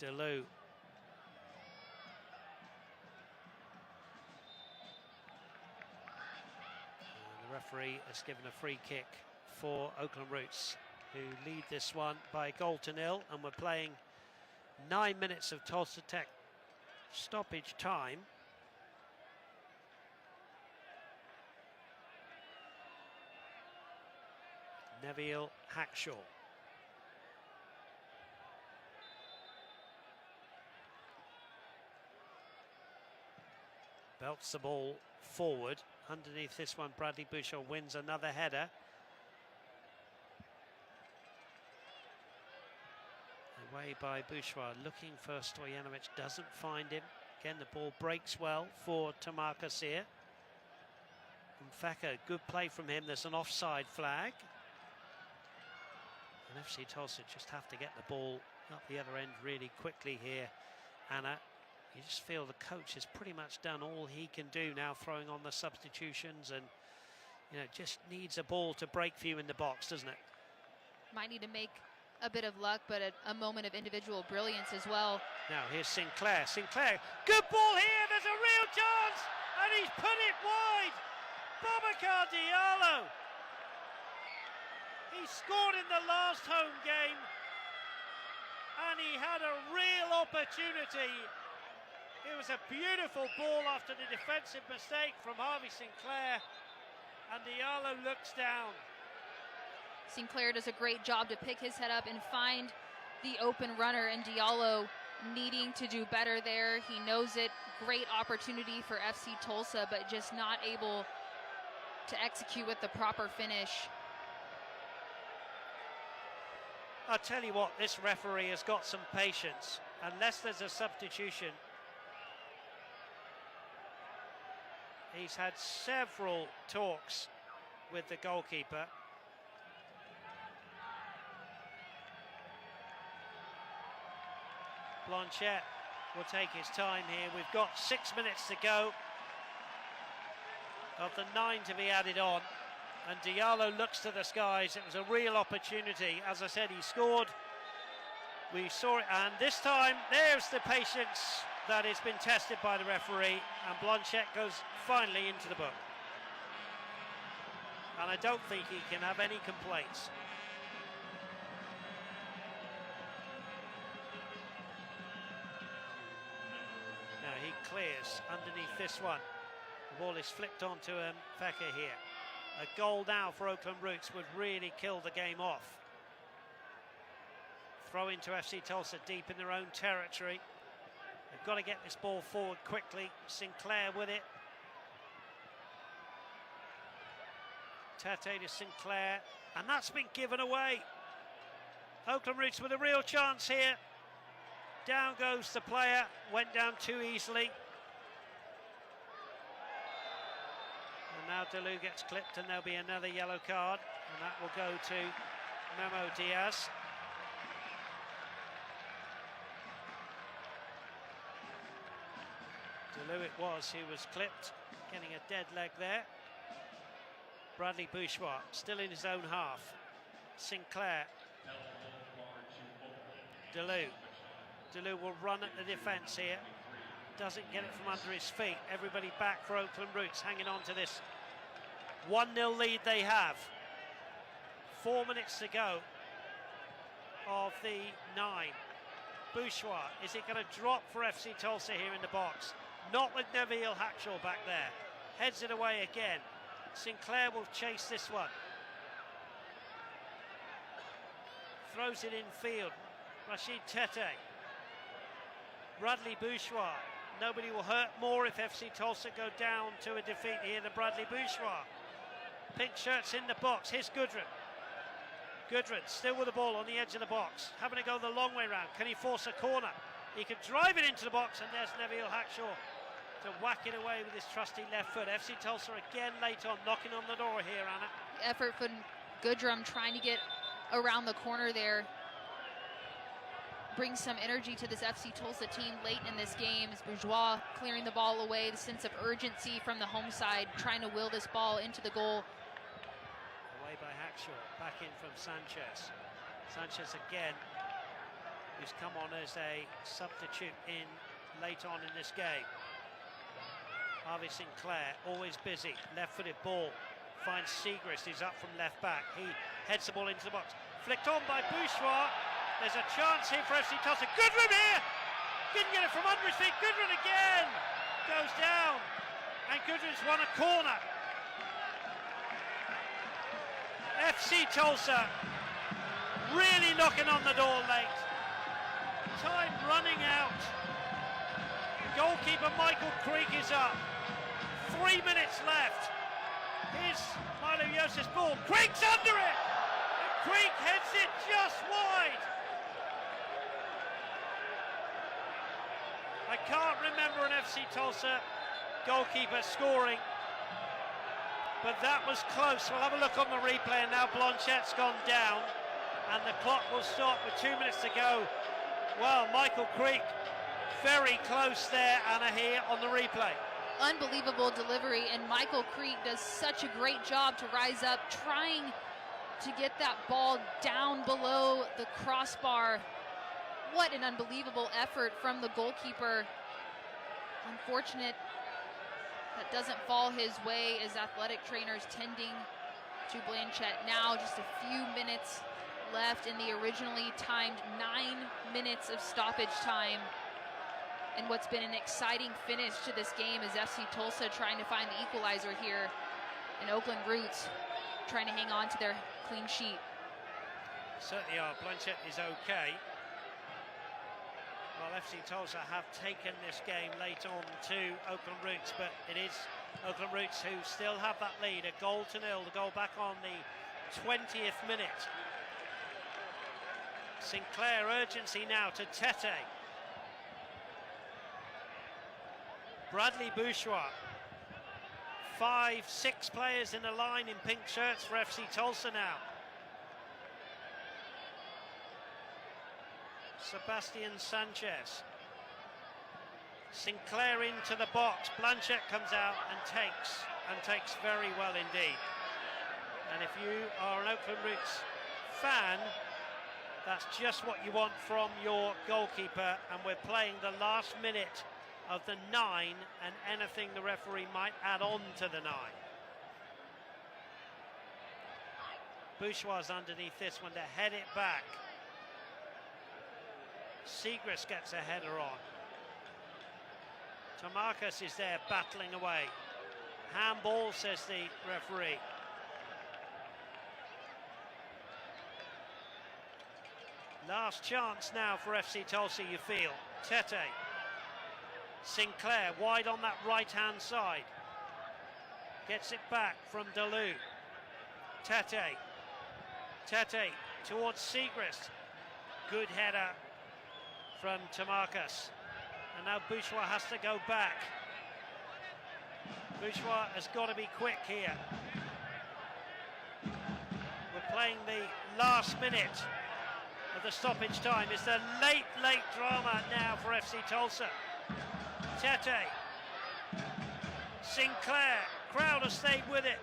Delou. The referee has given a free kick for Oakland Roots, who lead this one by 1-0, and we're playing 9 minutes of Tulsa Tech stoppage time. Neville Hackshaw. Belts the ball forward. Underneath this one, Bradley Bourgeois wins another header. Away by Bourgeois, looking for Stojanovic, doesn't find him. Again, the ball breaks well for Tamarkas here. And Faka, good play from him. There's an offside flag. And FC Tulsa just have to get the ball up the other end really quickly here, Anna. You just feel the coach has pretty much done all he can do now, throwing on the substitutions, and just needs a ball to break for you in the box, doesn't it? Might need to make a bit of luck, but a moment of individual brilliance as well. Now here's Sinclair. Sinclair, good ball here. There's a real chance, and he's put it wide. Boubacar Diallo. He scored in the last home game, and he had a real opportunity It was a beautiful ball after the defensive mistake from Harvey Sinclair, and Diallo looks down. Sinclair does a great job to pick his head up and find the open runner, and Diallo needing to do better there. He knows it. Great opportunity for FC Tulsa, but just not able to execute with the proper finish. I'll tell you what, this referee has got some patience. Unless there's a substitution, he's had several talks with the goalkeeper. Blanchette will take his time here. We've got 6 minutes to go of the 9 to be added on, and Diallo looks to the skies. It was a real opportunity. As I said, he scored. We saw it, and this time there's the patience that has been tested by the referee, and Blanchette goes finally into the book. And I don't think he can have any complaints. Now he clears underneath this one. The ball is flicked onto Feka here. A goal now for Oakland Roots would really kill the game off. Throw into FC Tulsa deep in their own territory. They've got to get this ball forward quickly. Sinclair with it. Tate to Sinclair, and that's been given away. Oakland Roots with a real chance here. Down goes the player, went down too easily. And now Deleu gets clipped, and there'll be another yellow card, and that will go to Memo Diaz. Deleu it was who was clipped, getting a dead leg there. Bradley Bourgeois still in his own half. Sinclair. Deleu will run at the defence here. Doesn't get it from under his feet. Everybody back for Oakland Roots, hanging on to this 1-0 lead they have. 4 minutes to go of the 9. Bourgeois, is it going to drop for FC Tulsa here in the box? Not with Neville Hackshaw back there. Heads it away again. Sinclair will chase this one. Throws it in field. Rashid Tete. Bradley Bourgeois. Nobody will hurt more if FC Tulsa go down to a defeat here than Bradley Bourgeois. Pink shirts in the box. Here's Goodrin. Goodrin still with the ball on the edge of the box. Having to go the long way round. Can he force a corner? He can drive it into the box, and there's Neville Hackshaw to whack it away with his trusty left foot. FC Tulsa again late on, knocking on the door here, Anna. Effort from Goodrum trying to get around the corner there. Brings some energy to this FC Tulsa team late in this game as Bourgeois clearing the ball away, the sense of urgency from the home side, trying to will this ball into the goal. Away by Hackshaw, back in from Sanchez. Sanchez again, who's come on as a substitute in late on in this game. Harvey Sinclair, always busy, left-footed ball, finds Segrist, he's up from left back, he heads the ball into the box, flicked on by Bourgeois, there's a chance here for FC Tulsa, Goodwin here, didn't get it from under his feet, Goodwin again, goes down, and Goodwin's won a corner. FC Tulsa really knocking on the door late, time running out, goalkeeper Michael Creek is up. 3 minutes left. Here's Milo Yosef's ball. Creek's under it! And Creek heads it just wide. I can't remember an FC Tulsa goalkeeper scoring, but that was close. We'll have a look on the replay, and now Blanchette's gone down, and the clock will stop with 2 minutes to go. Well, Michael Creek very close there, Anna, here on the replay. Unbelievable delivery, and Michael Creek does such a great job to rise up, trying to get that ball down below the crossbar. What an unbelievable effort from the goalkeeper. Unfortunate that doesn't fall his way as athletic trainers tending to Blanchette. Now just a few minutes left in the originally timed 9 minutes of stoppage time. and what's been an exciting finish to this game is FC Tulsa trying to find the equalizer here, and Oakland Roots trying to hang on to their clean sheet. Certainly are. Blanchett is okay. Well, FC Tulsa have taken this game late on to Oakland Roots, but it is Oakland Roots who still have that lead, a 0-0, the goal back on the 20th minute. Sinclair, urgency now to Tete. Bradley Bourgeois. 5-6 players in a line in pink shirts for FC Tulsa now. Sebastian Sanchez. Sinclair into the box. Blanchett comes out and takes very well indeed. And if you are an Oakland Roots fan, that's just what you want from your goalkeeper. And we're playing the last minute of the 9 and anything the referee might add on to the 9. Bourgeois underneath this one to head it back. Segrist gets a header on. Tomarcus is there battling away. Handball, says the referee. Last chance now for FC Tulsa, you feel. Tete. Sinclair wide on that right-hand side. Gets it back from Deleu. Tete. Tete towards Segrist. Good header from Tomarcus. And now Bourgeois has to go back. Bourgeois has got to be quick here. We're playing the last minute of the stoppage time. It's the late drama now for FC Tulsa. Tete. Sinclair. Crowd has stayed with it.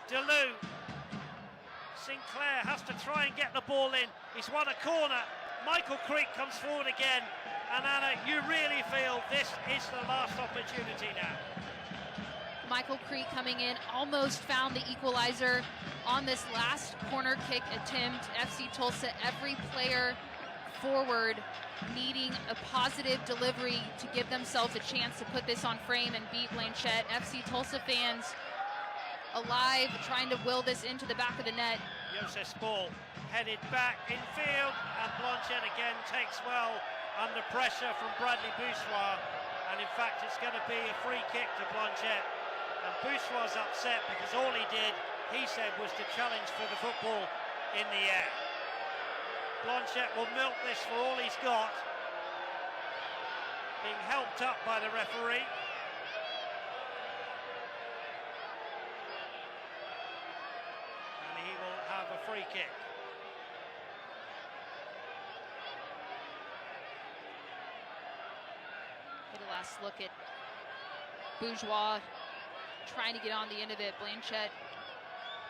Deleu. Sinclair has to try and get the ball in. He's won a corner. Michael Creek comes forward again. And Anna, you really feel this is the last opportunity now. Michael Creek coming in, almost found the equalizer on this last corner kick attempt. FC Tulsa, every player forward needing a positive delivery to give themselves a chance to put this on frame and beat Blanchett. FC Tulsa fans alive, trying to will this into the back of the net. Joseph Ball headed back in field, and Blanchett again takes well under pressure from Bradley Bourgeois, and in fact it's going to be a free kick to Blanchett. And Bourgeois is upset because all he did, he said, was to challenge for the football in the air. Blanchett will milk this for all he's got, being helped up by the referee. And he will have a free kick. Get a last look at Bourgeois trying to get on the end of it. Blanchett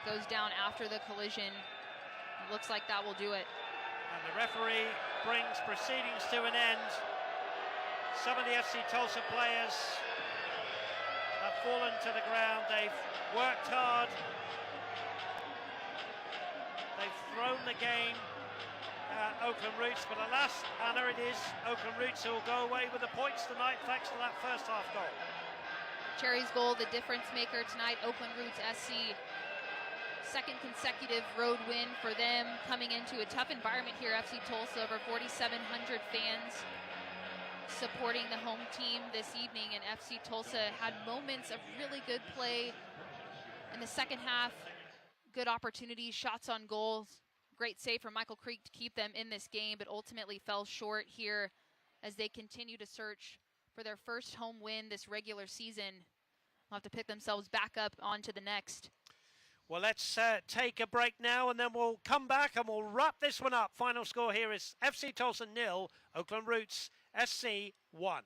goes down after the collision. It looks like that will do it. And the referee brings proceedings to an end. Some of the FC Tulsa players have fallen to the ground. They've worked hard. They've thrown the game at Oakland Roots, but alas, Anna, it is Oakland Roots who will go away with the points tonight thanks to that first half goal. Cherry's goal, the difference maker tonight. Oakland Roots SC, second consecutive road win for them, coming into a tough environment here. FC Tulsa, over 4,700 fans supporting the home team this evening, and FC Tulsa had moments of really good play in the second half. Good opportunities, shots on goals. Great save from Michael Creek to keep them in this game, but ultimately fell short here as they continue to search for their first home win this regular season. They'll have to pick themselves back up onto the next. Well, let's take a break now, and then we'll come back and we'll wrap this one up. Final score here is FC Tulsa 0, Oakland Roots SC 1.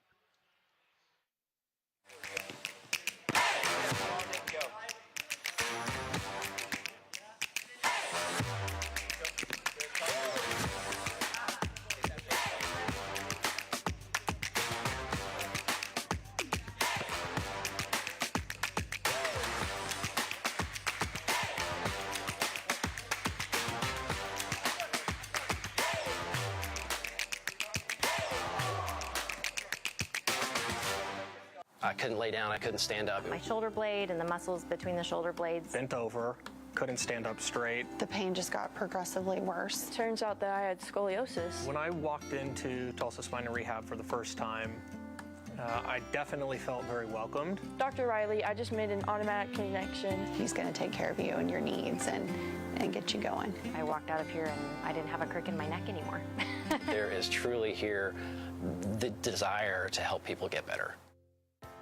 I couldn't lay down, I couldn't stand up. My shoulder blade and the muscles between the shoulder blades. Bent over, couldn't stand up straight. The pain just got progressively worse. Turns out that I had scoliosis. When I walked into Tulsa Spine and Rehab for the first time, I definitely felt very welcomed. Dr. Riley, I just made an automatic connection. He's going to take care of you and your needs and get you going. I walked out of here and I didn't have a crick in my neck anymore. There is truly here the desire to help people get better.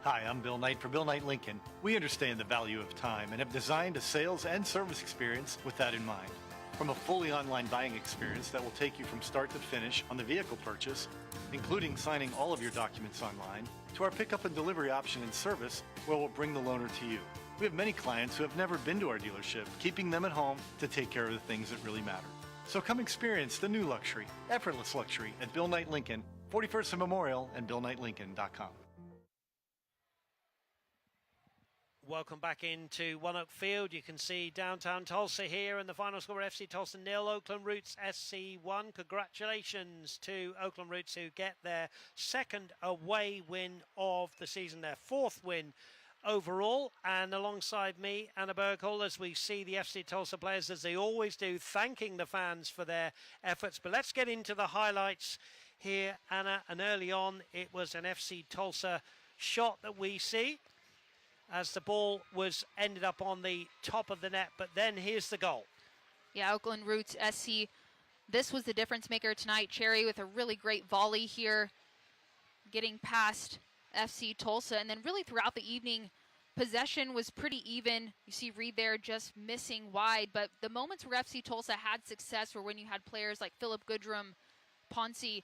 Hi, I'm Bill Knight for Bill Knight Lincoln. We understand the value of time and have designed a sales and service experience with that in mind. From a fully online buying experience that will take you from start to finish on the vehicle purchase, including signing all of your documents online, to our pickup and delivery option and service where we'll bring the loaner to you. We have many clients who have never been to our dealership, keeping them at home to take care of the things that really matter. So come experience the new luxury, effortless luxury at Bill Knight Lincoln, 41st and Memorial and BillKnightLincoln.com. Welcome back into One Oak Field. You can see downtown Tulsa here, and the final score: FC Tulsa 0, Oakland Roots SC 1. Congratulations to Oakland Roots, who get their second away win of the season, their fourth win overall. And alongside me, Anna Berghol, as we see the FC Tulsa players, as they always do, thanking the fans for their efforts. But let's get into the highlights here, Anna. And early on, it was an FC Tulsa shot that we see, as the ball was ended up on the top of the net. But then here's the goal. Yeah, Oakland Roots SC, this was the difference maker tonight. Cherry with a really great volley here, getting past FC Tulsa. And then really throughout the evening, possession was pretty even. You see Reed there just missing wide. But the moments where FC Tulsa had success were when you had players like Philip Goodrum, Ponce,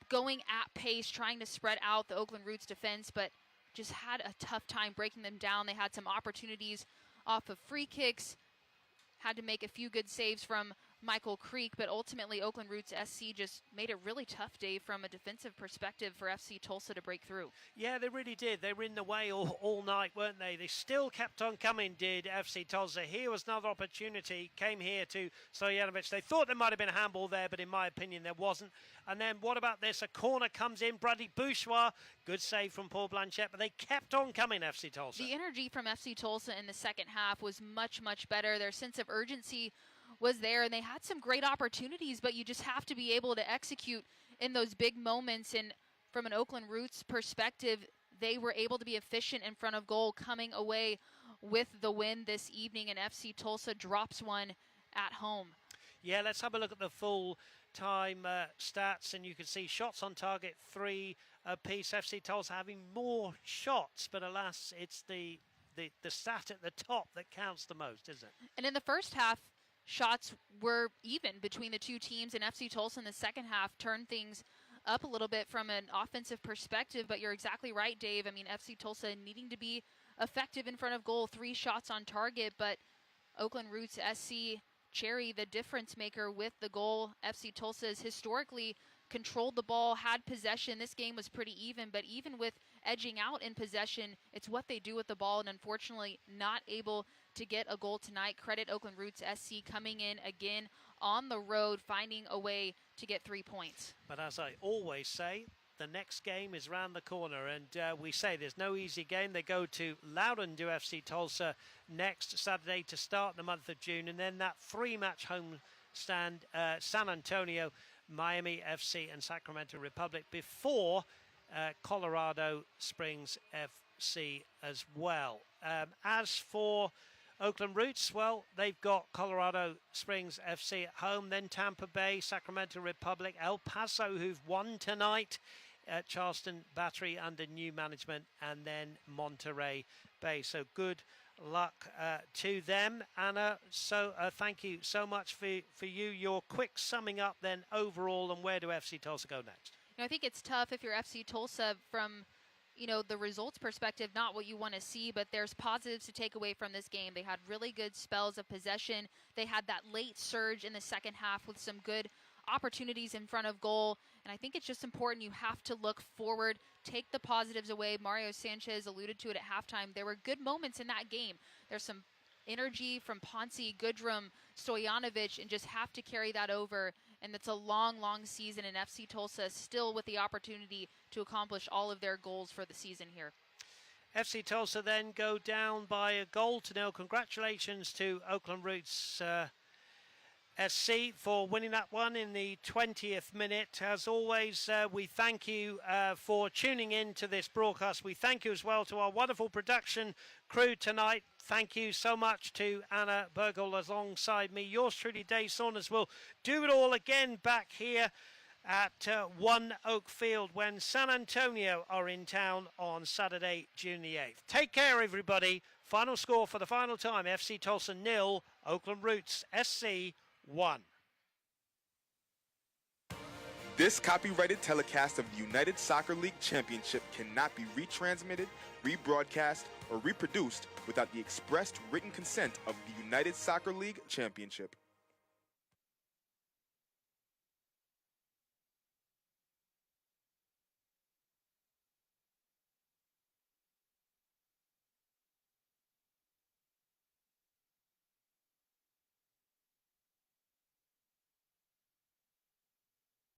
going at pace, trying to spread out the Oakland Roots defense, but just had a tough time breaking them down. They had some opportunities off of free kicks, had to make a few good saves from Michael Creek, but ultimately Oakland Roots SC just made it really tough, Dave, from a defensive perspective for FC Tulsa to break through. Yeah, they really did. They were in the way all night, weren't they? They still kept on coming, did FC Tulsa. Here was another opportunity, came here to Stojanovic. They thought there might have been a handball there, but in my opinion there wasn't. And then what about this? A corner comes in, Bradley Bourgeois, good save from Paul Blanchette, but they kept on coming, FC Tulsa. The energy from FC Tulsa in the second half was much, much better. Their sense of urgency was there, and they had some great opportunities, but you just have to be able to execute in those big moments. And from an Oakland Roots perspective, they were able to be efficient in front of goal, coming away with the win this evening, and FC Tulsa drops one at home. Yeah, let's have a look at the full time stats, and you can see shots on target 3 apiece. FC Tulsa having more shots, but alas, it's the stat at the top that counts the most, isn't it? And in the first half, shots were even between the two teams, and FC Tulsa in the second half turned things up a little bit from an offensive perspective. But you're exactly right, Dave. I mean, FC Tulsa needing to be effective in front of goal, 3 shots on target, but Oakland Roots SC, Cherry, the difference maker with the goal. FC Tulsa has historically controlled the ball, had possession. This game was pretty even, but even with edging out in possession, it's what they do with the ball, and unfortunately not able to get a goal tonight. Credit Oakland Roots SC coming in again on the road, finding a way to get 3 points. But as I always say, the next game is round the corner, and we say there's no easy game. They go to Loudoun, do FC Tulsa next Saturday to start the month of June, and then that 3-match home stand, San Antonio, Miami FC and Sacramento Republic, before Colorado Springs FC as well. As for Oakland Roots, well, they've got Colorado Springs FC at home, then Tampa Bay, Sacramento Republic, El Paso, who've won tonight, Charleston Battery under new management, and then Monterey Bay. So good luck to them, Anna. So thank you so much for your quick summing up then overall, and where do FC Tulsa go next? You know, I think it's tough if you're FC Tulsa from, you know, the results perspective, not what you want to see, but there's positives to take away from this game. They had really good spells of possession. They had that late surge in the second half with some good opportunities in front of goal. And I think it's just important, you have to look forward, take the positives away. Mario Sanchez alluded to it at halftime. There were good moments in that game. There's some energy from Ponce, Goodrum, Stojanovic, and just have to carry that over. And it's a long, long season, and FC Tulsa still with the opportunity to accomplish all of their goals for the season here. FC Tulsa then go down by a goal to nil. Congratulations to Oakland Roots SC for winning that one in the 20th minute. As always, we thank you for tuning in to this broadcast. We thank you as well to our wonderful production crew tonight. Thank you so much to Anna Burgle alongside me. Yours truly, Dave Saunders, will do it all again back here at One Oak Field when San Antonio are in town on Saturday, June the 8th. Take care, everybody. Final score for the final time, FC Tulsa 0, Oakland Roots SC 1. This copyrighted telecast of the United Soccer League Championship cannot be retransmitted, rebroadcast, or reproduced without the expressed written consent of the United Soccer League Championship.